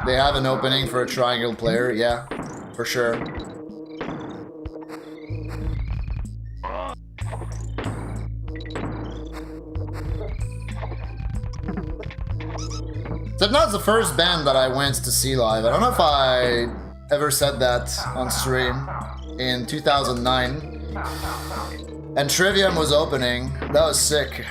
They have an opening for a triangle player, yeah, for sure. Slipknot's the first band that I went to see live. I don't know if I ever said that on stream in 2009. And Trivium was opening. That was sick.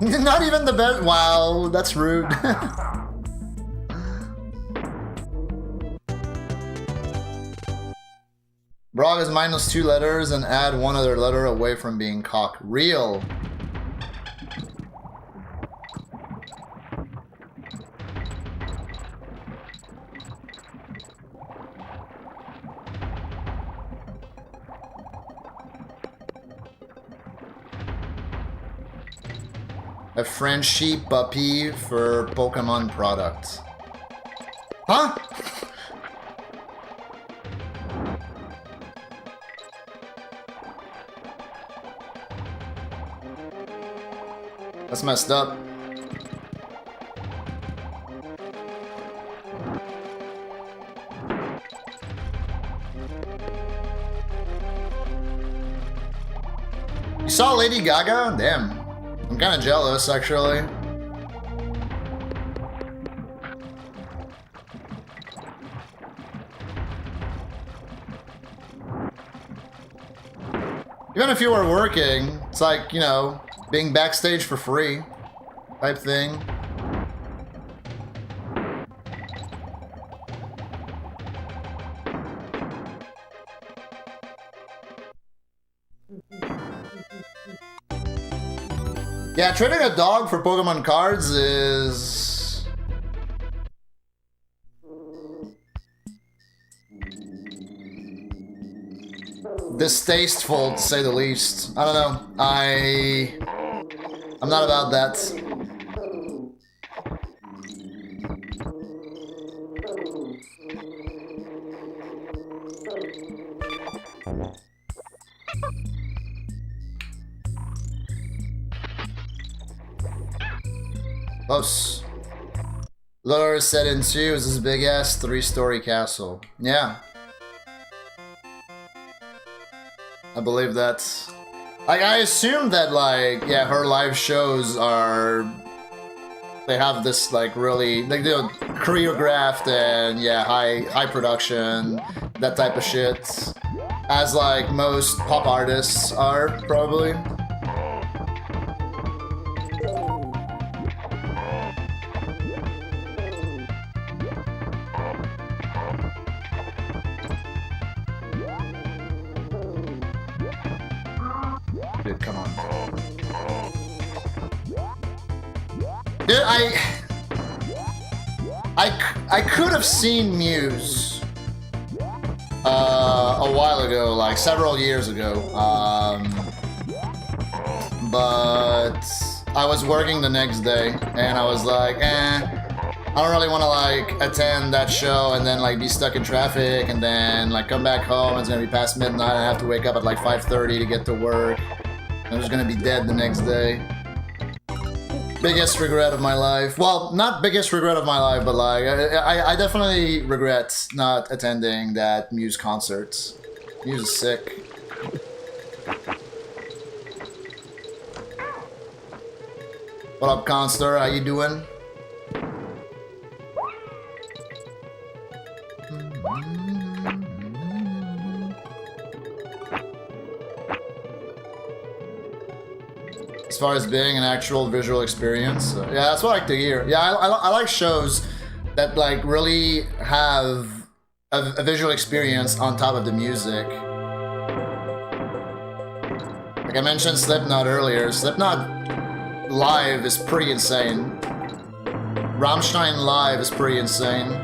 Not even the best. Wow, that's rude. Brog is minus 2 letters and add 1 other letter away from being cock. Real. A Frenchie puppy for Pokemon product. Huh? That's messed up. You saw Lady Gaga? Damn. I'm kind of jealous, actually. Even if you were working, it's like, you know, being backstage for free type thing. Yeah, trading a dog for Pokemon cards is... distasteful, to say the least. I don't know. I'm not about that. Close. Lower set in 2 is this big ass 3-story castle. Yeah. I believe that. Like, I assume that, like, yeah, her live shows are... they have this, like, really, like, they're choreographed and, yeah, high production, that type of shit. As, like, most pop artists are, probably. Dude, come on. Dude, I could have seen Muse a while ago, like several years ago, but I was working the next day and I was like, I don't really want to like attend that show and then like be stuck in traffic and then like come back home. It's gonna be past midnight. I have to wake up at like 5:30 to get to work. I'm just gonna be dead the next day. Biggest regret of my life. Well, not biggest regret of my life, but like I definitely regret not attending that Muse concert. Muse is sick. What up, Conster? How you doing? As far as being an actual visual experience, yeah, that's what I like to hear. Yeah, I like shows that like really have a visual experience on top of the music. Like I mentioned Slipknot earlier. Slipknot live is pretty insane. Rammstein live is pretty insane.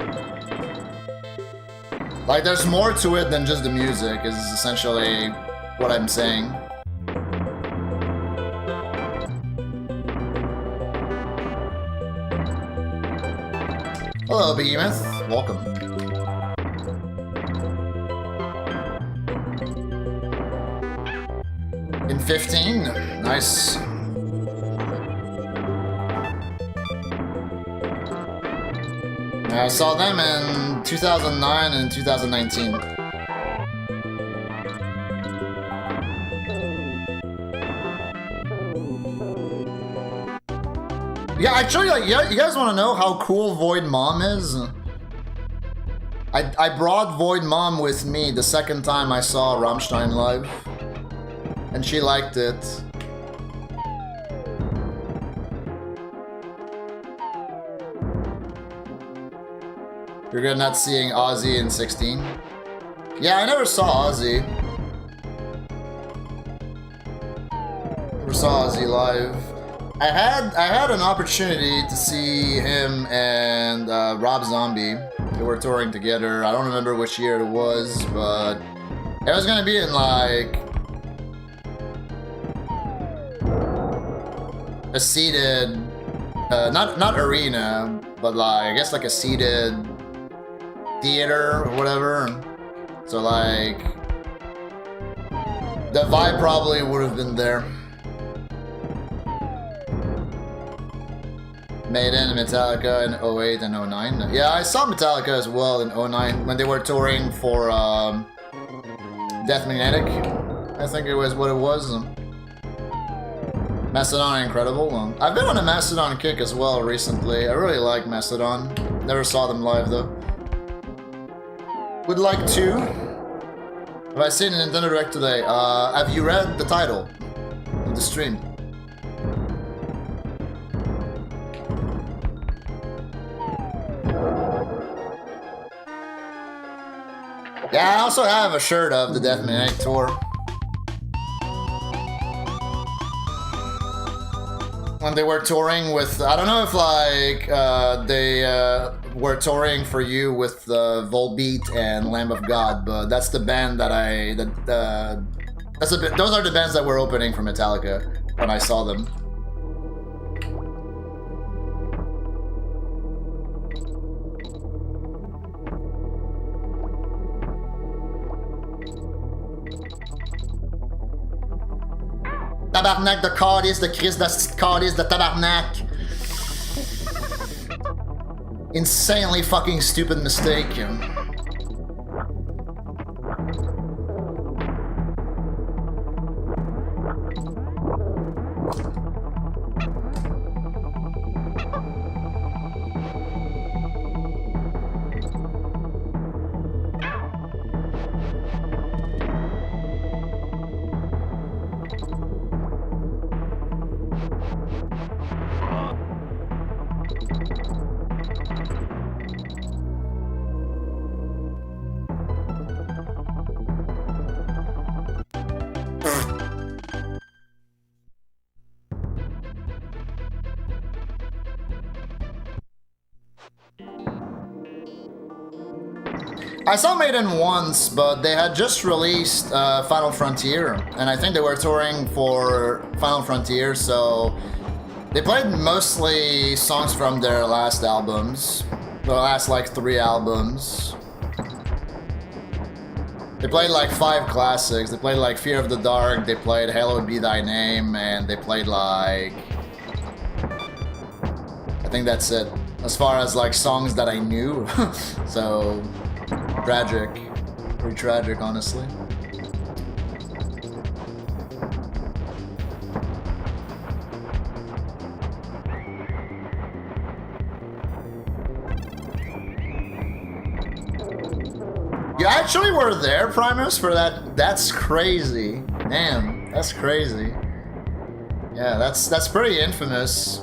Like there's more to it than just the music, is essentially what I'm saying. Hello, Behemoth. Welcome. In 15? Nice. I saw them in 2009 and 2019. Yeah, actually, like, yeah, you guys want to know how cool Void Mom is? I brought Void Mom with me the second time I saw Rammstein live, and she liked it. You're good not seeing Ozzy in 16? Yeah, I never saw Ozzy. Never saw Ozzy live. I had an opportunity to see him and Rob Zombie. They were touring together. I don't remember which year it was, but it was gonna be in like a seated, not arena, but like I guess like a seated theater or whatever. So like the vibe probably would have been there. Maiden and Metallica in 08 and 09. Yeah, I saw Metallica as well in 09 when they were touring for Death Magnetic. I think it was what it was. Mastodon incredible. I've been on a Mastodon kick as well recently. I really like Mastodon. Never saw them live though. Would like to. Have I seen a Nintendo Direct today? Have you read the title of the stream? Yeah, I also have a shirt of the Death Magnetic tour. When they were touring with, I don't know if like they were touring for you with Volbeat and Lamb of God, but that's the band that those are the bands that were opening for Metallica when I saw them. Tabarnak de calice, de Christ, de calice, de tabarnak. Insanely fucking stupid mistake. I saw Maiden once, but they had just released Final Frontier, and I think they were touring for Final Frontier, so they played mostly songs from their last albums, the last like 3 albums. They played like 5 classics. They played like Fear of the Dark, they played Hallowed Be Thy Name, and they played like... I think that's it, as far as like songs that I knew. So... tragic. Pretty tragic, honestly. You actually were there, Primus, for that? That's crazy. Damn, that's crazy. Yeah, that's pretty infamous.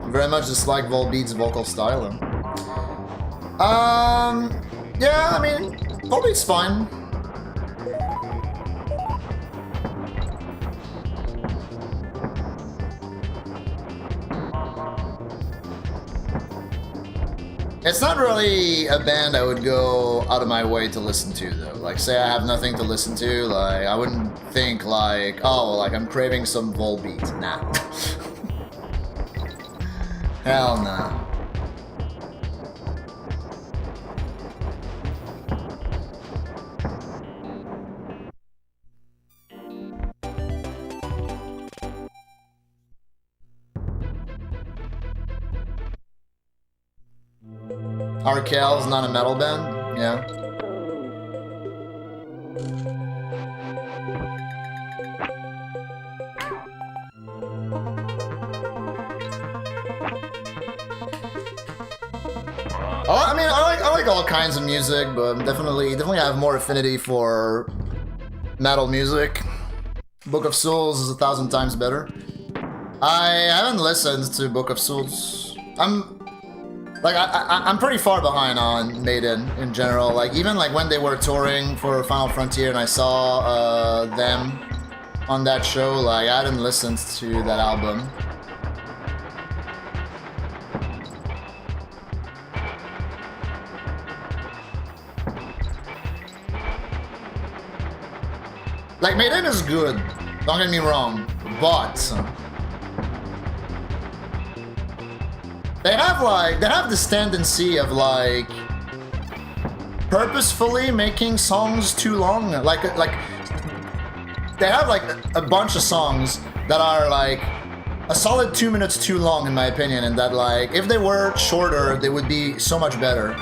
Very much dislike Volbeat's vocal style. Yeah, I mean, Volbeat's fine. It's not really a band I would go out of my way to listen to, though. Like, say I have nothing to listen to, like, I wouldn't think like, oh, like I'm craving some Volbeat. Nah. Hell nah. Arkel's not a metal band? Yeah. I mean, I like all kinds of music, but definitely have more affinity for metal music. Book of Souls is 1,000 times better. I haven't listened to Book of Souls. I'm pretty far behind on Maiden in general. Like even like when they were touring for Final Frontier and I saw them on that show, like I hadn't listened to that album. Like Maiden is good. Don't get me wrong, but they have this tendency of like purposefully making songs too long. Like they have like a bunch of songs that are like a solid 2 minutes too long in my opinion, and that like if they were shorter they would be so much better.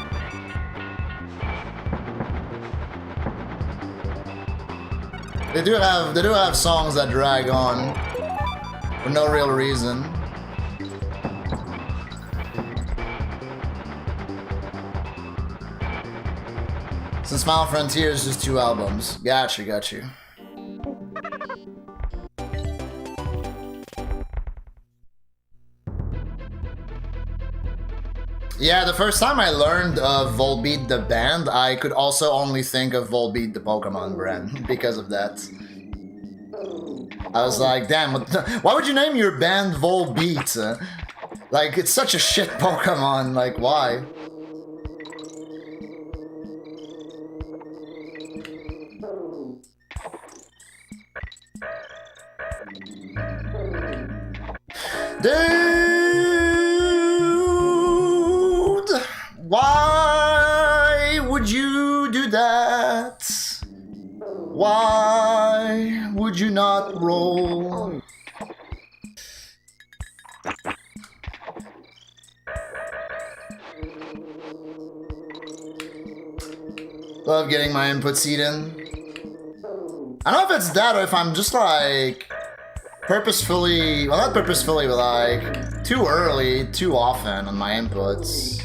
They do have songs that drag on for no real reason. Since Final Frontier is just 2 albums. Got you. Yeah, the first time I learned of Volbeat the band, I could also only think of Volbeat the Pokemon brand because of that. I was like, damn, why would you name your band Volbeat? Like, it's such a shit Pokemon, like, why? Dude, why would you do that? Why would you not roll? Love getting my input seed in. I don't know if it's that or if I'm just like purposefully, well not purposefully, but like too early, too often on my inputs.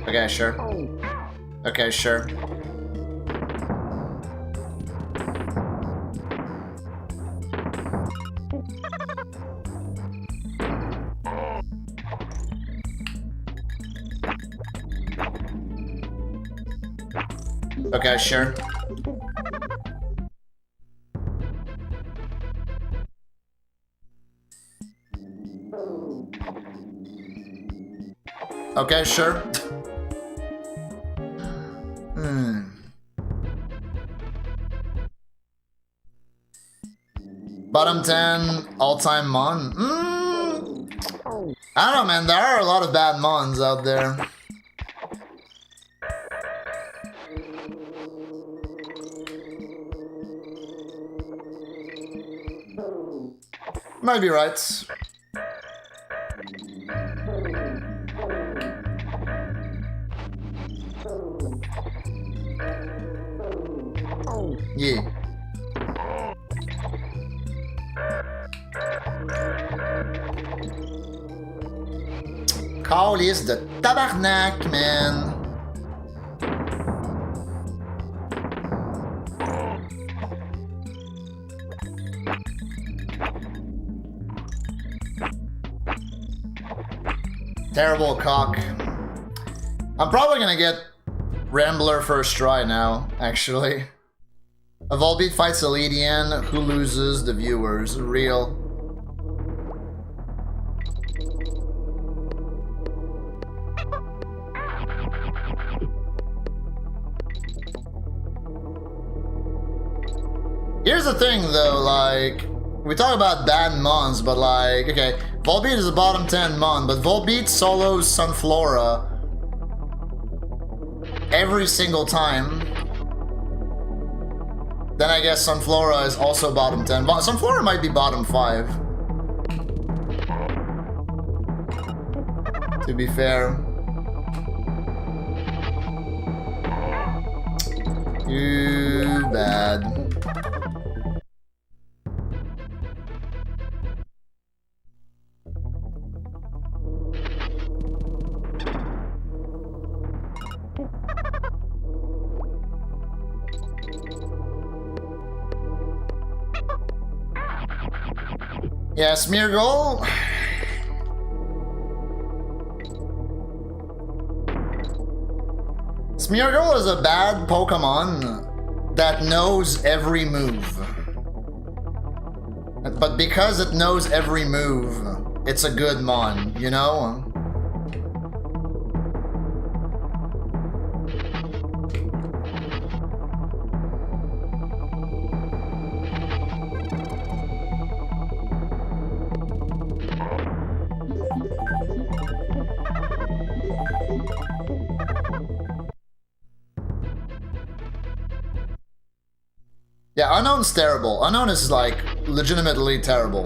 Okay, sure. Okay, sure. Okay, sure. Okay, sure. Bottom 10 all-time mon? I don't know, man. There are a lot of bad mons out there. Might be right. Yeah. Call is the tabarnak, man. Terrible cock. I'm probably gonna get Rambler first try now, actually. A Volbeat fights a Lydian, who loses? The viewers. Real. Here's the thing though, like, we talk about bad mons, but like, okay, Volbeat is a bottom 10 mon, but Volbeat solos Sunflora every single time. Then I guess Sunflora is also bottom 10. Sunflora might be bottom 5. To be fair. Too bad. Yeah, Smeargle. Smeargle is a bad Pokemon that knows every move. But because it knows every move, it's a good mon, you know? Yeah, Unknown's terrible. Unknown is like legitimately terrible.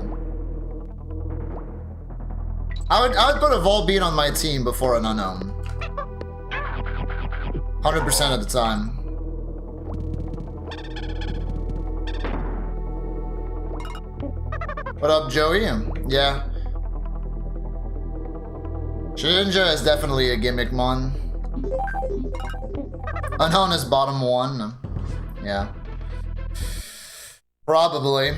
I would put a Volbeat on my team before an Unknown. 100% of the time. What up, Joey? Yeah. Shedinja is definitely a gimmick mon. Unknown is bottom 1. Yeah. Probably.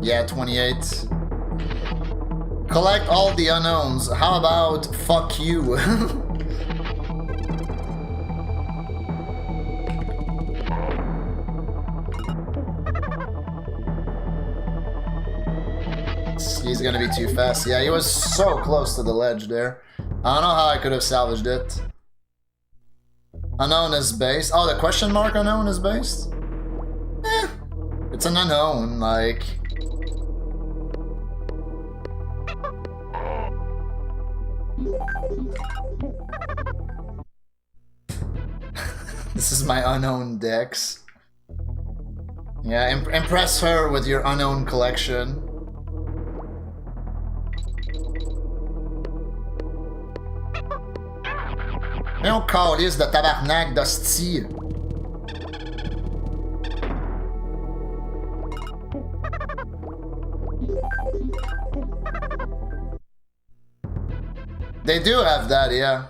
Yeah, 28. Collect all the unknowns. How about fuck you? He's gonna be too fast. Yeah, he was so close to the ledge there. I don't know how I could have salvaged it. Unknown is based. Oh, the question mark unknown is based? Eh. It's an unknown, like... This is my unknown Dex. Yeah, impress her with your unknown collection. Mais on calisse de tabarnak d'hostie. They do have that, yeah.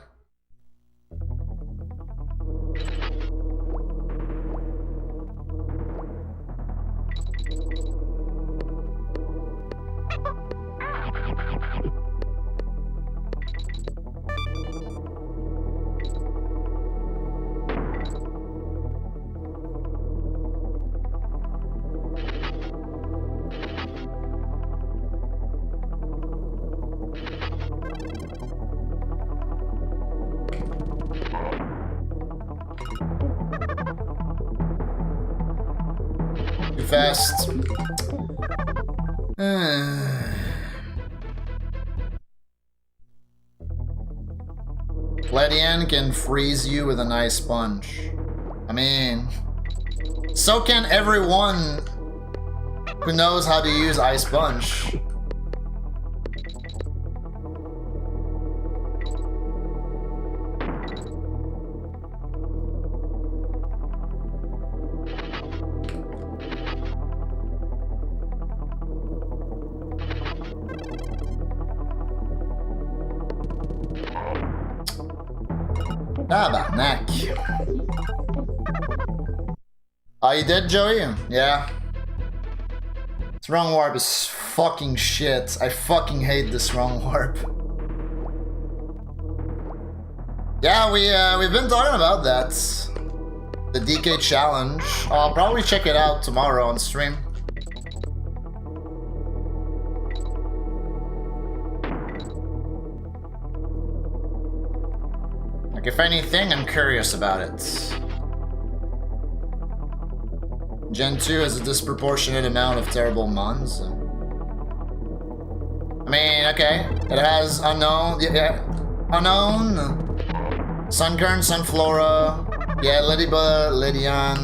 Fast. Gladian can freeze you with an ice punch. I mean, so can everyone who knows how to use ice punch. Tabarnak. Oh, you did, Joey? Yeah. This wrong warp is fucking shit. I fucking hate this wrong warp. Yeah, we've been talking about that. The DK challenge. I'll probably check it out tomorrow on stream. Like, if anything, I'm curious about it. Gen 2 has a disproportionate amount of terrible mons. I mean, okay. It has Unknown. Yeah. Unknown. Sunkern, Sunflora. Yeah, Ladybug, Lydian.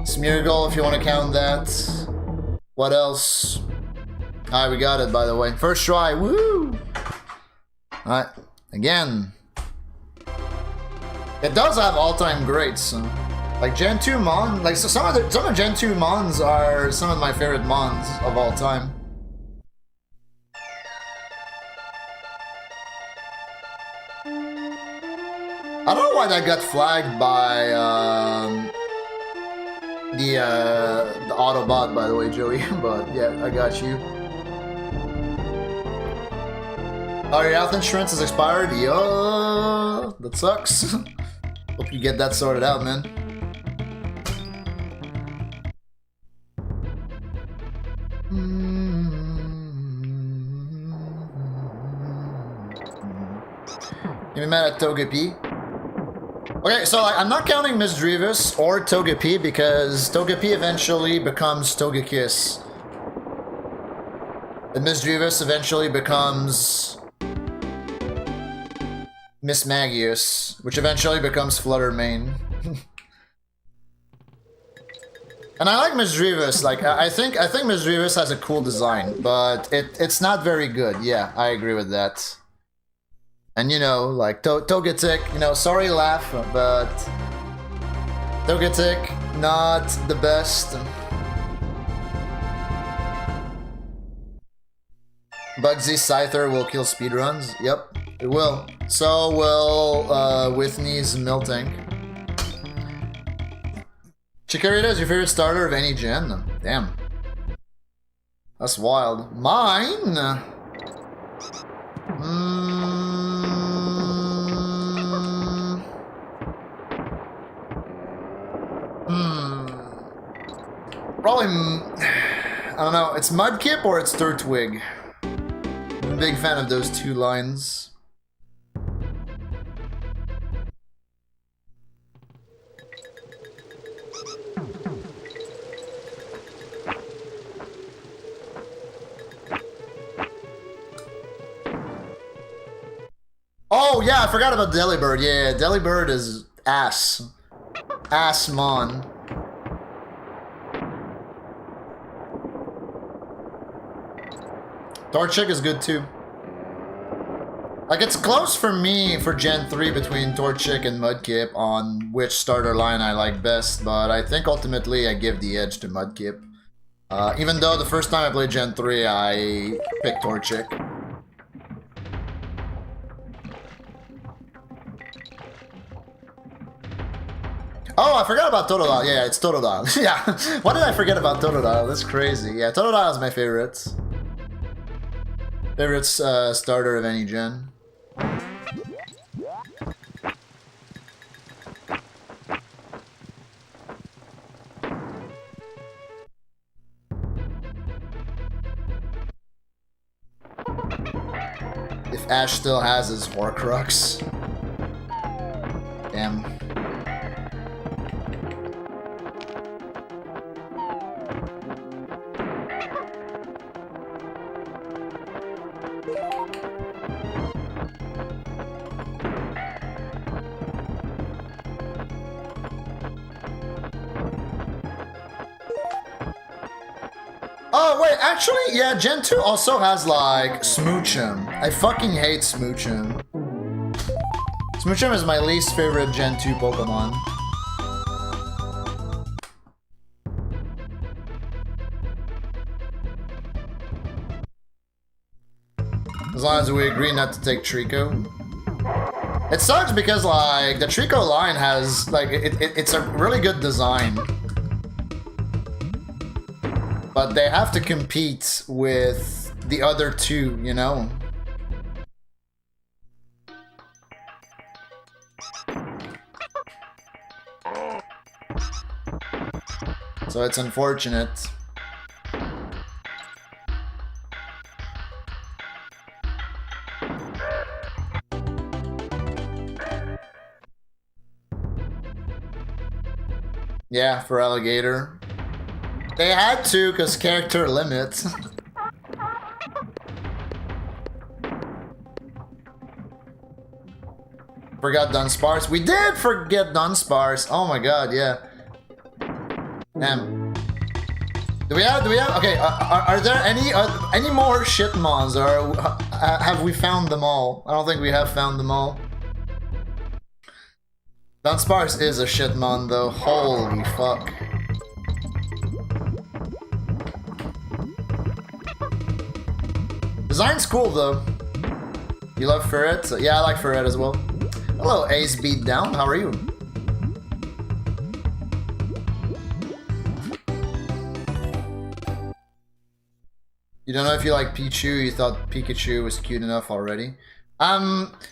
Smeargle, if you want to count that. What else? Alright, we got it, by the way. First try. Woo! Alright, again. It does have all-time greats. Like Gen 2 Mon, like so some of Gen 2 Mons are some of my favorite Mons of all time. I don't know why that got flagged by the Autobot, by the way, Joey, but yeah, I got you. Oh, your health insurance is expired? Yo, that sucks. Hope you get that sorted out, man. You be mad at Togepi? Okay, so like, I'm not counting Miss Drevis or Togepi because Togepi eventually becomes Togekiss. And Miss Drevis eventually becomes Miss Magius, which eventually becomes Fluttermane. And I like Miss Drevis. Like I think Miss Drevis has a cool design, but it's not very good. Yeah, I agree with that. And you know, like Togetic, you know, sorry laugh, but Togetic not the best. Bugsy Scyther will kill speedruns. Yep, it will. So will Whitney's Miltank. Chikorita is your favorite starter of any gen? Damn. That's wild. Mine? Probably, I don't know, it's Mudkip or it's Turtwig. I'm a big fan of those two lines. Oh yeah, I forgot about Delibird. Yeah, Delibird is ass. Assmon. Torchic is good too. Like, it's close for me for Gen 3 between Torchic and Mudkip on which starter line I like best, but I think ultimately I give the edge to Mudkip. Even though the first time I played Gen 3, I picked Torchic. Oh, I forgot about Totodile. Yeah, it's Totodile. Yeah, why did I forget about Totodile? That's crazy. Yeah, Totodile is my favorite. Favorite starter of any gen. If Ash still has his Horcrux. Damn. Oh, wait, actually, yeah, Gen 2 also has, like, Smoochum. I fucking hate Smoochum. Smoochum is my least favorite Gen 2 Pokemon. As long as we agree not to take Trico. It sucks because, like, the Trico line has, like, it's a really good design. But they have to compete with the other two, you know? So it's unfortunate. Yeah, for Alligator. They had to, because character limit. Forgot Dunsparce. We did forget Dunsparce. Oh my god, yeah. Damn. Do we have, okay, are there any more shitmons, or have we found them all? I don't think we have found them all. Dunsparce is a shitmon though, holy fuck. Design's cool though. You love Ferret? Yeah, I like Ferret as well. Hello, Ace Beatdown. How are you? You don't know if you like Pichu. You thought Pikachu was cute enough already.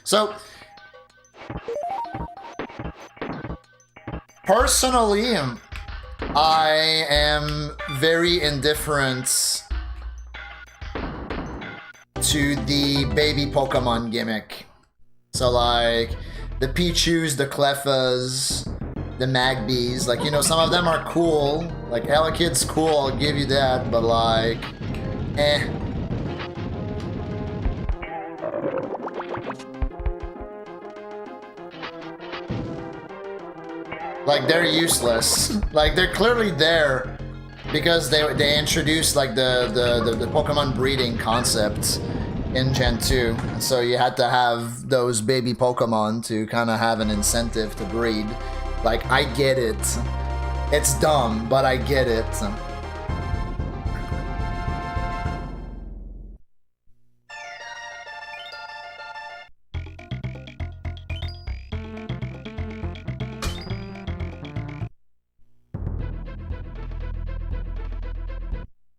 So Personally, I am very indifferent to the baby Pokemon gimmick. So like the Pichus, the Cleffas, the Magbies, like, you know, some of them are cool. Like Elekid's cool, I'll give you that, but like, eh. Like, they're useless. Like, they're clearly there because they introduced like the Pokemon breeding concept in Gen 2. So you had to have those baby Pokemon to kind of have an incentive to breed. Like, I get it. It's dumb, but I get it.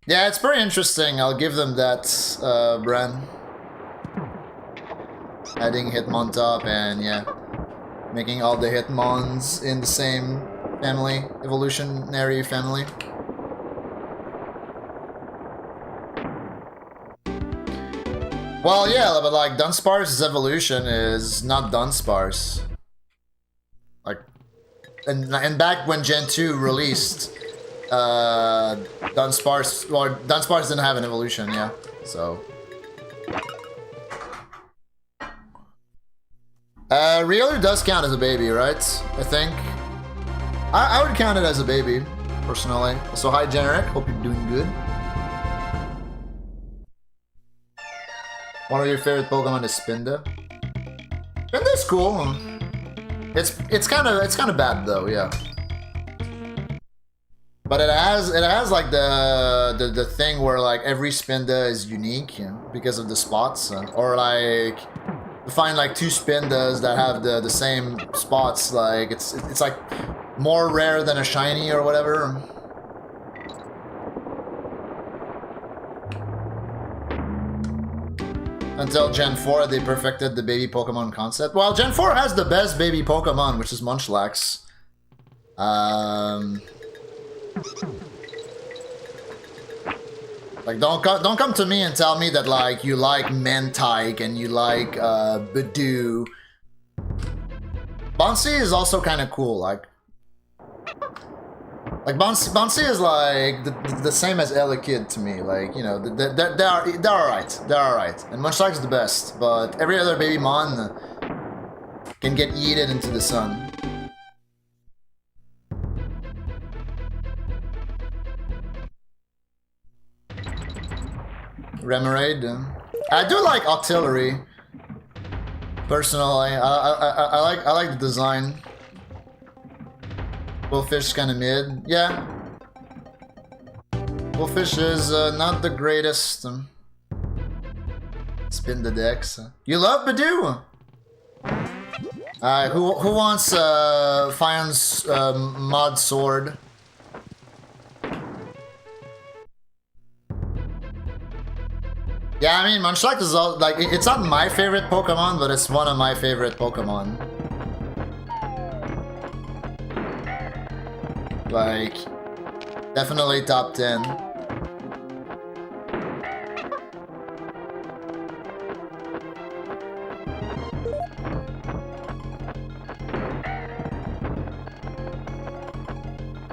Yeah, it's pretty interesting. I'll give them that, Bren. Adding Hitmontop and, yeah, making all the Hitmons in the same family, evolutionary family. Well, yeah, but like Dunsparce's evolution is not Dunsparce. Like, and back when Gen 2 released, Dunsparce didn't have an evolution, yeah. So Riolu does count as a baby, right? I think. I would count it as a baby, personally. So hi Generic, hope you're doing good. One of your favorite Pokemon is Spinda. Spinda's cool. It's kind of bad though, yeah. But it has like the thing where like every Spinda is unique, you know, because of the spots, or like you find like 2 Spindas that have the same spots. Like it's like more rare than a shiny or whatever. Until Gen 4, they perfected the baby Pokemon concept. Well, Gen 4 has the best baby Pokemon, which is Munchlax. Like, don't come to me and tell me that like you like Mantike and you like Badoo. Bouncy is also kind of cool. Like Bouncy is like the same as Elekid to me. Like, you know, they're alright. They're alright. And Munchlax is the best, but every other baby mon can get yeeted into the sun. Remoraid. I do like Octillery. Personally, I like the design. Bullfish kind of mid. Yeah. Bullfish is not the greatest. Spin the decks. You love Badoo? Who wants Fion's mod sword? Yeah, I mean, Munchlax is all, like, it's not my favorite Pokemon, but it's one of my favorite Pokemon. Like, definitely top 10.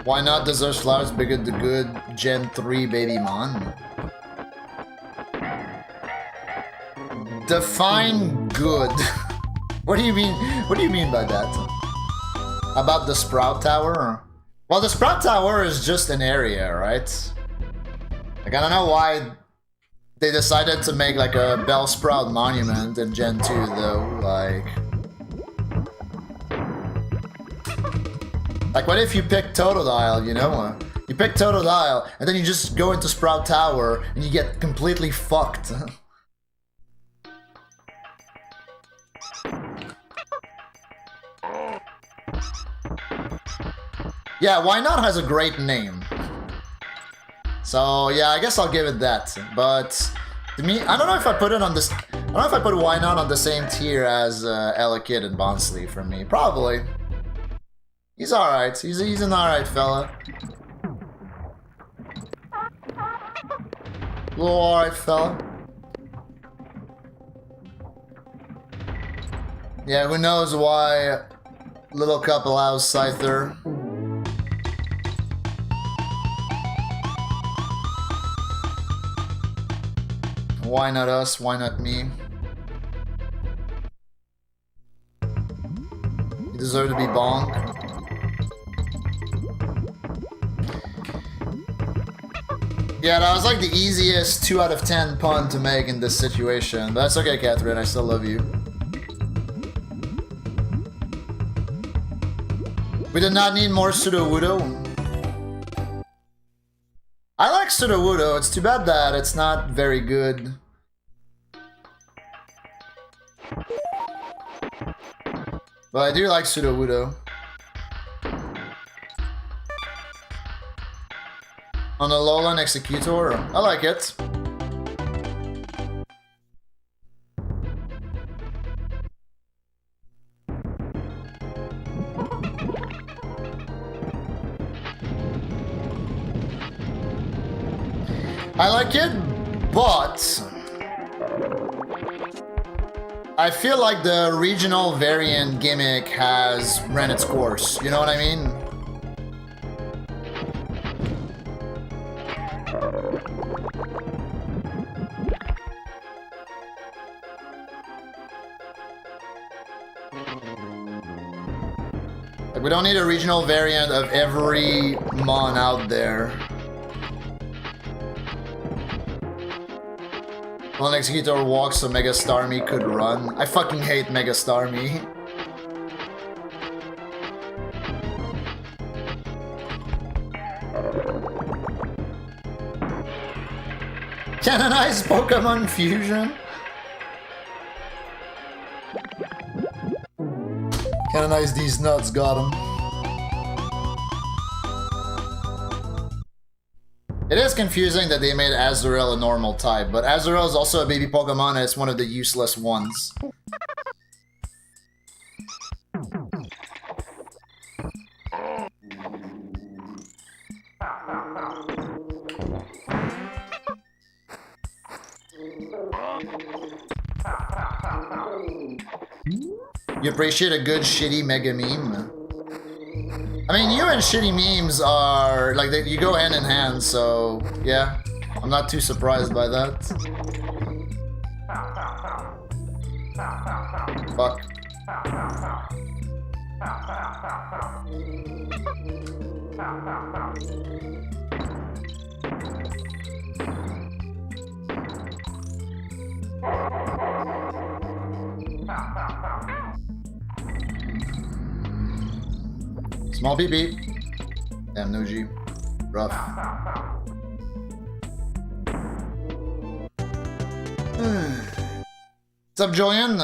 Why not deserve flowers bigger the good Gen 3 baby mon? Define good. What do you mean? What do you mean by that? About the Sprout Tower? Well, the Sprout Tower is just an area, right? Like, I don't know why they decided to make like a Bellsprout monument in Gen 2 though. Like what if you pick Totodile, you know? You pick Totodile and then you just go into Sprout Tower and you get completely fucked. Yeah, why not has a great name. So yeah, I guess I'll give it that. But to me, I don't know if I put it on this. I don't know if I put Why Not on the same tier as Elekid and Bonsly for me. Probably. He's alright. He's an alright fella. Little alright fella. Yeah, who knows why Little Cup allows Scyther. Why not us? Why not me? You deserve to be bonked. Yeah, that was like the easiest 2 out of 10 pun to make in this situation. But that's okay, Catherine. I still love you. We did not need more Sudowoodo. I like Sudowoodo. It's too bad that it's not very good. But I do like Sudowoodo. On the Alolan Executor, I like it. I like it, but I feel like the regional variant gimmick has ran its course. You know what I mean? Like, we don't need a regional variant of every mon out there. When Executor walks so Mega Starmie could run. I fucking hate Mega Starmie. Canonize Pokemon Fusion? Canonize these nuts, got him. It is confusing that they made Azurill a normal type, but Azurill is also a baby Pokemon and it's one of the useless ones. You appreciate a good shitty mega meme? I mean, you and shitty memes are, like, you go hand in hand, so, yeah. I'm not too surprised by that. Fuck. Small PP. Damn, no G. Rough. What's up, Julian?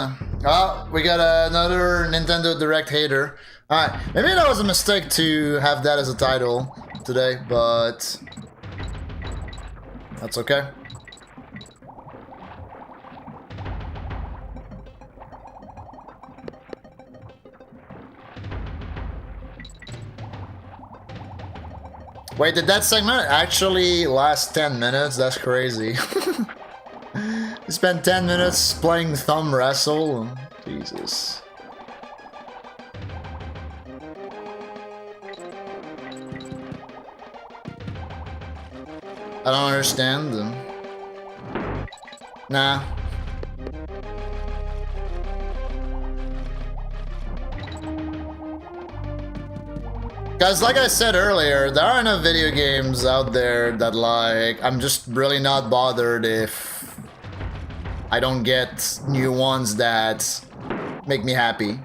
Oh, we got another Nintendo Direct hater. Alright, maybe that was a mistake to have that as a title today, but that's okay. Wait, did that segment actually last 10 minutes? That's crazy. You spent 10 minutes playing Thumb Wrestle? Jesus. I don't understand them. Nah. Guys, like I said earlier, there are enough video games out there that, like, I'm just really not bothered if I don't get new ones that make me happy.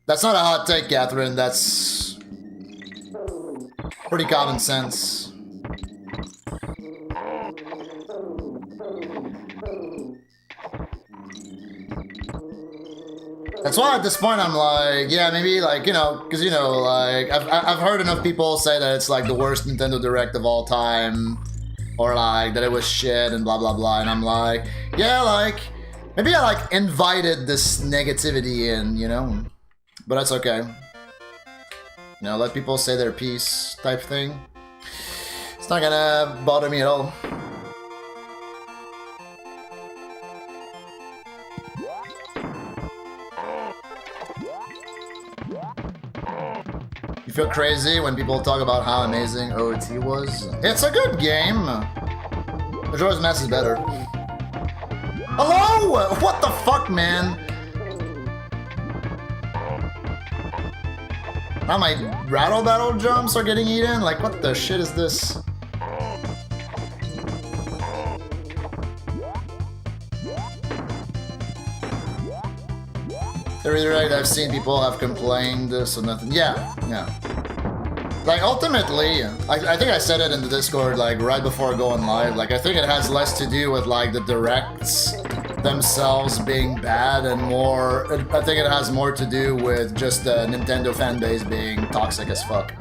That's not a hot take, Catherine. That's pretty common sense. That's why at this point I'm like, yeah, maybe like, you know, because, you know, like, I've heard enough people say that it's like the worst Nintendo Direct of all time, or like that it was shit and blah blah blah, and I'm like, yeah, like, maybe I like invited this negativity in, you know, but that's okay. You know, let people say their piece type thing. It's not gonna bother me at all. You feel crazy when people talk about how amazing OOT was? It's a good game. Majora's Mask is better. Hello? What the fuck, man? Now my rattle battle jumps are getting eaten? Like, what the shit is this? Right, I've seen people have complained this and nothing. Yeah. Like, ultimately, I think I said it in the Discord, like, right before going live. Like, I think it has less to do with, like, the directs themselves being bad and more... I think it has more to do with just the Nintendo fanbase being toxic as fuck.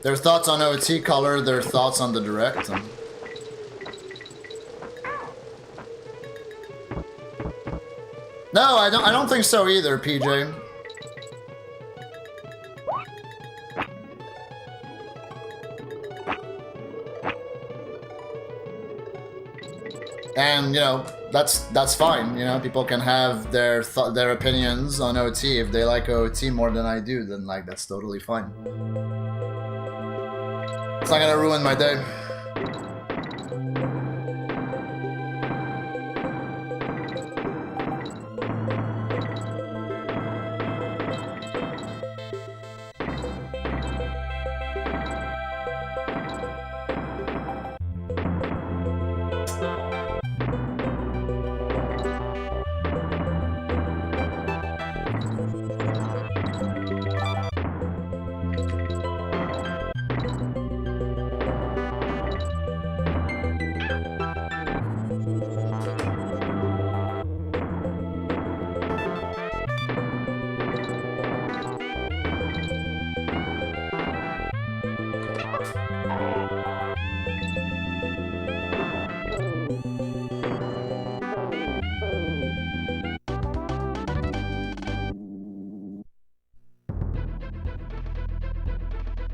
Their thoughts on OT color, their thoughts on the direct. No, I don't think so either, PJ. And you know, that's fine. You know, people can have their opinions on OT. If they like OT more than I do, then like that's totally fine. It's not gonna ruin my day.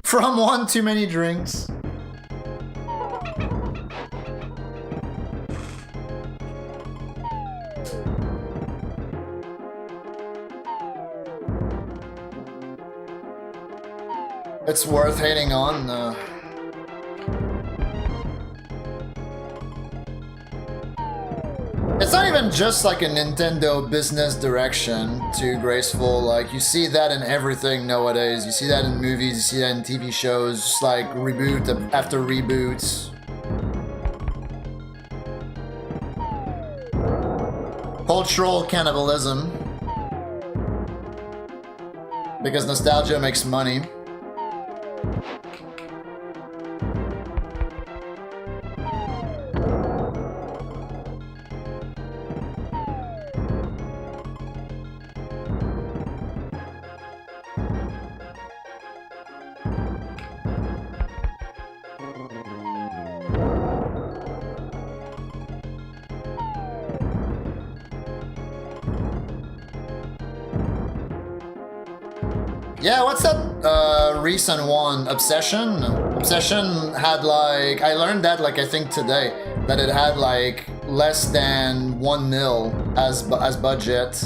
From one too many drinks. It's worth hating on. It's not even just like a Nintendo business direction to graceful. Like, you see that in everything nowadays. You see that in movies, you see that in TV shows, just like reboot after reboots. Cultural cannibalism. Because nostalgia makes money. Yeah, what's that recent one? Obsession? Obsession had like, I learned that like I think today, that it had like less than 1 mil as budget.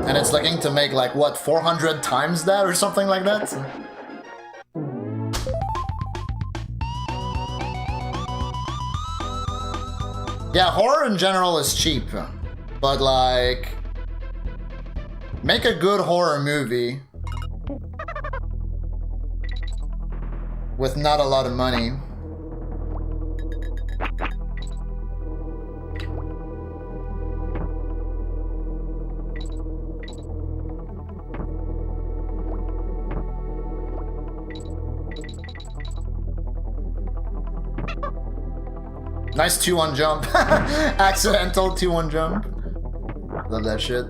And it's looking to make like what, 400 times that or something like that? Yeah, horror in general is cheap, but like, make a good horror movie with not a lot of money. Nice 2-1 jump. Accidental 2-1 jump. Love that shit.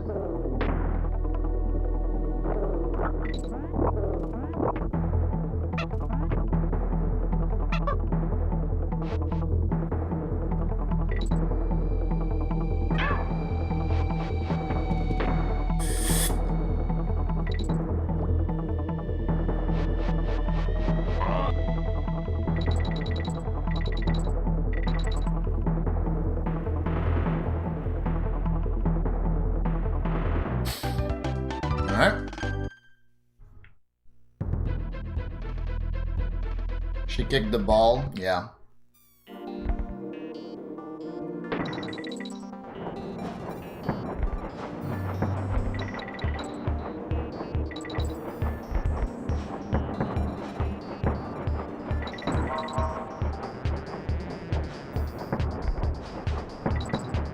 She kicked the ball, yeah.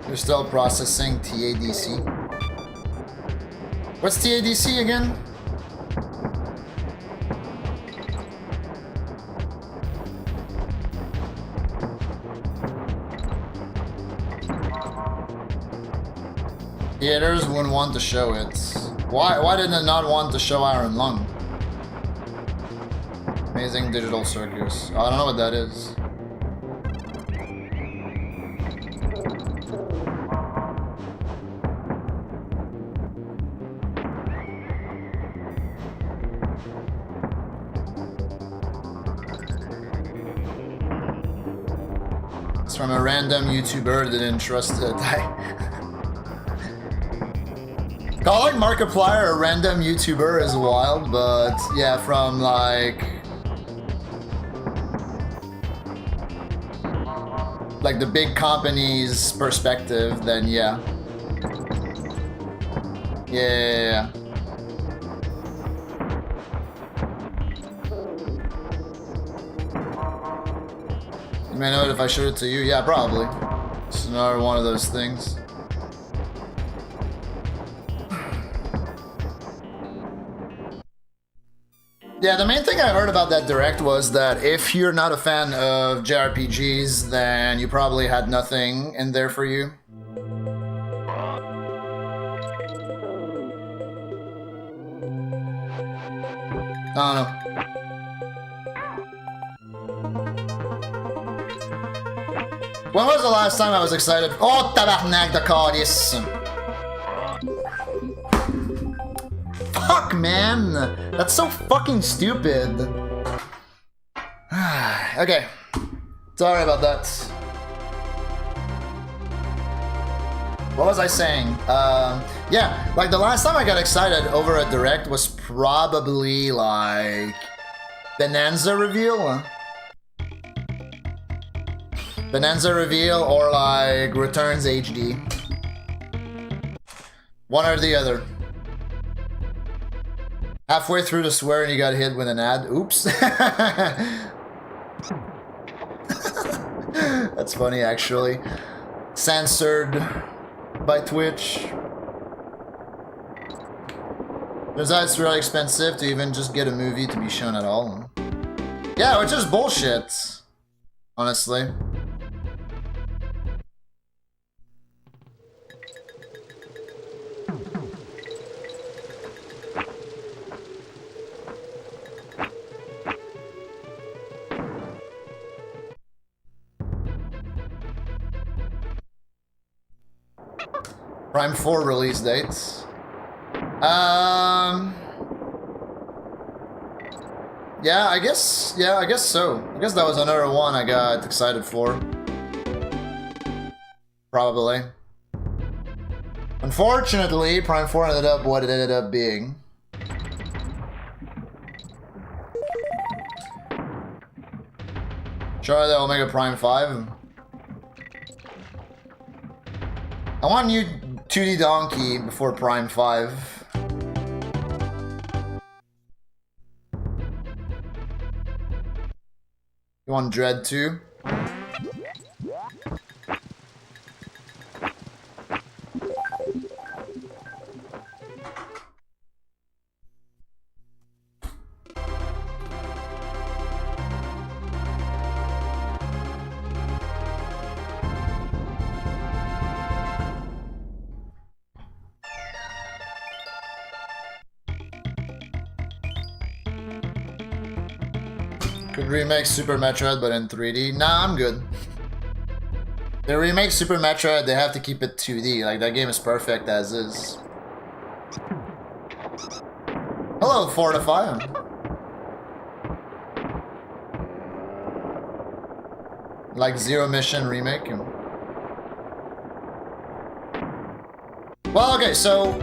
You're still processing TADC. What's TADC again? Theaters wouldn't want to show it. Why did it not want to show Iron Lung? Amazing digital circus. I don't know what that is. It's from a random YouTuber that didn't trust it. Calling Markiplier a random YouTuber is wild, but yeah, from like the big company's perspective, then yeah. Yeah. You may know it if I showed it to you. Yeah, probably. It's another one of those things. Yeah, the main thing I heard about that direct was that if you're not a fan of JRPGs, then you probably had nothing in there for you. I don't know. When was the last time I was excited? Oh, tabarnak de calice! Fuck, man! That's so fucking stupid. Okay. Sorry about that. What was I saying? Yeah, like the last time I got excited over a direct was probably like Bonanza reveal. Bonanza reveal or like Returns HD. One or the other. Halfway through the swear and you got hit with an ad. Oops. That's funny actually. Censored by Twitch. Turns out it's really expensive to even just get a movie to be shown at all. Yeah, which is bullshit. Honestly. Prime 4 release dates. Yeah, I guess so. I guess that was another one I got excited for. Probably. Unfortunately, Prime 4 ended up what it ended up being. Try the Omega Prime 5. I want new 2D Donkey before Prime 5. You want Dread 2? Could remake Super Metroid, but in 3D. Nah, I'm good. They remake Super Metroid, they have to keep it 2D. Like, that game is perfect as is. Hello, Fortify. Like Zero Mission remake. Well, okay, so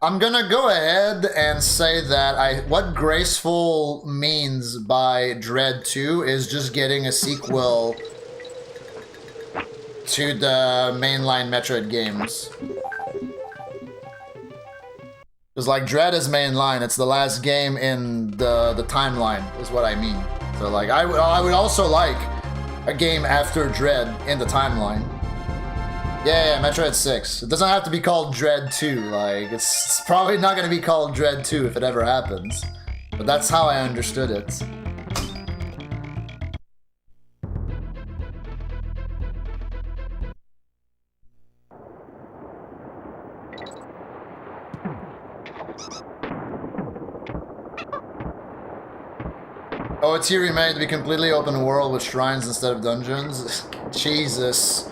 I'm gonna go ahead and say that what Graceful means by Dread 2 is just getting a sequel to the mainline Metroid games. Because like Dread is mainline, it's the last game in the timeline, is what I mean. So like I would also like a game after Dread in the timeline. Yeah, Metroid 6. It doesn't have to be called Dread 2. Like, it's probably not going to be called Dread 2 if it ever happens. But that's how I understood it. OT remade to be completely open world with shrines instead of dungeons. Jesus.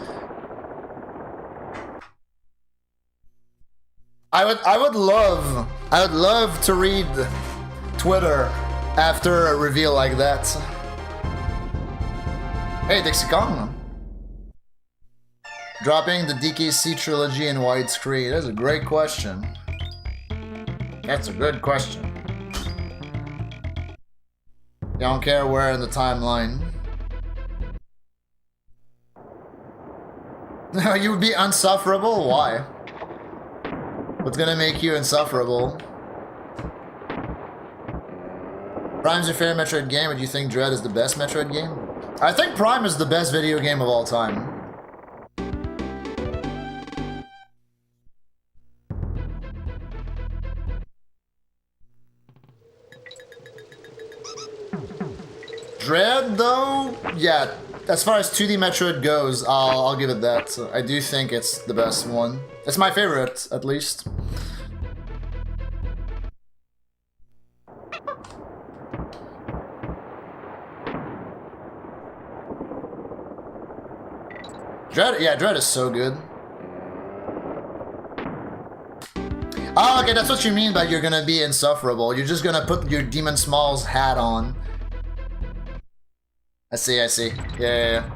I would love to read Twitter after a reveal like that. Hey, Dixie Kong. Dropping the DKC trilogy in widescreen. That's a great question. That's a good question. You don't care where in the timeline. You would be unsufferable? Why? What's gonna make you insufferable? Prime's your favorite Metroid game, or do you think Dread is the best Metroid game? I think Prime is the best video game of all time. Dread, though? Yeah, as far as 2D Metroid goes, I'll give it that. So I do think it's the best one. It's my favorite, at least. Dread, yeah, Dread is so good. Oh, okay, that's what you mean by you're gonna be insufferable. You're just gonna put your Demon Smalls hat on. I see, I see. Yeah.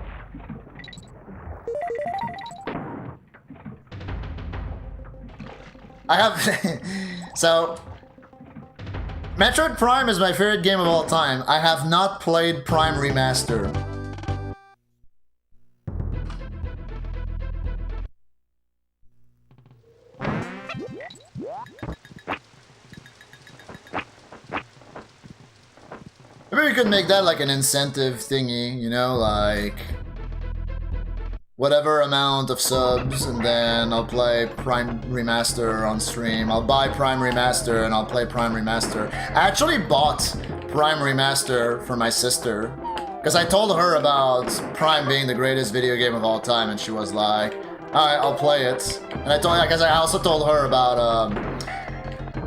I have... So... Metroid Prime is my favorite game of all time. I have not played Prime Remaster. Maybe we could make that like an incentive thingy, you know, like whatever amount of subs, and then I'll play Prime Remaster on stream. I'll buy Prime Remaster and I'll play Prime Remaster. I actually bought Prime Remaster for my sister because I told her about Prime being the greatest video game of all time, and she was like, "Alright, I'll play it." And I told her, because I also told her about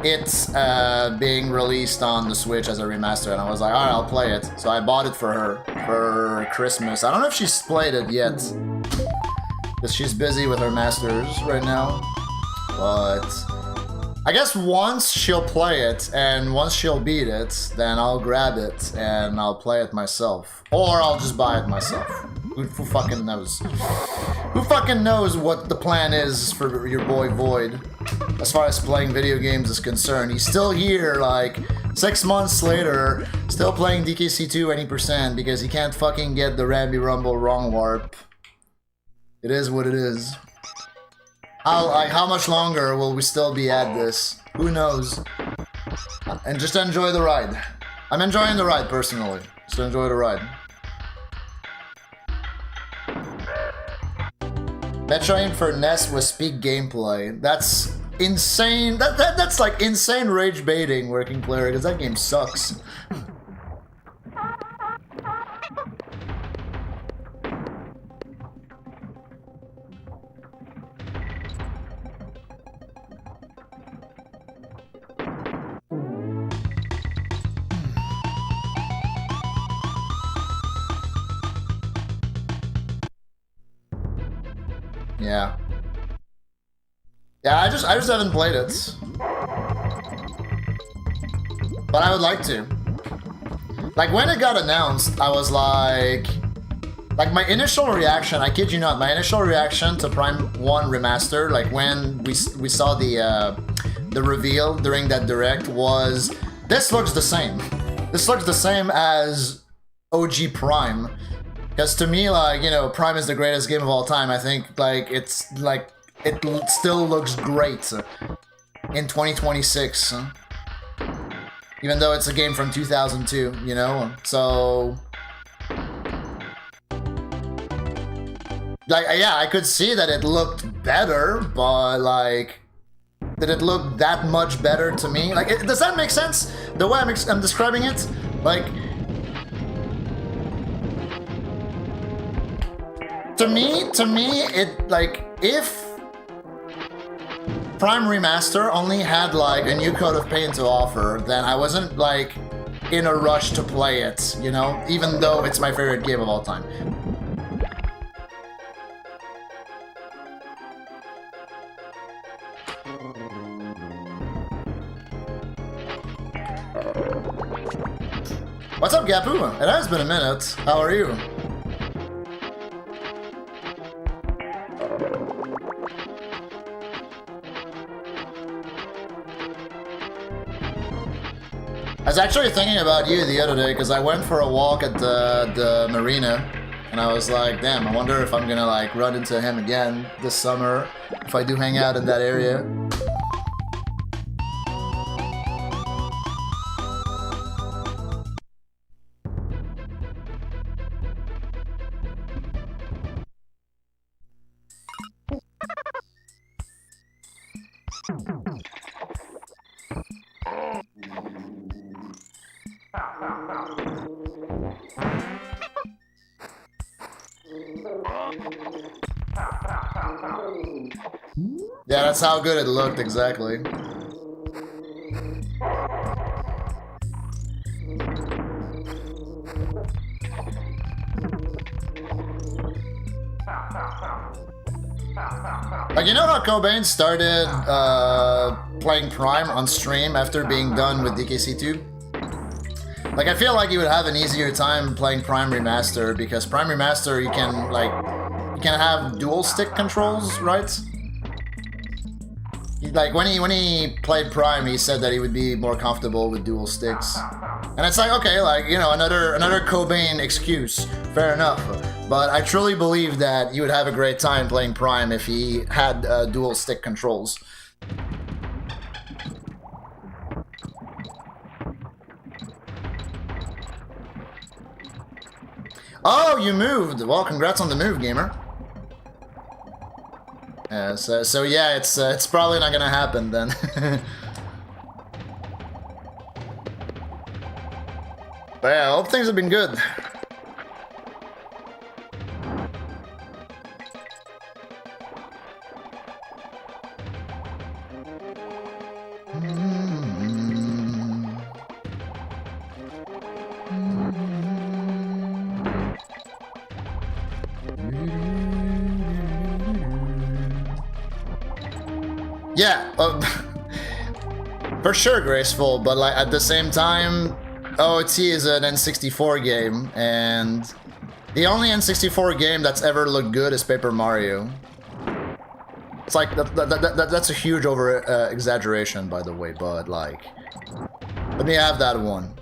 it's being released on the Switch as a remaster, and I was like, alright, I'll play it. So I bought it for her for Christmas. I don't know if she's played it yet, because she's busy with her masters right now. But I guess once she'll play it, and once she'll beat it, then I'll grab it and I'll play it myself. Or I'll just buy it myself. Who fucking knows? Who fucking knows what the plan is for your boy Void? As far as playing video games is concerned, he's still here, like 6 months later, still playing DKC2 20% because he can't fucking get the Rambi Rumble wrong warp. It is what it is. How much longer will we still be at this? Who knows? And just enjoy the ride. I'm enjoying the ride personally. Just enjoy the ride. Metroid for NES with speak gameplay. That's insane. That's like insane rage baiting, working player, because that game sucks. Yeah. Yeah, I just haven't played it. But I would like to. Like, when it got announced, I was like my initial reaction, I kid you not, my initial reaction to Prime 1 Remaster, like when we saw the reveal during that direct, was, this looks the same. This looks the same as OG Prime. Because to me, like, you know, Prime is the greatest game of all time. I think, like, it still looks great in 2026. Even though it's a game from 2002, you know? So... like, yeah, I could see that it looked better, but, like... did it look that much better to me? Like, does that make sense? The way I'm describing it? Like... To me, it, like, if Prime Remaster only had, like, a new coat of paint to offer, then I wasn't, like, in a rush to play it, you know? Even though it's my favorite game of all time. What's up, Gapu? It has been a minute. How are you? I was actually thinking about you the other day because I went for a walk at the marina and I was like, damn, I wonder if I'm gonna like run into him again this summer if I do hang out in that area. Yeah, that's how good it looked, exactly. Like, you know how Cobain started playing Prime on stream after being done with DKC2? Like, I feel like you would have an easier time playing Prime Remaster because Prime Remaster, you can have dual stick controls, right? Like, when he played Prime, he said that he would be more comfortable with dual sticks. And it's like, okay, like, you know, another Cobain excuse. Fair enough. But I truly believe that you would have a great time playing Prime if he had dual stick controls. Oh, you moved! Well, congrats on the move, gamer. So yeah, it's probably not gonna happen then. But yeah, I hope things have been good. Yeah, for sure graceful, but like at the same time, OOT is an N64 game, and the only N64 game that's ever looked good is Paper Mario. It's like, that's a huge exaggeration, by the way, but like, let me have that one.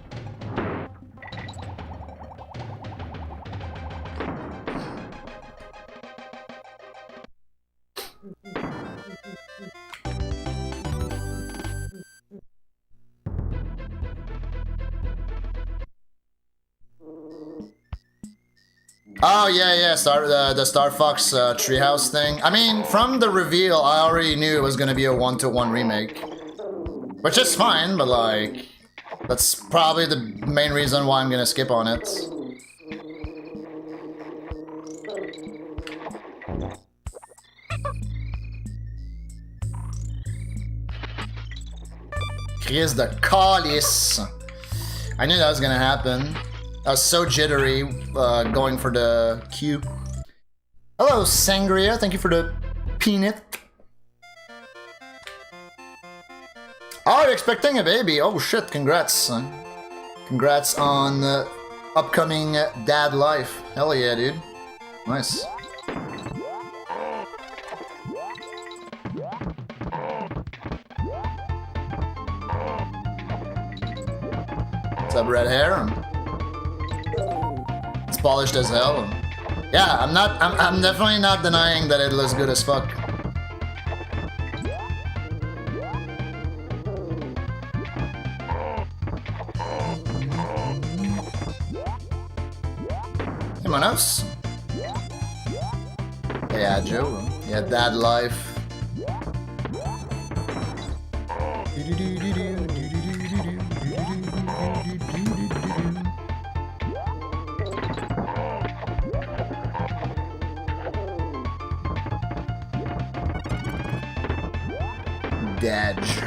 Oh yeah, the Star Fox Treehouse thing. I mean, from the reveal, I already knew it was gonna be a one-to-one remake, which is fine. But like, that's probably the main reason why I'm gonna skip on it. Chris the Callis. I knew that was gonna happen. I was so jittery going for the Q. Hello, Sangria. Thank you for the Peanut. Oh, you're expecting a baby. Oh shit, congrats, son. Congrats on upcoming dad life. Hell yeah, dude. Nice. What's up, red hair? It's polished as hell. Yeah, I'm definitely not denying that it looks good as fuck. Manos. Yeah, Joe. Yeah, dad life. Dadge.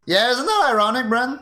Yeah, isn't that ironic, Bren?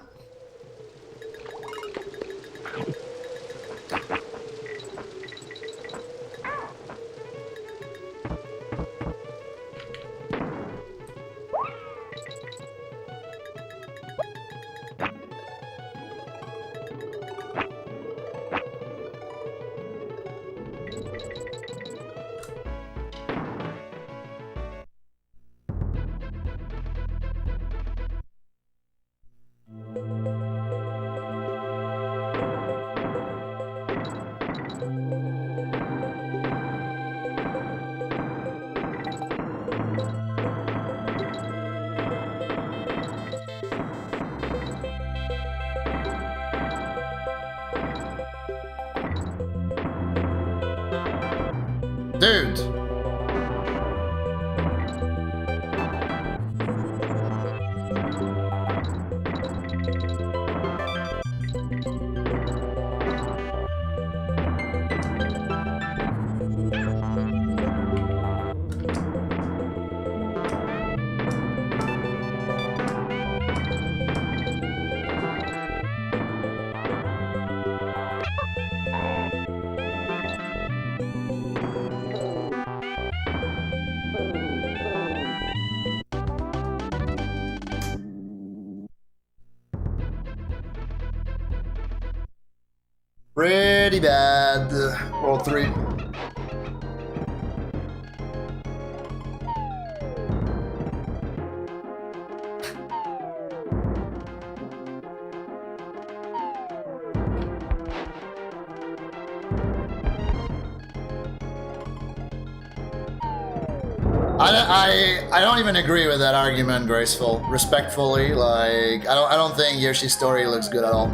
Dude. Pretty bad. World 3. I don't even agree with that argument, Graceful. Respectfully, like I don't think Yoshi's story looks good at all.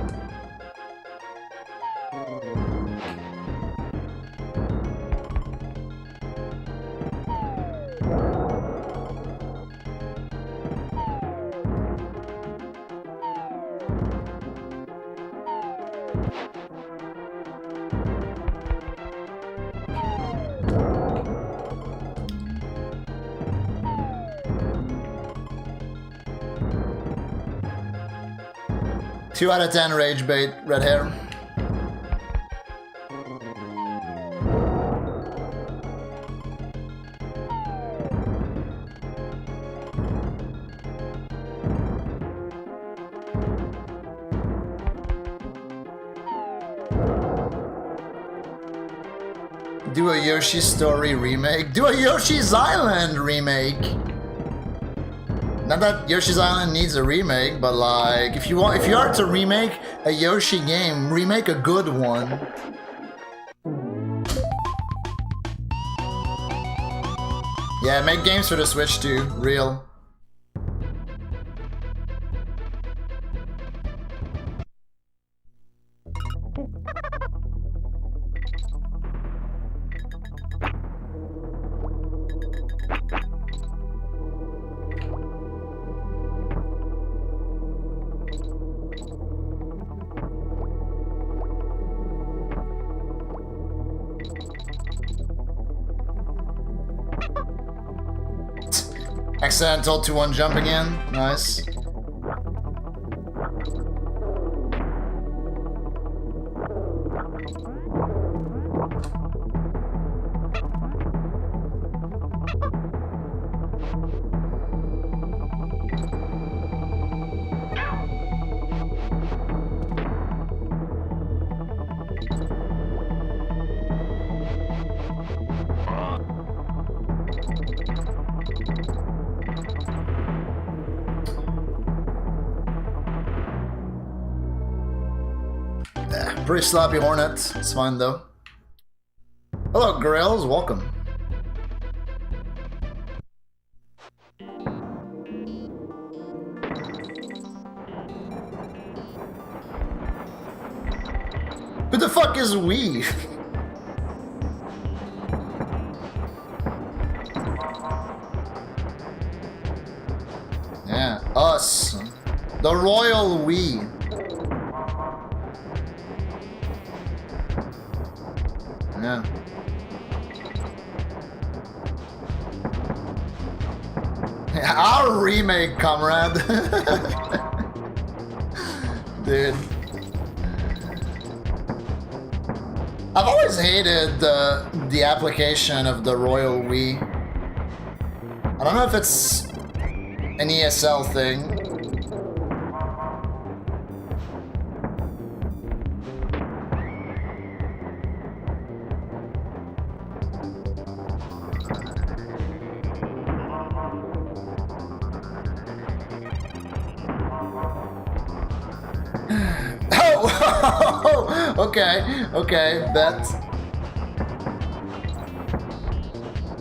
Two out of 10 rage bait, red hair. Do a Yoshi Story remake. Do a Yoshi's Island remake. Not that Yoshi's Island needs a remake, but like, if you are to remake a Yoshi game, remake a good one. Yeah, make games for the Switch too, real. Accidental 2-1 jump again. Nice. Pretty sloppy Hornet. It's fine though. Hello, Grills. Welcome. Who the fuck is we? Yeah, us. The royal we. Yeah. Our remake, comrade. Dude. I've always hated the application of the royal we. I don't know if it's an ESL thing. Okay, bet.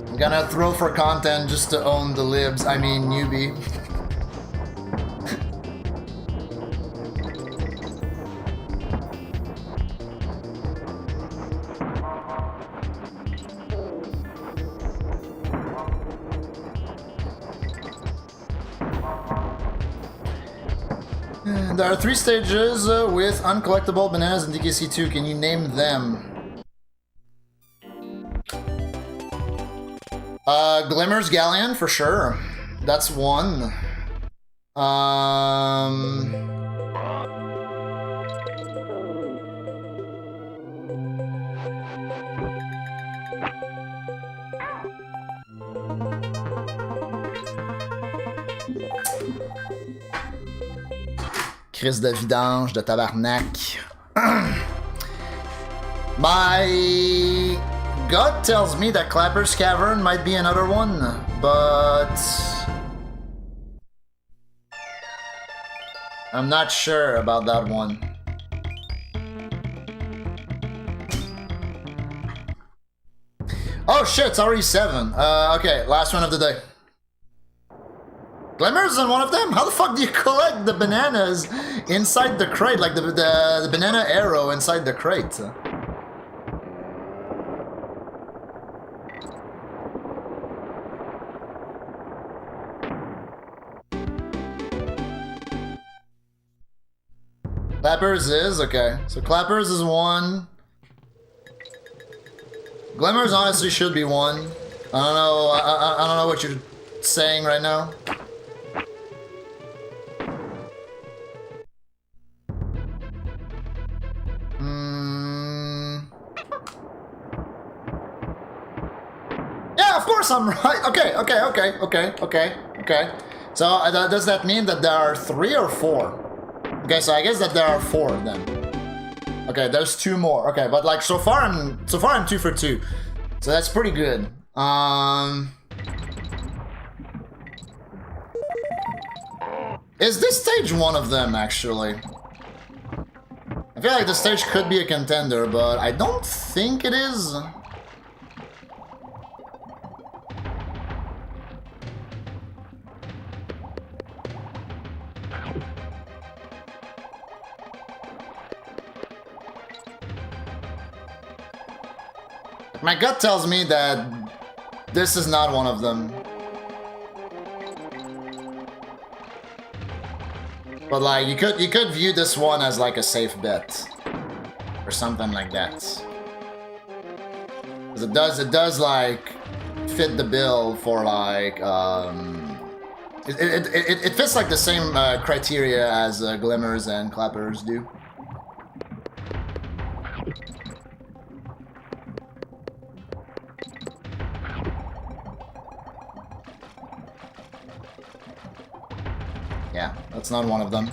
I'm gonna throw for content just to own the libs, I mean newbie. There are 3 stages with uncollectible bananas in DKC2. Can you name them? Glimmer's Galleon, for sure. That's one. Crise de vidange, de tabarnak. My gut tells me that Clapper's Cavern might be another one, but I'm not sure about that one. Oh shit, it's already 7. Okay, last one of the day. Glimmer's on one of them? How the fuck do you collect the bananas inside the crate? Like the banana arrow inside the crate? Clappers is? Okay. So Clappers is 1. Glimmer's honestly should be 1. I don't know. I don't know what you're saying right now. Yeah, of course I'm right. Okay. So does that mean that there are 3 or 4? Okay, so I guess that there are 4 then. Okay, there's 2 more. Okay, but like so far I'm 2 for 2. So that's pretty good. Is this stage one of them actually? I feel like the stage could be a contender, but I don't think it is. My gut tells me that this is not one of them. But like you could view this one as like a safe bet or something like that. 'Cause it does like fit the bill for like it fits like the same criteria as Glimmers and Clappers do. Yeah, that's not one of them.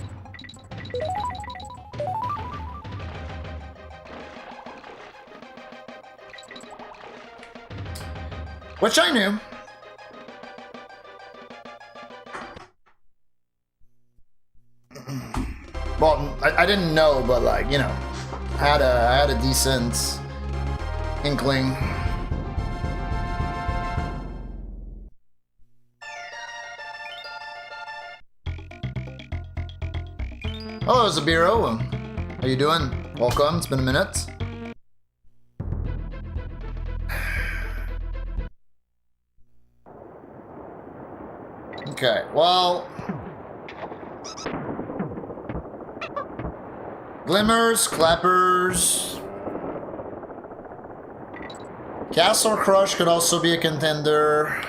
Which I knew. Well, I didn't know, but like, you know. I had a decent inkling. Hello, Zabiro. How you doing? Welcome. It's been a minute. Okay, well... Glimmers, Clappers... Castle Crush could also be a contender.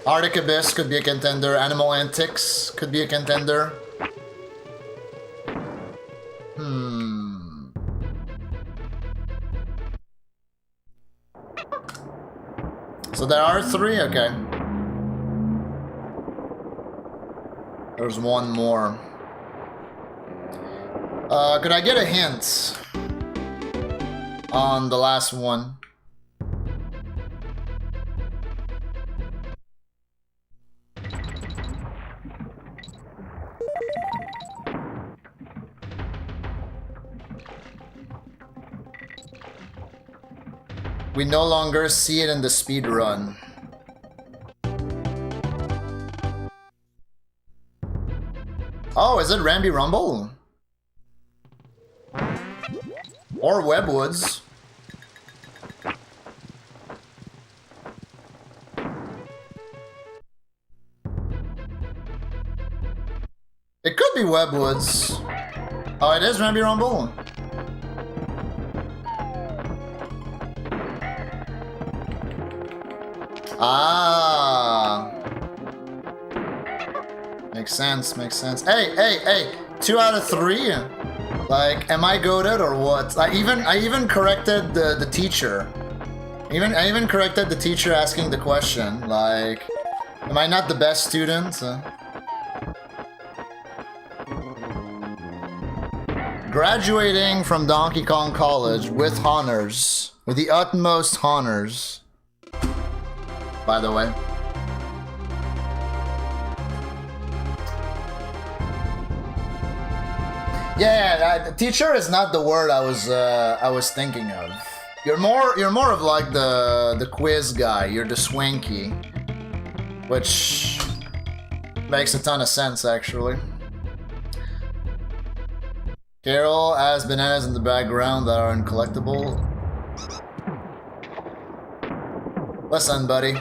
Arctic Abyss could be a contender. Animal Antics could be a contender. So there are 3? Okay. There's one more. Could I get a hint on the last one? We no longer see it in the speed run. Oh, is it Ramby Rumble? Or Webwoods? It could be Webwoods. Oh, it is Ramby Rumble? Ah. Makes sense, makes sense. Hey! 2 out of 3? Like, am I goated or what? I even corrected the teacher. I even corrected the teacher asking the question. Like, am I not the best student? Graduating from Donkey Kong College with honors. With the utmost honors. By the way. Yeah, teacher is not the word I was thinking of. You're more of like the quiz guy. You're the swanky, which makes a ton of sense actually. Carol has bananas in the background that are uncollectible. Listen, buddy.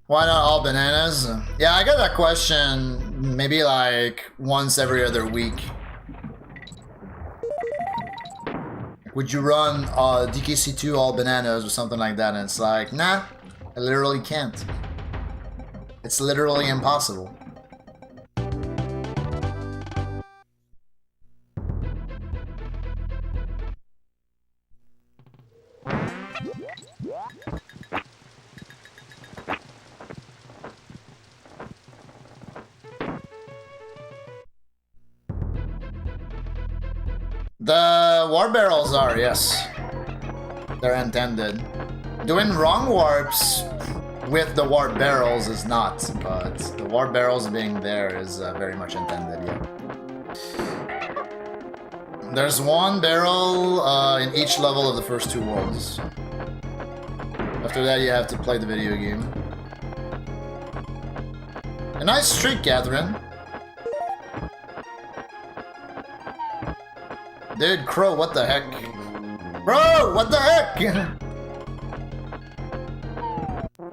Why not all bananas? Yeah, I get that question maybe like once every other week. Would you run DKC2 all bananas or something like that? And it's like, nah, I literally can't. It's literally impossible. The warp barrels are, yes. They're intended. Doing wrong warps with the warp barrels is not, but the warp barrels being there is very much intended, yeah. There's one barrel in each level of the first 2 worlds. After that, you have to play the video game. A nice streak, Catherine. Dude, Crow, what the heck? Bro, what the heck?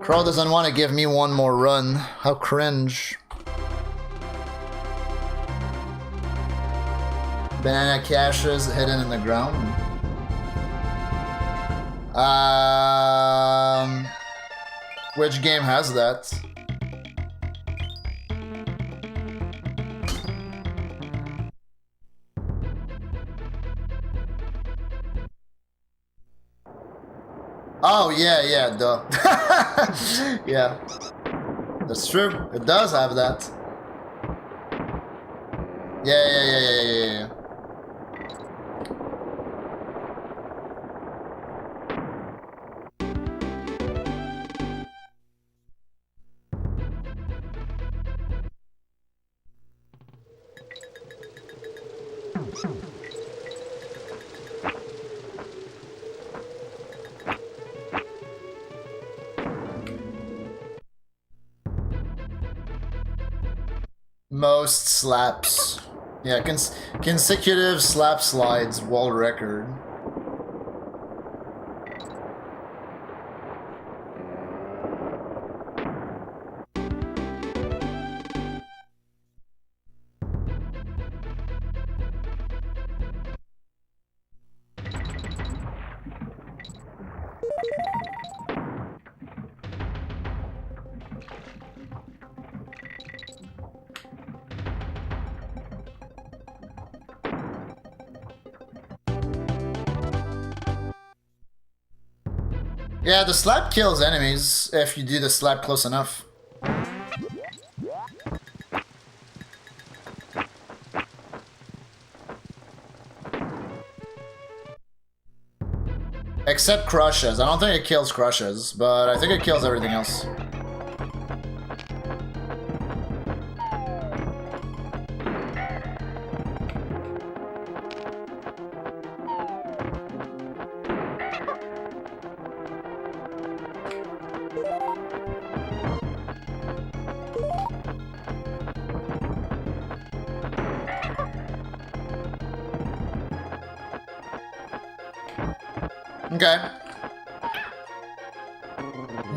Crow doesn't want to give me one more run. How cringe. Banana caches hidden in the ground. Which game has that? Oh, yeah, duh. Yeah. That's true. It does have that. Yeah. Most slaps. Yeah, consecutive slap slides, world record. Yeah, the slap kills enemies if you do the slap close enough. Except crushes. I don't think it kills crushes, but I think it kills everything else. Okay.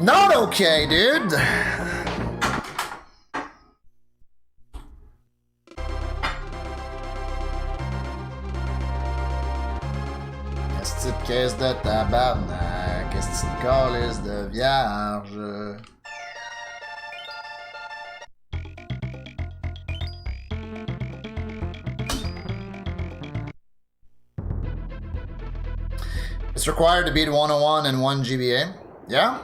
Not okay, dude. Qu'est-ce que caisse de tabarnak? Qu'est-ce que calice de vierge? It's required to beat 101 and 1 GBA. Yeah?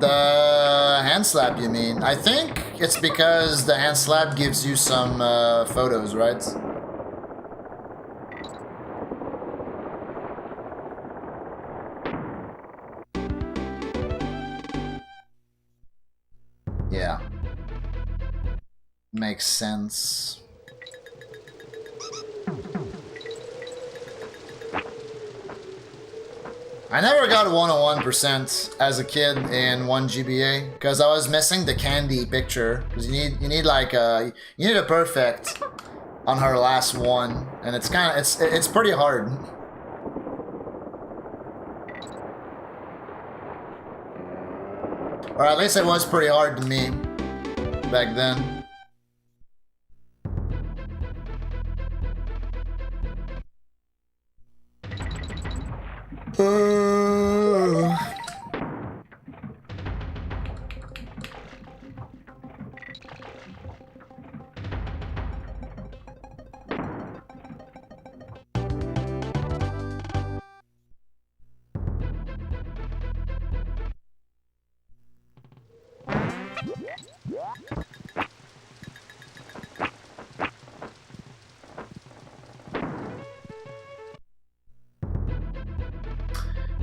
The hand slap, you mean? I think it's because the hand slap gives you some photos, right? Yeah. Makes sense. I never got 101% as a kid in 1 GBA because I was missing the candy picture. Because you need like you need a perfect on her last one, and it's kind of it's pretty hard. Or at least it was pretty hard to me back then.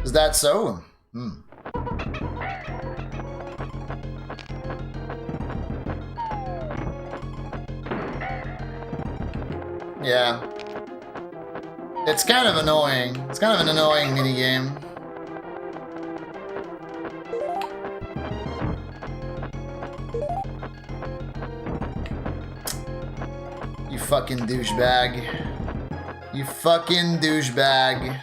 Is that so? Hmm. Yeah. It's kind of annoying. It's kind of an annoying minigame. You fucking douchebag. You fucking douchebag.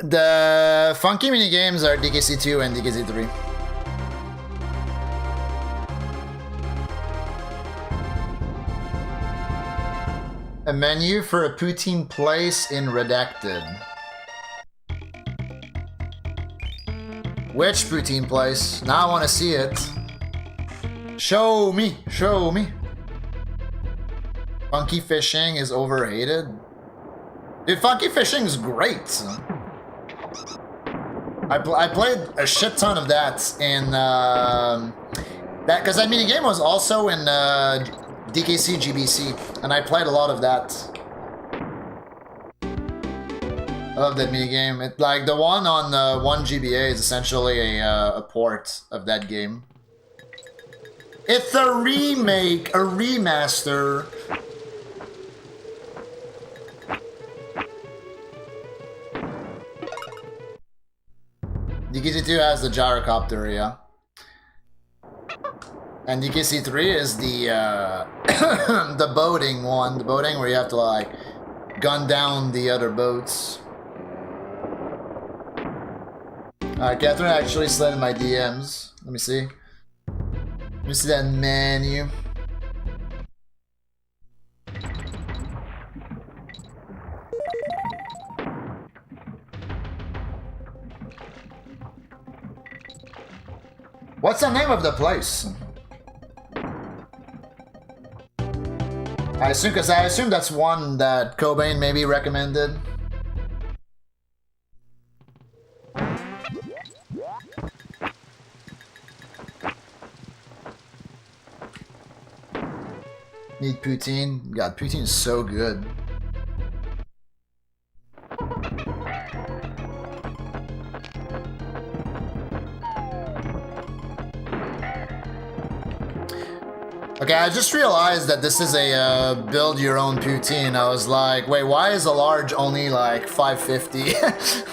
The funky minigames are DKC2 and DKC3. A menu for a poutine place in Redacted. Which poutine place? Now I want to see it. Show me, show me. Funky fishing is overrated. Dude, funky fishing is great. I played a shit ton of that in that because that minigame was also in DKC GBC, and I played a lot of that. I love that minigame. It like the one on 1GBA is essentially a port of that game. It's a remake, a remaster. DKC2 has the gyrocopter, yeah. And DKC3 is the the boating one, the boating where you have to like gun down the other boats. Catherine actually slid in my DMs. Let me see. Let me see that menu. What's the name of the place? I assume that's one that Cobain maybe recommended. Need poutine. God, poutine is so good. Okay, I just realized that this is a build your own poutine. I was like, wait, why is a large only like $5.50?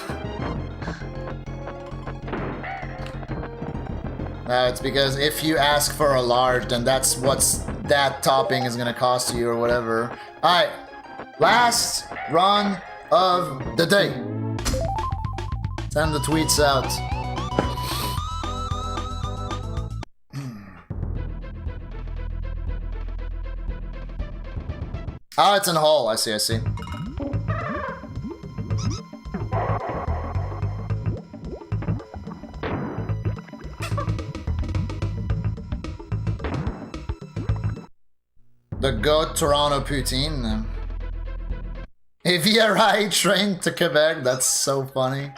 It's because if you ask for a large, then that's what's that topping is gonna cost you or whatever. Alright, last run of the day. Send the tweets out. Oh, it's in Hull. I see, I see. The GOAT Toronto poutine. A VRI train to Quebec. That's so funny.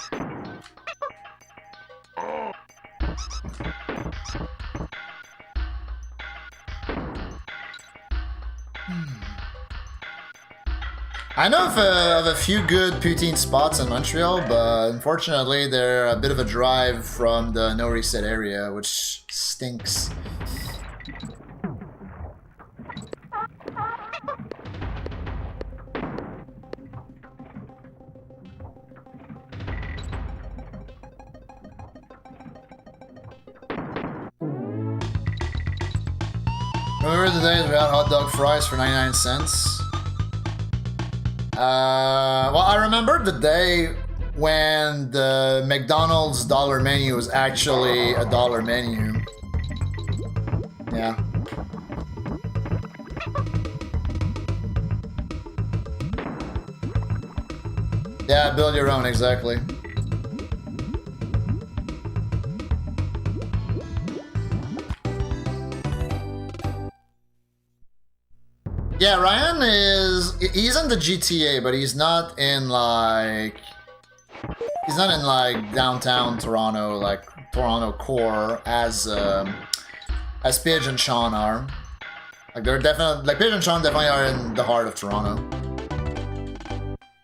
I know of a few good poutine spots in Montreal, but unfortunately they're a bit of a drive from the No Reset area, which stinks. Remember the days we had hot dog fries for 99 cents? Well, I remember the day when the McDonald's dollar menu was actually a dollar menu. Yeah. Yeah, build your own, exactly. Yeah, Ryan he's in the GTA, but he's not in like downtown Toronto, like Toronto core as Pidge and Sean are. Like they're definitely like Pidge and Sean definitely are in the heart of Toronto.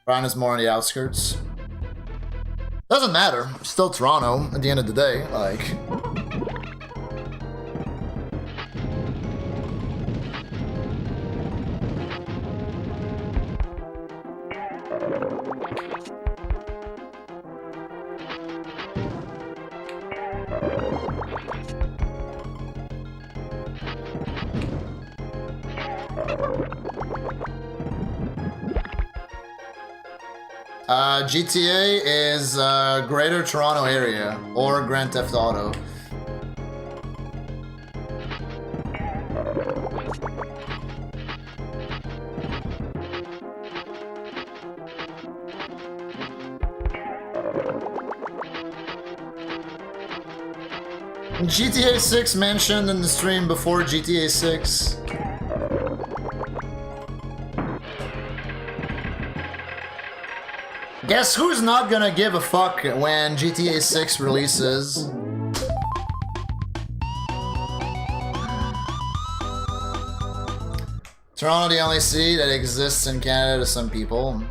Ryan is more on the outskirts. Doesn't matter, still Toronto at the end of the day, like. GTA is Greater Toronto Area or Grand Theft Auto. GTA 6 mentioned in the stream before GTA 6. Guess who's not gonna give a fuck when GTA 6 releases? Toronto, the only city that exists in Canada to some people.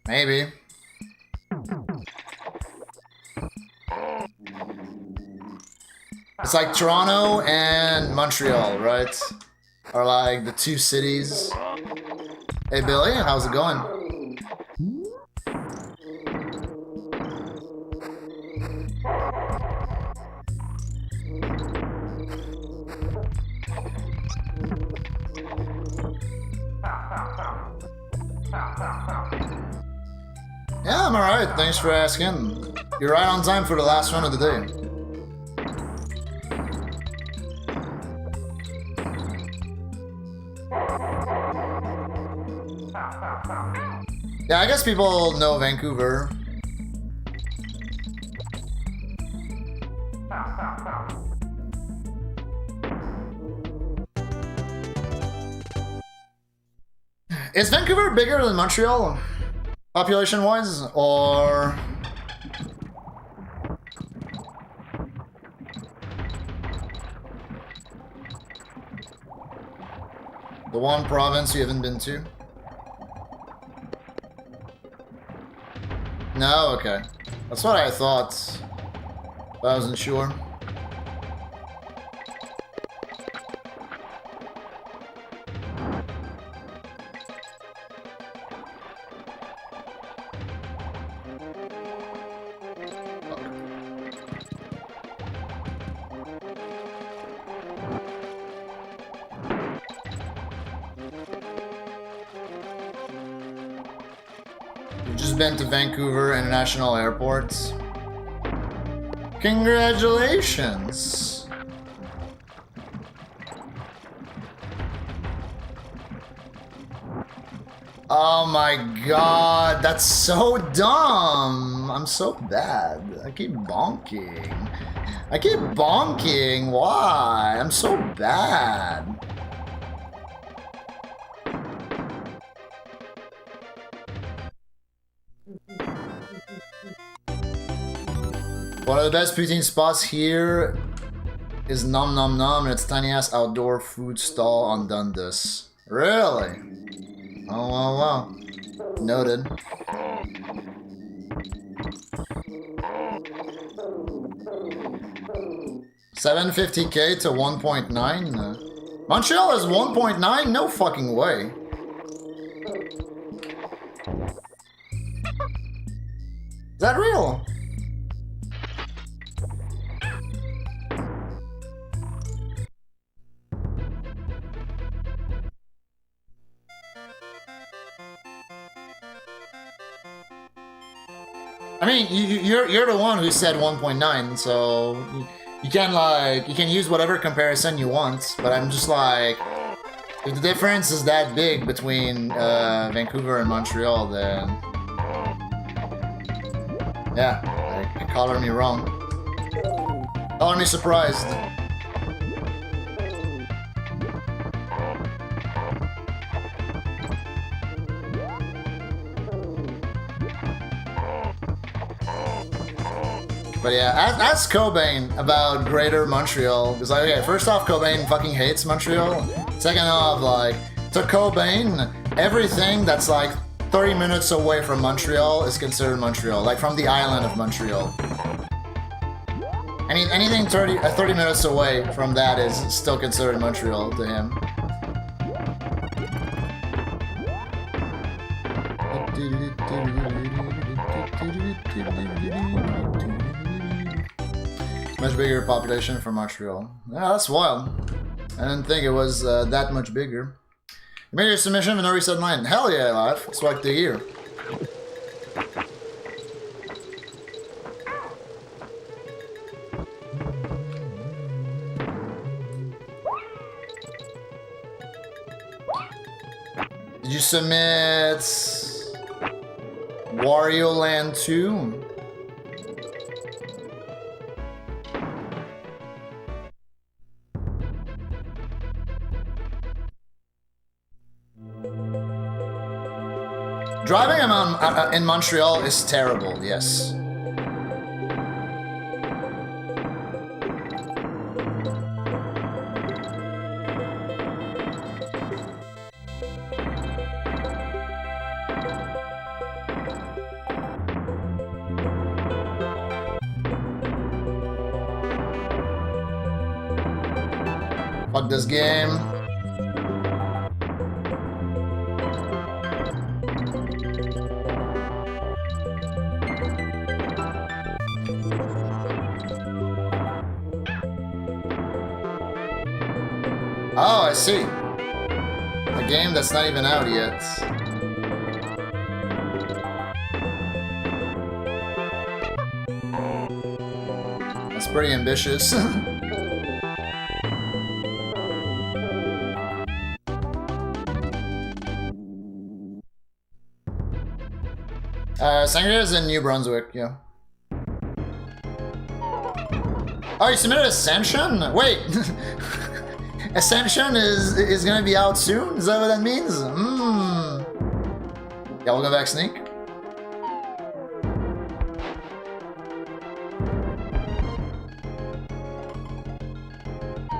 Maybe. It's like Toronto and Montreal, right? Are like the two cities. Hey Billy, how's it going? Yeah, I'm alright, thanks for asking. You're right on time for the last one of the day. Yeah, I guess people know Vancouver. Is Vancouver bigger than Montreal? Population-wise, or... the one province you haven't been to? No? Okay. That's what I thought. But I wasn't sure. Been to Vancouver International Airport. Congratulations! Oh my god, that's so dumb! I'm so bad. I keep bonking. I keep bonking. Why? I'm so bad. One of the best poutine spots here is Nom Nom Nom, and it's tiny ass outdoor food stall on Dundas. Really? Oh wow wow. Noted. $750K to 1.9? Montreal is 1.9? No fucking way. Is that real? I mean, you're the one who said 1.9, so you can you can use whatever comparison you want. But I'm just like, if the difference is that big between Vancouver and Montreal, then yeah, like, color me wrong, color me surprised. But yeah, ask Cobain about Greater Montreal. Because like, okay, first off, Cobain fucking hates Montreal. Second off, like, to Cobain, everything that's like 30 minutes away from Montreal is considered Montreal. Like from the island of Montreal. Anything 30 minutes away from that is still considered Montreal to him. Much bigger population for Montreal. Yeah, that's wild. I didn't think it was that much bigger. You made your submission with no reset line. Hell yeah, live. It's like the year. Did you submit Wario Land 2? Driving in Montreal is terrible, yes. Fuck this game. Oh, I see. A game that's not even out yet. That's pretty ambitious. Sangria is in New Brunswick, yeah. Oh, you submitted Ascension? Wait! Ascension is gonna be out soon? Is that what that means? Yeah, we'll go back sneak.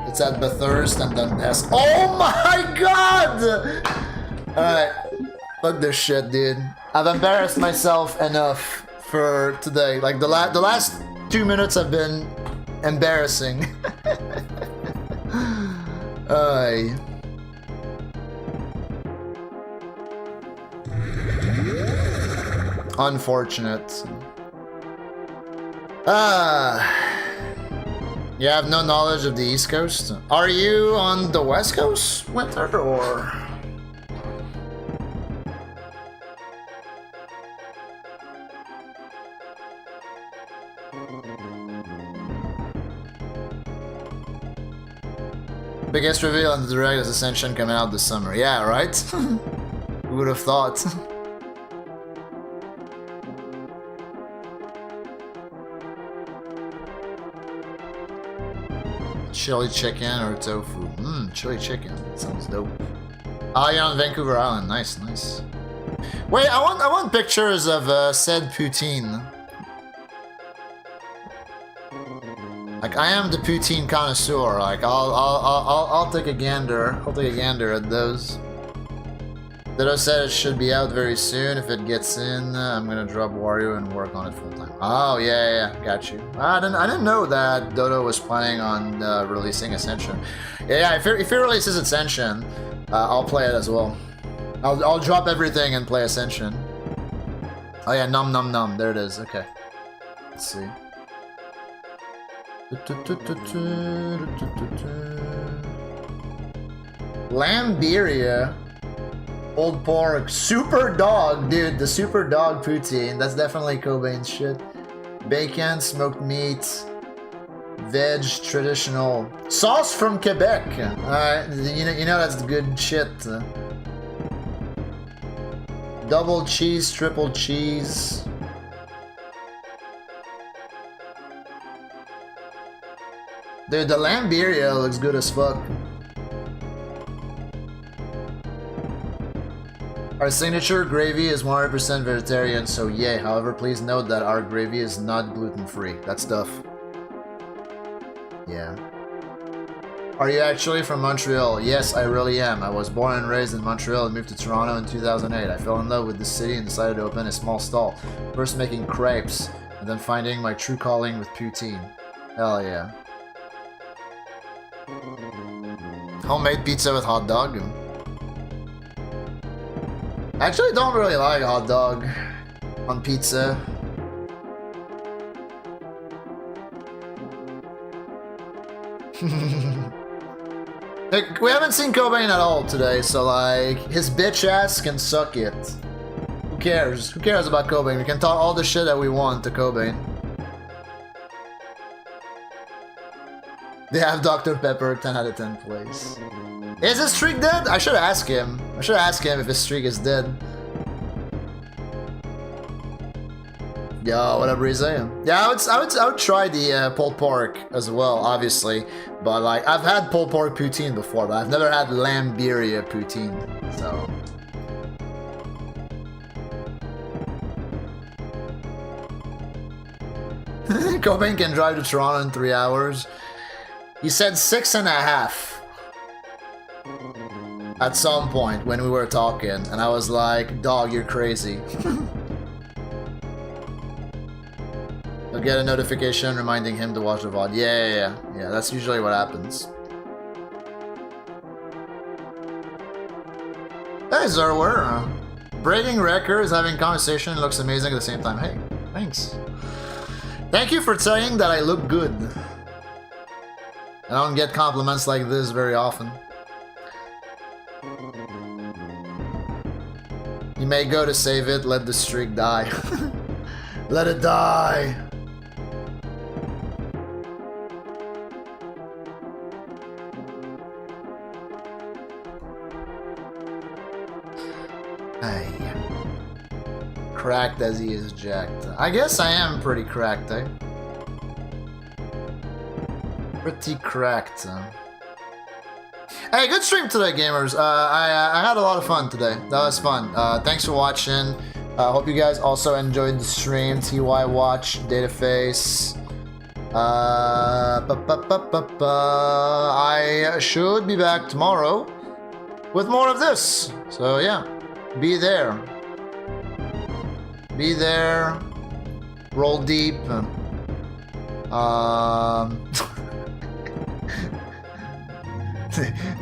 It's at Bathurst and then S. Oh my god! Alright. Fuck this shit, dude. I've embarrassed myself enough for today. Like the last 2 minutes have been embarrassing. Unfortunate. You have no knowledge of the East Coast? Are you on the West Coast, Winter, or...? Biggest reveal on the direct is Ascension coming out this summer. Yeah, right? Who would have thought? Chili chicken or tofu? Chili chicken. Sounds dope. Oh, you're on Vancouver Island. Nice, nice. Wait, I want pictures of said poutine. Like, I am the poutine connoisseur. Like, I'll take a gander. I'll take a gander at those. Dodo said it should be out very soon. If it gets in, I'm gonna drop Wario and work on it full time. Oh yeah, got you. I didn't know that Dodo was planning on releasing Ascension. Yeah, if it releases Ascension, I'll play it as well. I'll drop everything and play Ascension. Oh yeah, num num num. There it is. Okay. Let's see. Lamberia. Old pork. Super dog, dude. The super dog poutine. That's definitely Cobain's shit. Bacon, smoked meat, veg, traditional. Sauce from Quebec. Alright, you know that's good shit. Double cheese, triple cheese. Dude, the Lamberia looks good as fuck. Our signature gravy is 100% vegetarian, so yay. However, please note that our gravy is not gluten-free. That's tough. Yeah. Are you actually from Montreal? Yes, I really am. I was born and raised in Montreal and moved to Toronto in 2008. I fell in love with the city and decided to open a small stall. First making crepes, and then finding my true calling with poutine. Hell yeah. Homemade pizza with hot dog. I actually don't really like hot dog on pizza. Like, we haven't seen Cobain at all today, so like, his bitch ass can suck it. Who cares? Who cares about Cobain? We can talk all the shit that we want to Cobain. They have Dr. Pepper, 10 out of 10 place. Is his streak dead? I should ask him. I should ask him if his streak is dead. Yo, whatever he's saying. Yeah, I would try the pulled pork as well, obviously. But like, I've had pulled pork poutine before, but I've never had lamb birria poutine. So. Cobain can drive to Toronto in 3 hours. He said 6.5. At some point when we were talking, and I was like, dog, you're crazy. I'll get a notification reminding him to watch the VOD. Yeah, that's usually what happens. Hey, Zerwer. Breaking records, having conversation, looks amazing at the same time. Hey, thanks. Thank you for saying that I look good. I don't get compliments like this very often. You may go to save it, let the streak die. Let it die! Hey. Cracked as he is jacked. I guess I am pretty cracked, eh? Pretty cracked. Hey, good stream today, gamers. I had a lot of fun today. That was fun. Thanks for watching. Hope you guys also enjoyed the stream. TY Watch, Dataface. I should be back tomorrow with more of this. So yeah, be there. Be there. Roll deep.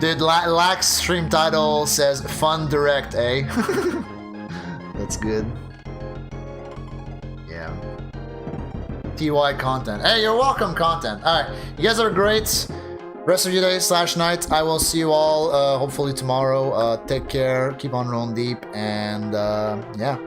Dude, Lax stream title says fun direct, eh? That's good. Yeah. TY content. Hey, you're welcome, content. Alright, you guys are great. Rest of your day / night. I will see you all hopefully tomorrow. Take care, keep on rolling deep, and yeah.